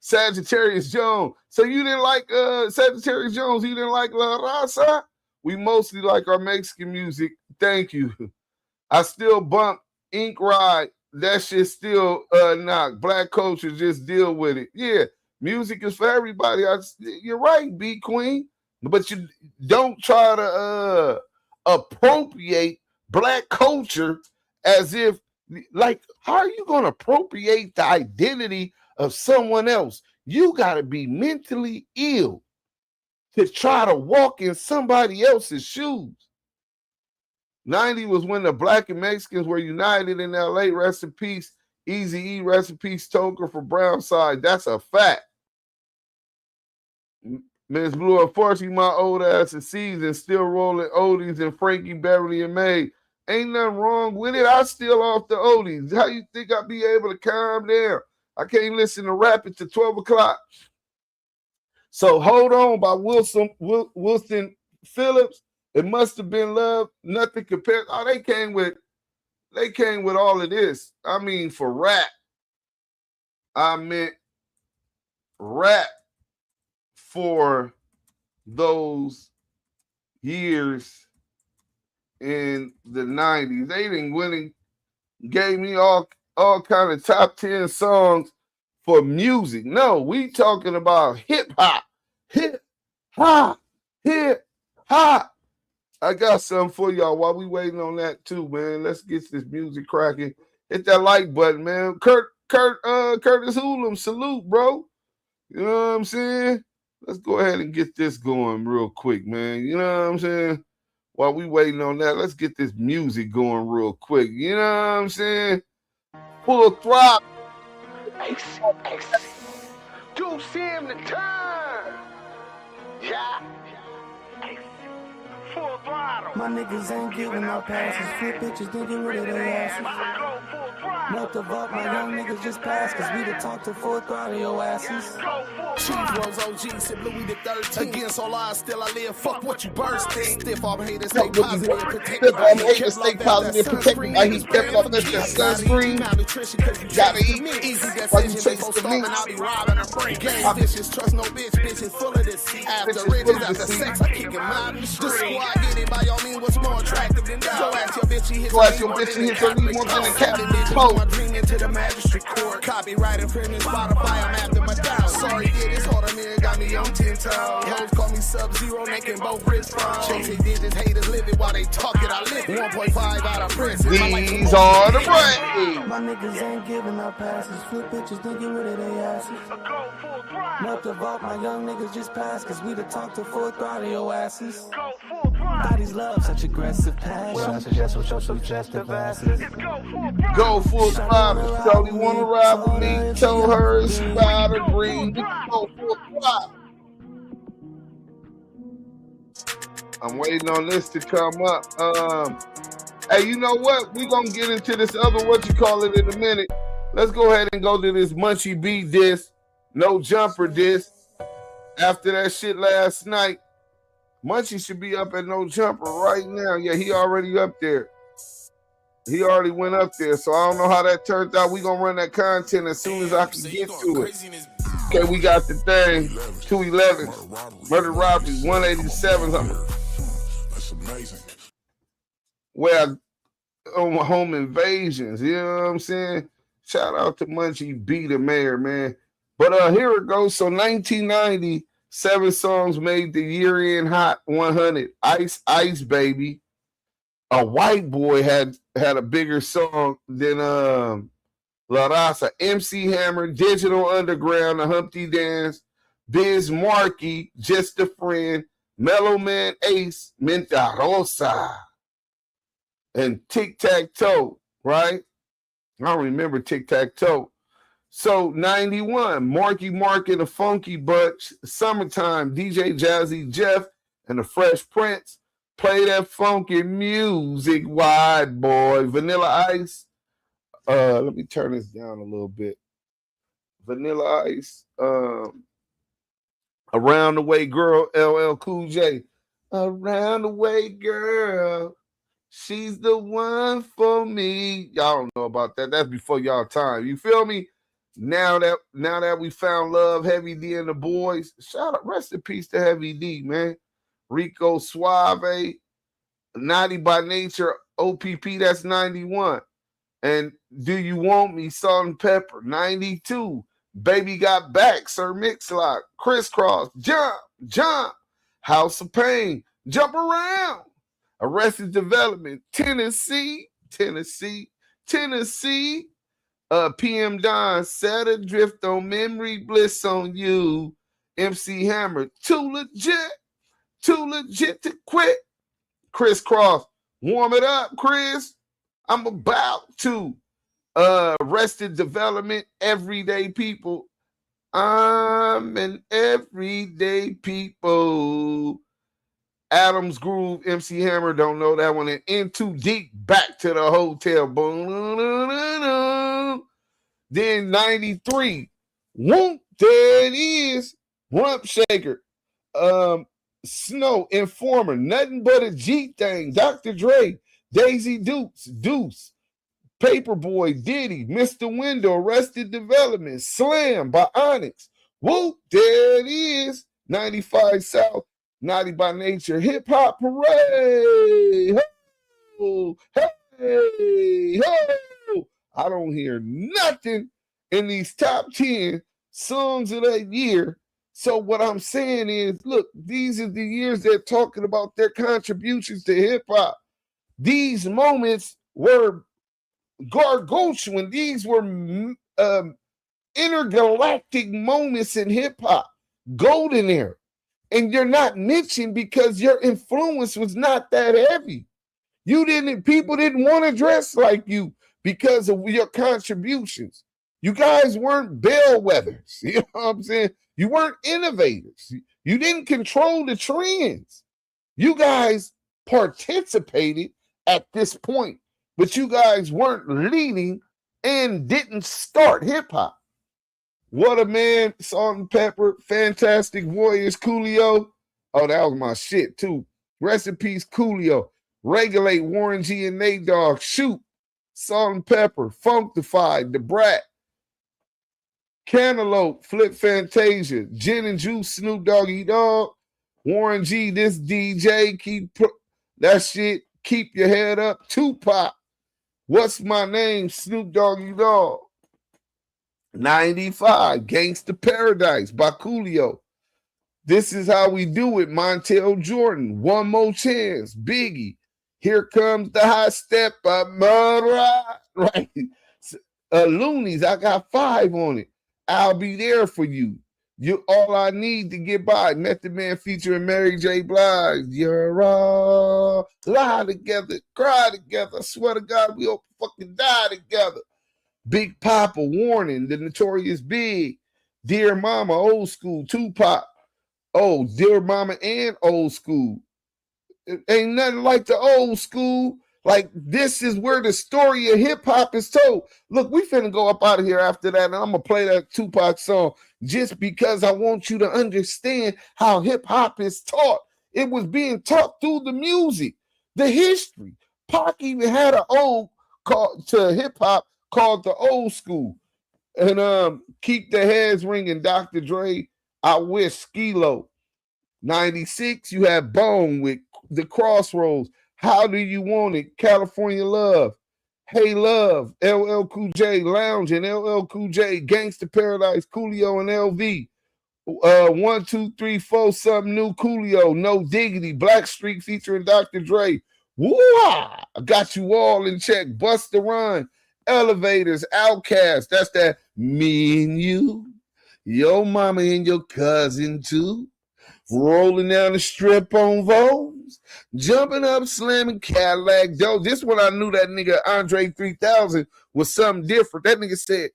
Sagittarius Jones. So you didn't like Sagittarius Jones? You didn't like La Raza? We mostly like our Mexican music. Thank you. I still bump Ink Ride. That shit still knock. Black culture, just deal with it. Yeah, music is for everybody. You're right, B Queen. But you don't try to appropriate Black culture as if, like, how are you going to appropriate the identity of someone else? You got to be mentally ill to try to walk in somebody else's shoes. 90 was when the Black and Mexicans were united in LA. Rest in peace, Easy E. Rest in peace, Toker for Brown Side. That's a fact. Miss Blue, unfortunately, my old ass is seasoned, still rolling oldies and Frankie, Beverly, and May. Ain't nothing wrong with it. I still off the oldies. How you think I'll be able to calm down? I can't listen to rap until 12 o'clock. So Hold On by Wilson Phillips. It Must Have Been Love. Nothing compared. Oh, they came with all of this. I mean, for rap. I meant rap for those years in the 90s. They didn't really gave me all kind of top 10 songs for music. No, we talking about hip hop. Hip hop. Hip hop. I got something for y'all while we waiting on that too, man. Let's get this music cracking. Hit that like button, man. Curtis Hoolum, salute, bro. You know what I'm saying? Let's go ahead and get this going real quick, man. You know what I'm saying? While we waiting on that, let's get this music going real quick. You know what I'm saying? Full throttle. Duse M the turn. Yeah. Full throttle. My niggas ain't giving out passes. Flip bitches, then get rid of their asses. Not the vote, my young niggas just passed, cause we the talk to full throttle your asses. Chief Rose OG said Louis the 13th. Against all odds, still I live. Fuck what you bursting. Stiff arm haters, stay positive and protected. Stay positive, protected by he kept up with the sunscreen. Gotta eat. While you chase the meat. I'll be robbing a brain. Gang vicious, trust no bitch. Bitches full of this. After riches, after sex, I kick him out in the street. The squad get it by all means. What's more attractive than that? So ask your bitch, he hits me more than a cat. My dream into the magistrate court. Copyright infringement, Spotify, I'm after my down. Sorry, yeah, this harder man got me on 10 toes. Hoes call me Sub-Zero, making both wrists from. Chasing digits, haters live it while they talk it. I live it. 1.5 out of prison. These are the brains. My niggas ain't giving up passes. Flip bitches, then get rid of their asses. Not the vote, my young niggas just passed, cause we the talk to full throttle your asses. Bodies love such aggressive passion. Well, I suggest with your suggestive asses. Go full throttle. Shorty wanna ride with me. Tell her it's about a green. Go full throttle. I'm waiting on this to come up. Hey, you know what? We're gonna get into this other in a minute. Let's go ahead and go to this Munchie B disc. No Jumper disc. After that shit last night, Munchie should be up at No Jumper right now. Yeah, he already up there. He already went up there, so I don't know how that turned out. We gonna run that content as soon as I can get to it. Okay, we got the thing, 211, murder robbery, 187. That's amazing. Well, on home invasions, you know what I'm saying? Shout out to Munchie B, the mayor, man. But here it goes. So 1990, 7 songs made the year-end Hot 100. Ice, Ice Baby. A White Boy had a bigger song than La Raza. MC Hammer, Digital Underground, The Humpty Dance, Biz Markie, Just a Friend, Mellow Man Ace, Menta Rosa, and Tic Tac Toe, right? I don't remember Tic Tac Toe. So 91, Marky Mark and the Funky Bunch, Summertime, DJ Jazzy Jeff and the Fresh Prince. Play that funky music, Wide Boy. Vanilla Ice. Let me turn this down a little bit. Vanilla Ice. Around the Way Girl, LL Cool J. Around the Way Girl. She's the one for me. Y'all don't know about that. That's before y'all time. You feel me? Now that we found love, Heavy D and the boys. Shout out, rest in peace to Heavy D, man. Rico Suave, Naughty by Nature, OPP, that's 91. And Do You Want Me, Salt and Pepper, 92. Baby Got Back, Sir Mix-a-Lot, Crisscross, Jump, Jump, House of Pain, Jump Around, Arrested Development, Tennessee, PM Don, Set Adrift on Memory Bliss on You, MC Hammer, Too legit to quit. Crisscross, Warm It Up, Chris. I'm about to. Arrested Development, Everyday People. I'm an everyday people. Adams Groove, MC Hammer, don't know that one. And In Too Deep, Back to the Hotel. Boom. Then 93, Whoop, there it is. Rump Shaker. Snow, Informer, Nothing But a G Thing, Dr. Dre, Daisy Deuce, Paperboy, Diddy, Mr. Window, Arrested Development, Slam by Onyx. Whoop, there it is. 95 South, Naughty by Nature, Hip Hop Parade. Ho, hey, ho. I don't hear nothing in these top 10 songs of that year. So what I'm saying is, look, these are the years they're talking about their contributions to hip hop. These moments were gargantuan. These were intergalactic moments in hip hop, golden era. And you're not mentioned because your influence was not that heavy. People didn't want to dress like you because of your contributions. You guys weren't bellwethers. You know what I'm saying? You weren't innovators. You didn't control the trends. You guys participated at this point, but you guys weren't leading and didn't start hip hop. What a Man, Salt and Pepper, Fantastic Voyage, Coolio. Oh, that was my shit too. Rest in peace, Coolio. Regulate, Warren G and Nate Dogg. Shoot, Salt and Pepper, Funkified, The Brat. Cantaloupe, Flip Fantasia, Gin and Juice, Snoop Doggy Dogg, Warren G, This DJ, that shit, Keep Your Head Up, Tupac, What's My Name, Snoop Doggy Dogg, 95, Gangsta Paradise by Coolio, This Is How We Do It, Montel Jordan, One More Chance, Biggie, Here Comes the High Step, right? Loonies, I got 5 on it. I'll Be There For You. You're All I Need to Get By. Method Man featuring Mary J. Blige. You're all lie together, cry together. I swear to God, we all fucking die together. Big Papa, Warning, The Notorious Big. Dear Mama, Old School, Tupac. Oh, Dear Mama and Old School. It ain't nothing like the old school. Like, this is where the story of hip-hop is told. Look, we finna go up out of here after that, and I'm going to play that Tupac song just because I want you to understand how hip-hop is taught. It was being taught through the music, the history. Pac even had an ode called to hip-hop called the Old School. And Keep the Heads Ringing, Dr. Dre, I Wish, Skilo. 96, you had Bone with The Crossroads. How Do You Want It? California Love. Hey Love. LL Cool J. Lounging. LL Cool J. Gangsta Paradise. Coolio and LV. 1, 2, 3, 4. Something New. Coolio. No Diggity. Black Street featuring Dr. Dre. Woo-ah! I Got You All in Check. Busta Rhymes. Elevators. Outkast. That's that Me and You. Your mama and your cousin too. Rolling down the strip on Vogues, jumping up, slamming Cadillac. Though this one I knew that nigga Andre 3000 was something different. That nigga said,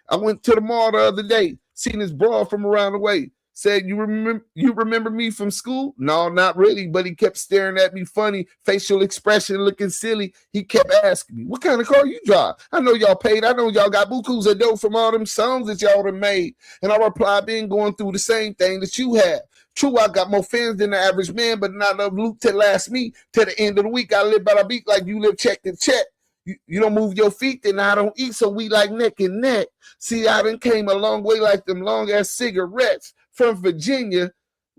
I went to the mall the other day, seen this broad from around the way. Said, you remember me from school? No, not really, but he kept staring at me funny, facial expression looking silly. He kept asking me, what kind of car you drive? I know y'all paid. I know y'all got bukus of dough from all them songs that y'all done made. And I replied, been going through the same thing that you have. True, I got more fans than the average man, but not enough loot to last me to the end of the week. I live by the beat like you live check to check. You don't move your feet, then I don't eat, so we like neck and neck. See, I done came a long way like them long-ass cigarettes from Virginia.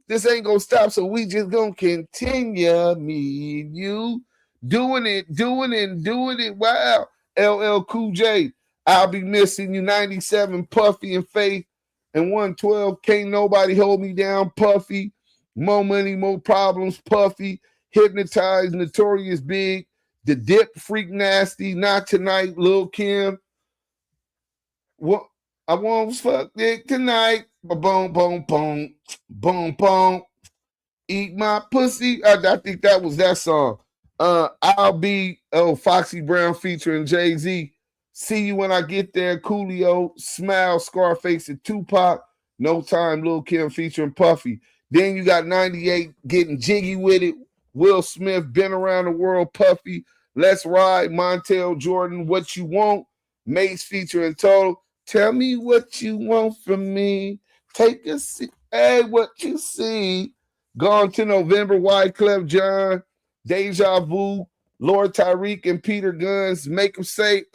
This ain't gonna stop, so we just gonna continue, me and you, doing it. Wow. LL Cool J, I'll Be Missing You, 97, Puffy and Faith. And 112, Can't Nobody Hold Me Down, Puffy. More Money, More Problems, Puffy. Hypnotized, Notorious Big. The Dip, Freak Nasty, Not Tonight, Lil' Kim. What I won't fuck it tonight. Boom, boom, boom, boom, boom. Eat My Pussy. I think that was that song. I'll Be Foxy Brown featuring Jay-Z. See You When I Get There, Coolio, Smile, Scarface, and Tupac. No Time, Lil' Kim featuring Puffy. Then you got 98, Getting Jiggy With It, Will Smith, Been Around the World, Puffy. Let's Ride, Montel Jordan, What You Want, Mace featuring Total. Tell me what you want from me. Take a seat. Hey, what you see. Gone to November, Wyclef John, Deja Vu, Lord Tyreek and Peter Guns, Make 'em Say,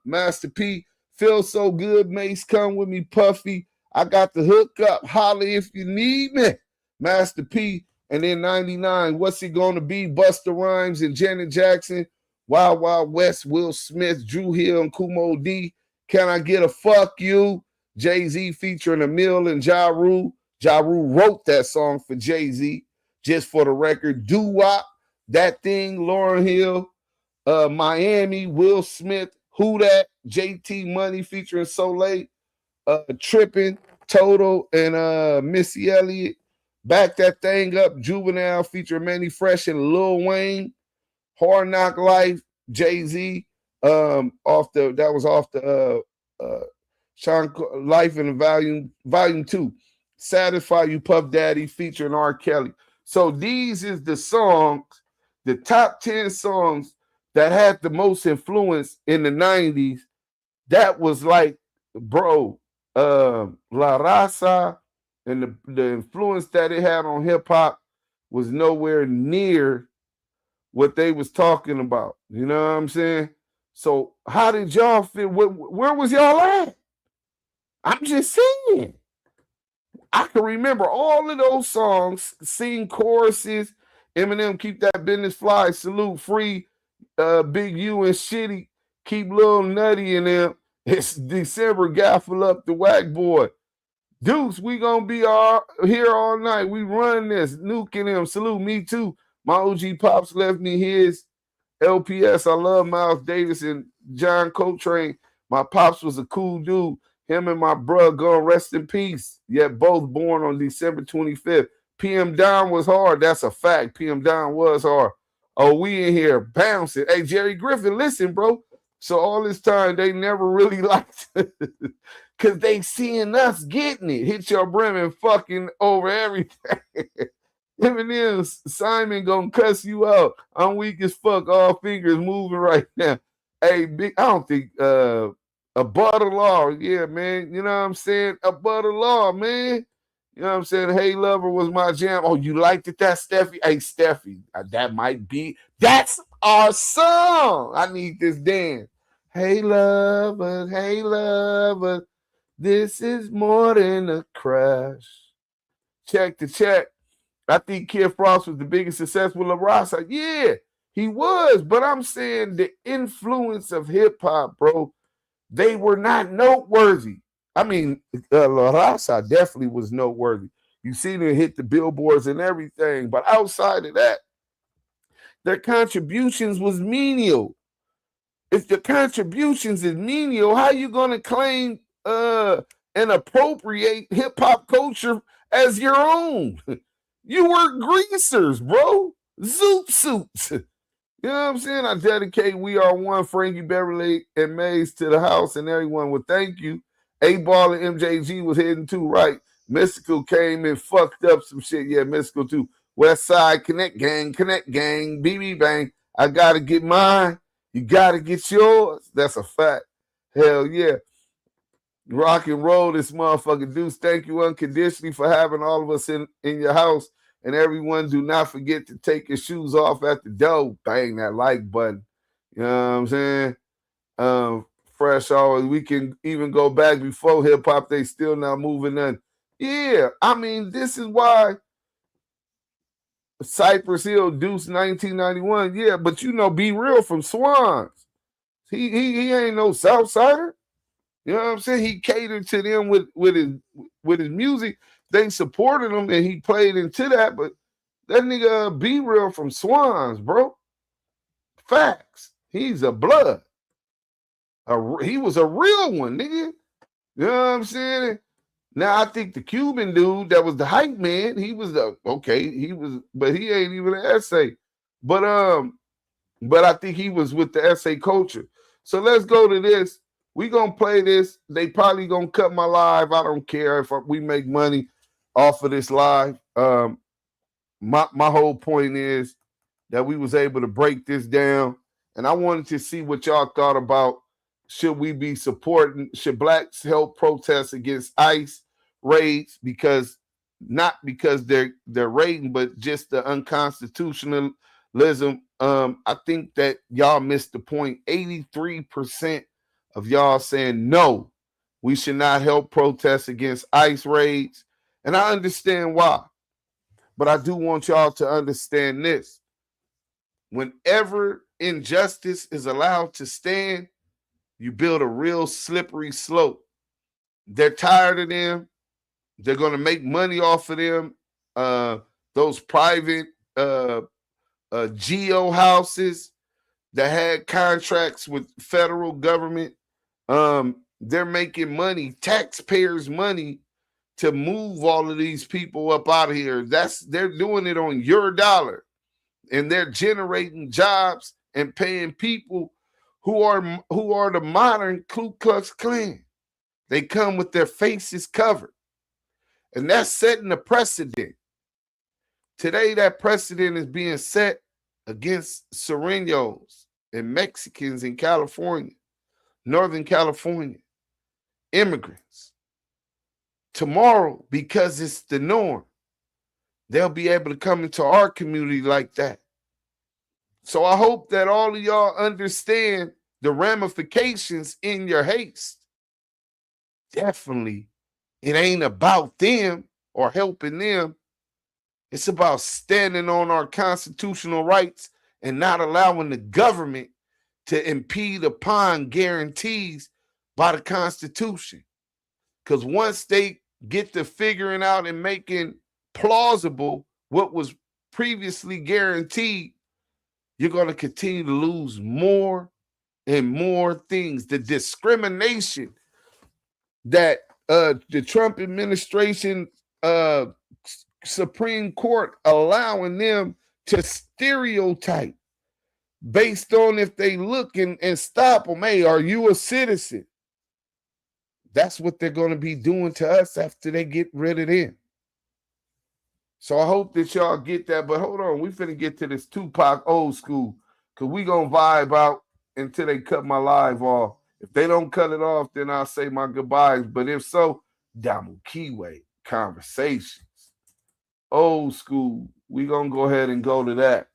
Master P, Feel So Good, Mace, Come With Me, Puffy, I Got the Hook Up, Holla If You Need Me, Master P. And then 99, What's It Gonna Be, Busta Rhymes and Janet Jackson, Wild Wild West, Will Smith, Drew Hill and Kumo D, Can I Get a Fuck You, Jay-Z featuring Emil and Ja Rule. Ja Rule wrote that song for Jay-Z, just for the record. Doo-Wop, That Thing, Lauryn Hill, Miami, Will Smith, Who That, JT Money featuring Soleil, Trippin', Total, and Missy Elliott. Back That Thing Up, Juvenile featuring Manny Fresh and Lil Wayne. Hard Knock Life, Jay-Z, off the Sean Life in the Volume 2. Satisfy You, Puff Daddy featuring R. Kelly. So these is the songs, the top 10 songs that had the most influence in the 90s. That was like, bro, La Raza and the influence that it had on hip-hop was nowhere near what they was talking about. You know what I'm saying? So how did y'all feel? Where was y'all at? I'm just saying. I can remember all of those songs, sing choruses. Eminem, Keep That Business Fly, Salute, Free, Big U and Shitty, Keep Lil Nutty in them. It's December, Gaffle Up, The Whack Boy. Deuce, we gonna be here all night. We run this. Nuking him. Salute, Me Too. My OG Pops left me his. LPS, I love Miles Davis and John Coltrane. My Pops was a cool dude. Him and my brother gonna rest in peace. Yet both born on December 25th. PM Down was hard. That's a fact. PM Down was hard. Oh, we in here bouncing. Hey, Jerry Griffin, listen, bro. So all this time, they never really liked it. Because they seeing us getting it. Hit your brim and fucking over everything. Eminem, Simon gonna cuss you out. I'm weak as fuck. All fingers moving right now. Hey, big, I don't think Above the Law. Yeah, man. You know what I'm saying? Above the Law, man. You know what I'm saying? Hey Lover was my jam. Oh, you liked it, that Steffi? Hey, Steffi, that might be. That's our song. I need this dance. Hey lover, this is more than a crush. Check the check. I think Kid Frost was the biggest success with La Raza. Yeah, he was. But I'm saying the influence of hip-hop, bro, they were not noteworthy. I mean, La Raza definitely was noteworthy. You see them hit the billboards and everything. But outside of that, their contributions was menial. If the contributions is menial, how you going to claim and appropriate hip-hop culture as your own? You were greasers, bro. Zoot suits. You know what I'm saying? I dedicate We Are One, Frankie Beverly and Maze to the house and everyone. Well, thank you. A-Ball and MJG was heading too right. Mystical came and fucked up some shit. Yeah, Mystical too. West Side, Connect Gang, BB Bang. I got to get mine. You got to get yours. That's a fact. Hell yeah. Rock and roll this motherfucker. Deuce, thank you unconditionally for having all of us in your house. And everyone, do not forget to take your shoes off at the door. Bang that like button. You know what I'm saying? Fresh always. We can even go back before hip-hop. They still not moving none. Yeah, I mean, this is why Cypress Hill, Deuce 1991. Yeah, but you know, Be Real from Swans. He ain't no Southsider. You know what I'm saying? He catered to them with his music. They supported him and he played into that, but that nigga Be Real from Swans, bro. Facts. He's a blood. He was a real one, nigga. You know what I'm saying? Now I think the Cuban dude that was the hype man, he was but he ain't even an essay. But I think he was with the essay culture. So let's go to this. We gonna play this. They probably gonna cut my live. I don't care if we make money off of this live. My whole point is that we was able to break this down, and I wanted to see what y'all thought about. Should we be supporting? Should blacks help protest against ICE raids? Because not because they're raiding, but just the unconstitutionalism. I think that y'all missed the point. 83% of y'all saying no, we should not help protest against ICE raids. And I understand why. But I do want y'all to understand this. Whenever injustice is allowed to stand, you build a real slippery slope. They're tired of them. They're going to make money off of them. Those private geo houses that had contracts with federal government, they're making money, taxpayers' money, to move all of these people up out of here. They're doing it on your dollar, and they're generating jobs and paying people who are the modern Ku Klux Klan. They come with their faces covered, and that's setting a precedent. Today, that precedent is being set against Sureños and Mexicans in California, Northern California, immigrants. Tomorrow, because it's the norm, they'll be able to come into our community like that. So I hope that all of y'all understand the ramifications in your haste. Definitely, it ain't about them or helping them. It's about standing on our constitutional rights and not allowing the government to impede upon guarantees by the Constitution. Because once they get to figuring out and making plausible what was previously guaranteed, you're going to continue to lose more and more things. The discrimination that the Trump administration, Supreme Court allowing them to stereotype based on if they look and stop them. Hey, are you a citizen? That's what they're going to be doing to us after they get rid of them. So I hope that y'all get that. But hold on, we finna get to this Tupac old school, because we going to vibe out until they cut my live off. If they don't cut it off, then I'll say my goodbyes. But if so, Damu Kiwe Conversations. Old school. We going to go ahead and go to that.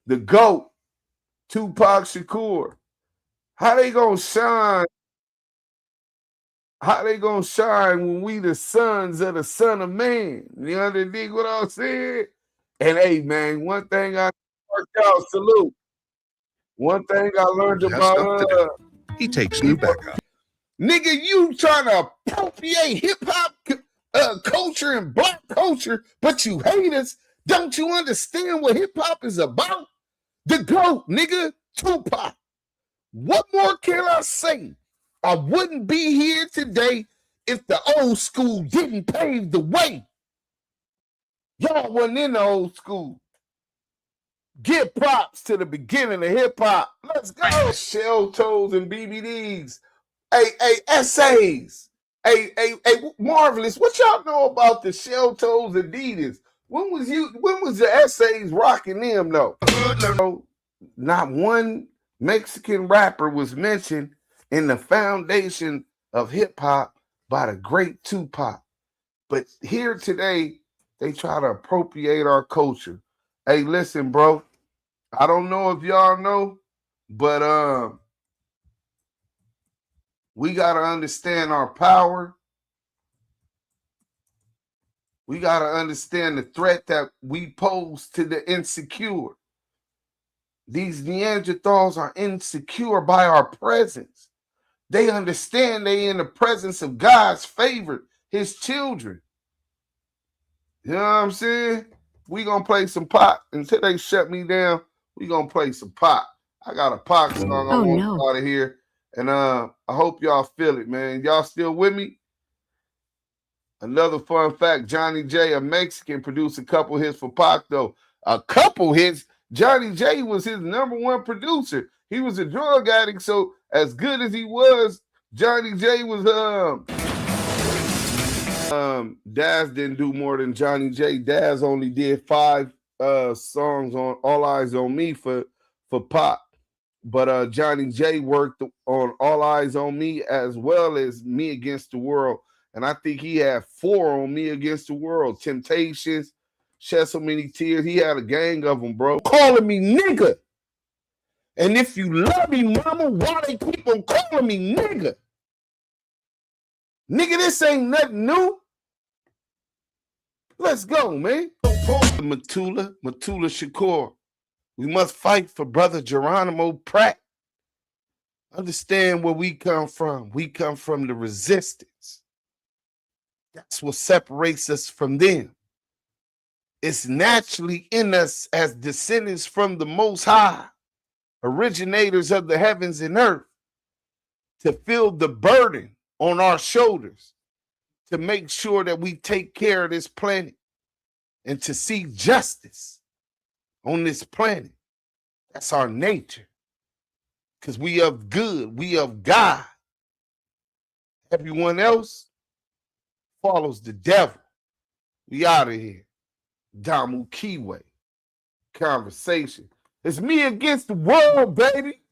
The GOAT, Tupac Shakur. How they going to shine? How they going to shine when we the sons of the Son of Man? You understand what I'm saying? And hey, man, one thing I worked out, salute. One thing I learned about he takes new backup. Nigga, you trying to appropriate hip-hop culture and black culture, but you hate us. Don't you understand what hip-hop is about? The GOAT, nigga, Tupac. What more can I say? I wouldn't be here today if the old school didn't pave the way. Y'all wasn't in the old school. Give props to the beginning of hip-hop. Let's go. Shell toes and BBDs. Hey, essays. Hey, Marvelous. What y'all know about the shell toes Adidas? When was the essays rocking them though? Not one Mexican rapper was mentioned in the foundation of hip-hop by the great Tupac. But here today, they try to appropriate our culture. Hey, listen, bro. I don't know if y'all know, but we got to understand our power. We got to understand the threat that we pose to the insecure. These Neanderthals are insecure by our presence. They understand they in the presence of God's favorite, his children. You know what I'm saying? We gonna play some pop until they shut me down. We gonna play some pop. I got a pop song I want out of here, and I hope y'all feel it, man. Y'all still with me? Another fun fact: Johnny J, a Mexican, produced a couple hits for Pac, though. A couple hits. Johnny J was his #1 producer. He was a drug addict, so as good as he was, Johnny J was Daz didn't do more than Johnny J. Daz only did 5 songs on All Eyes on Me for Pop. But Johnny J worked on All Eyes on Me as well as Me Against the World. And I think he had 4 on Me Against the World. Temptations, Shed So Many Tears. He had a gang of them, bro. Calling me nigga. And if you love me, mama, why they keep on calling me nigga? Nigga, this ain't nothing new. Let's go, man. Matula Shakur. We must fight for brother Geronimo Pratt. Understand where we come from. We come from the resistance. That's what separates us from them. It's naturally in us as descendants from the Most High, originators of the heavens and earth, to feel the burden on our shoulders, to make sure that we take care of this planet and to see justice on this planet. That's our nature. Because we of good, we of God. Everyone else follows the devil. We out of here. Damu Kiwe Conversation. It's me against the world, baby.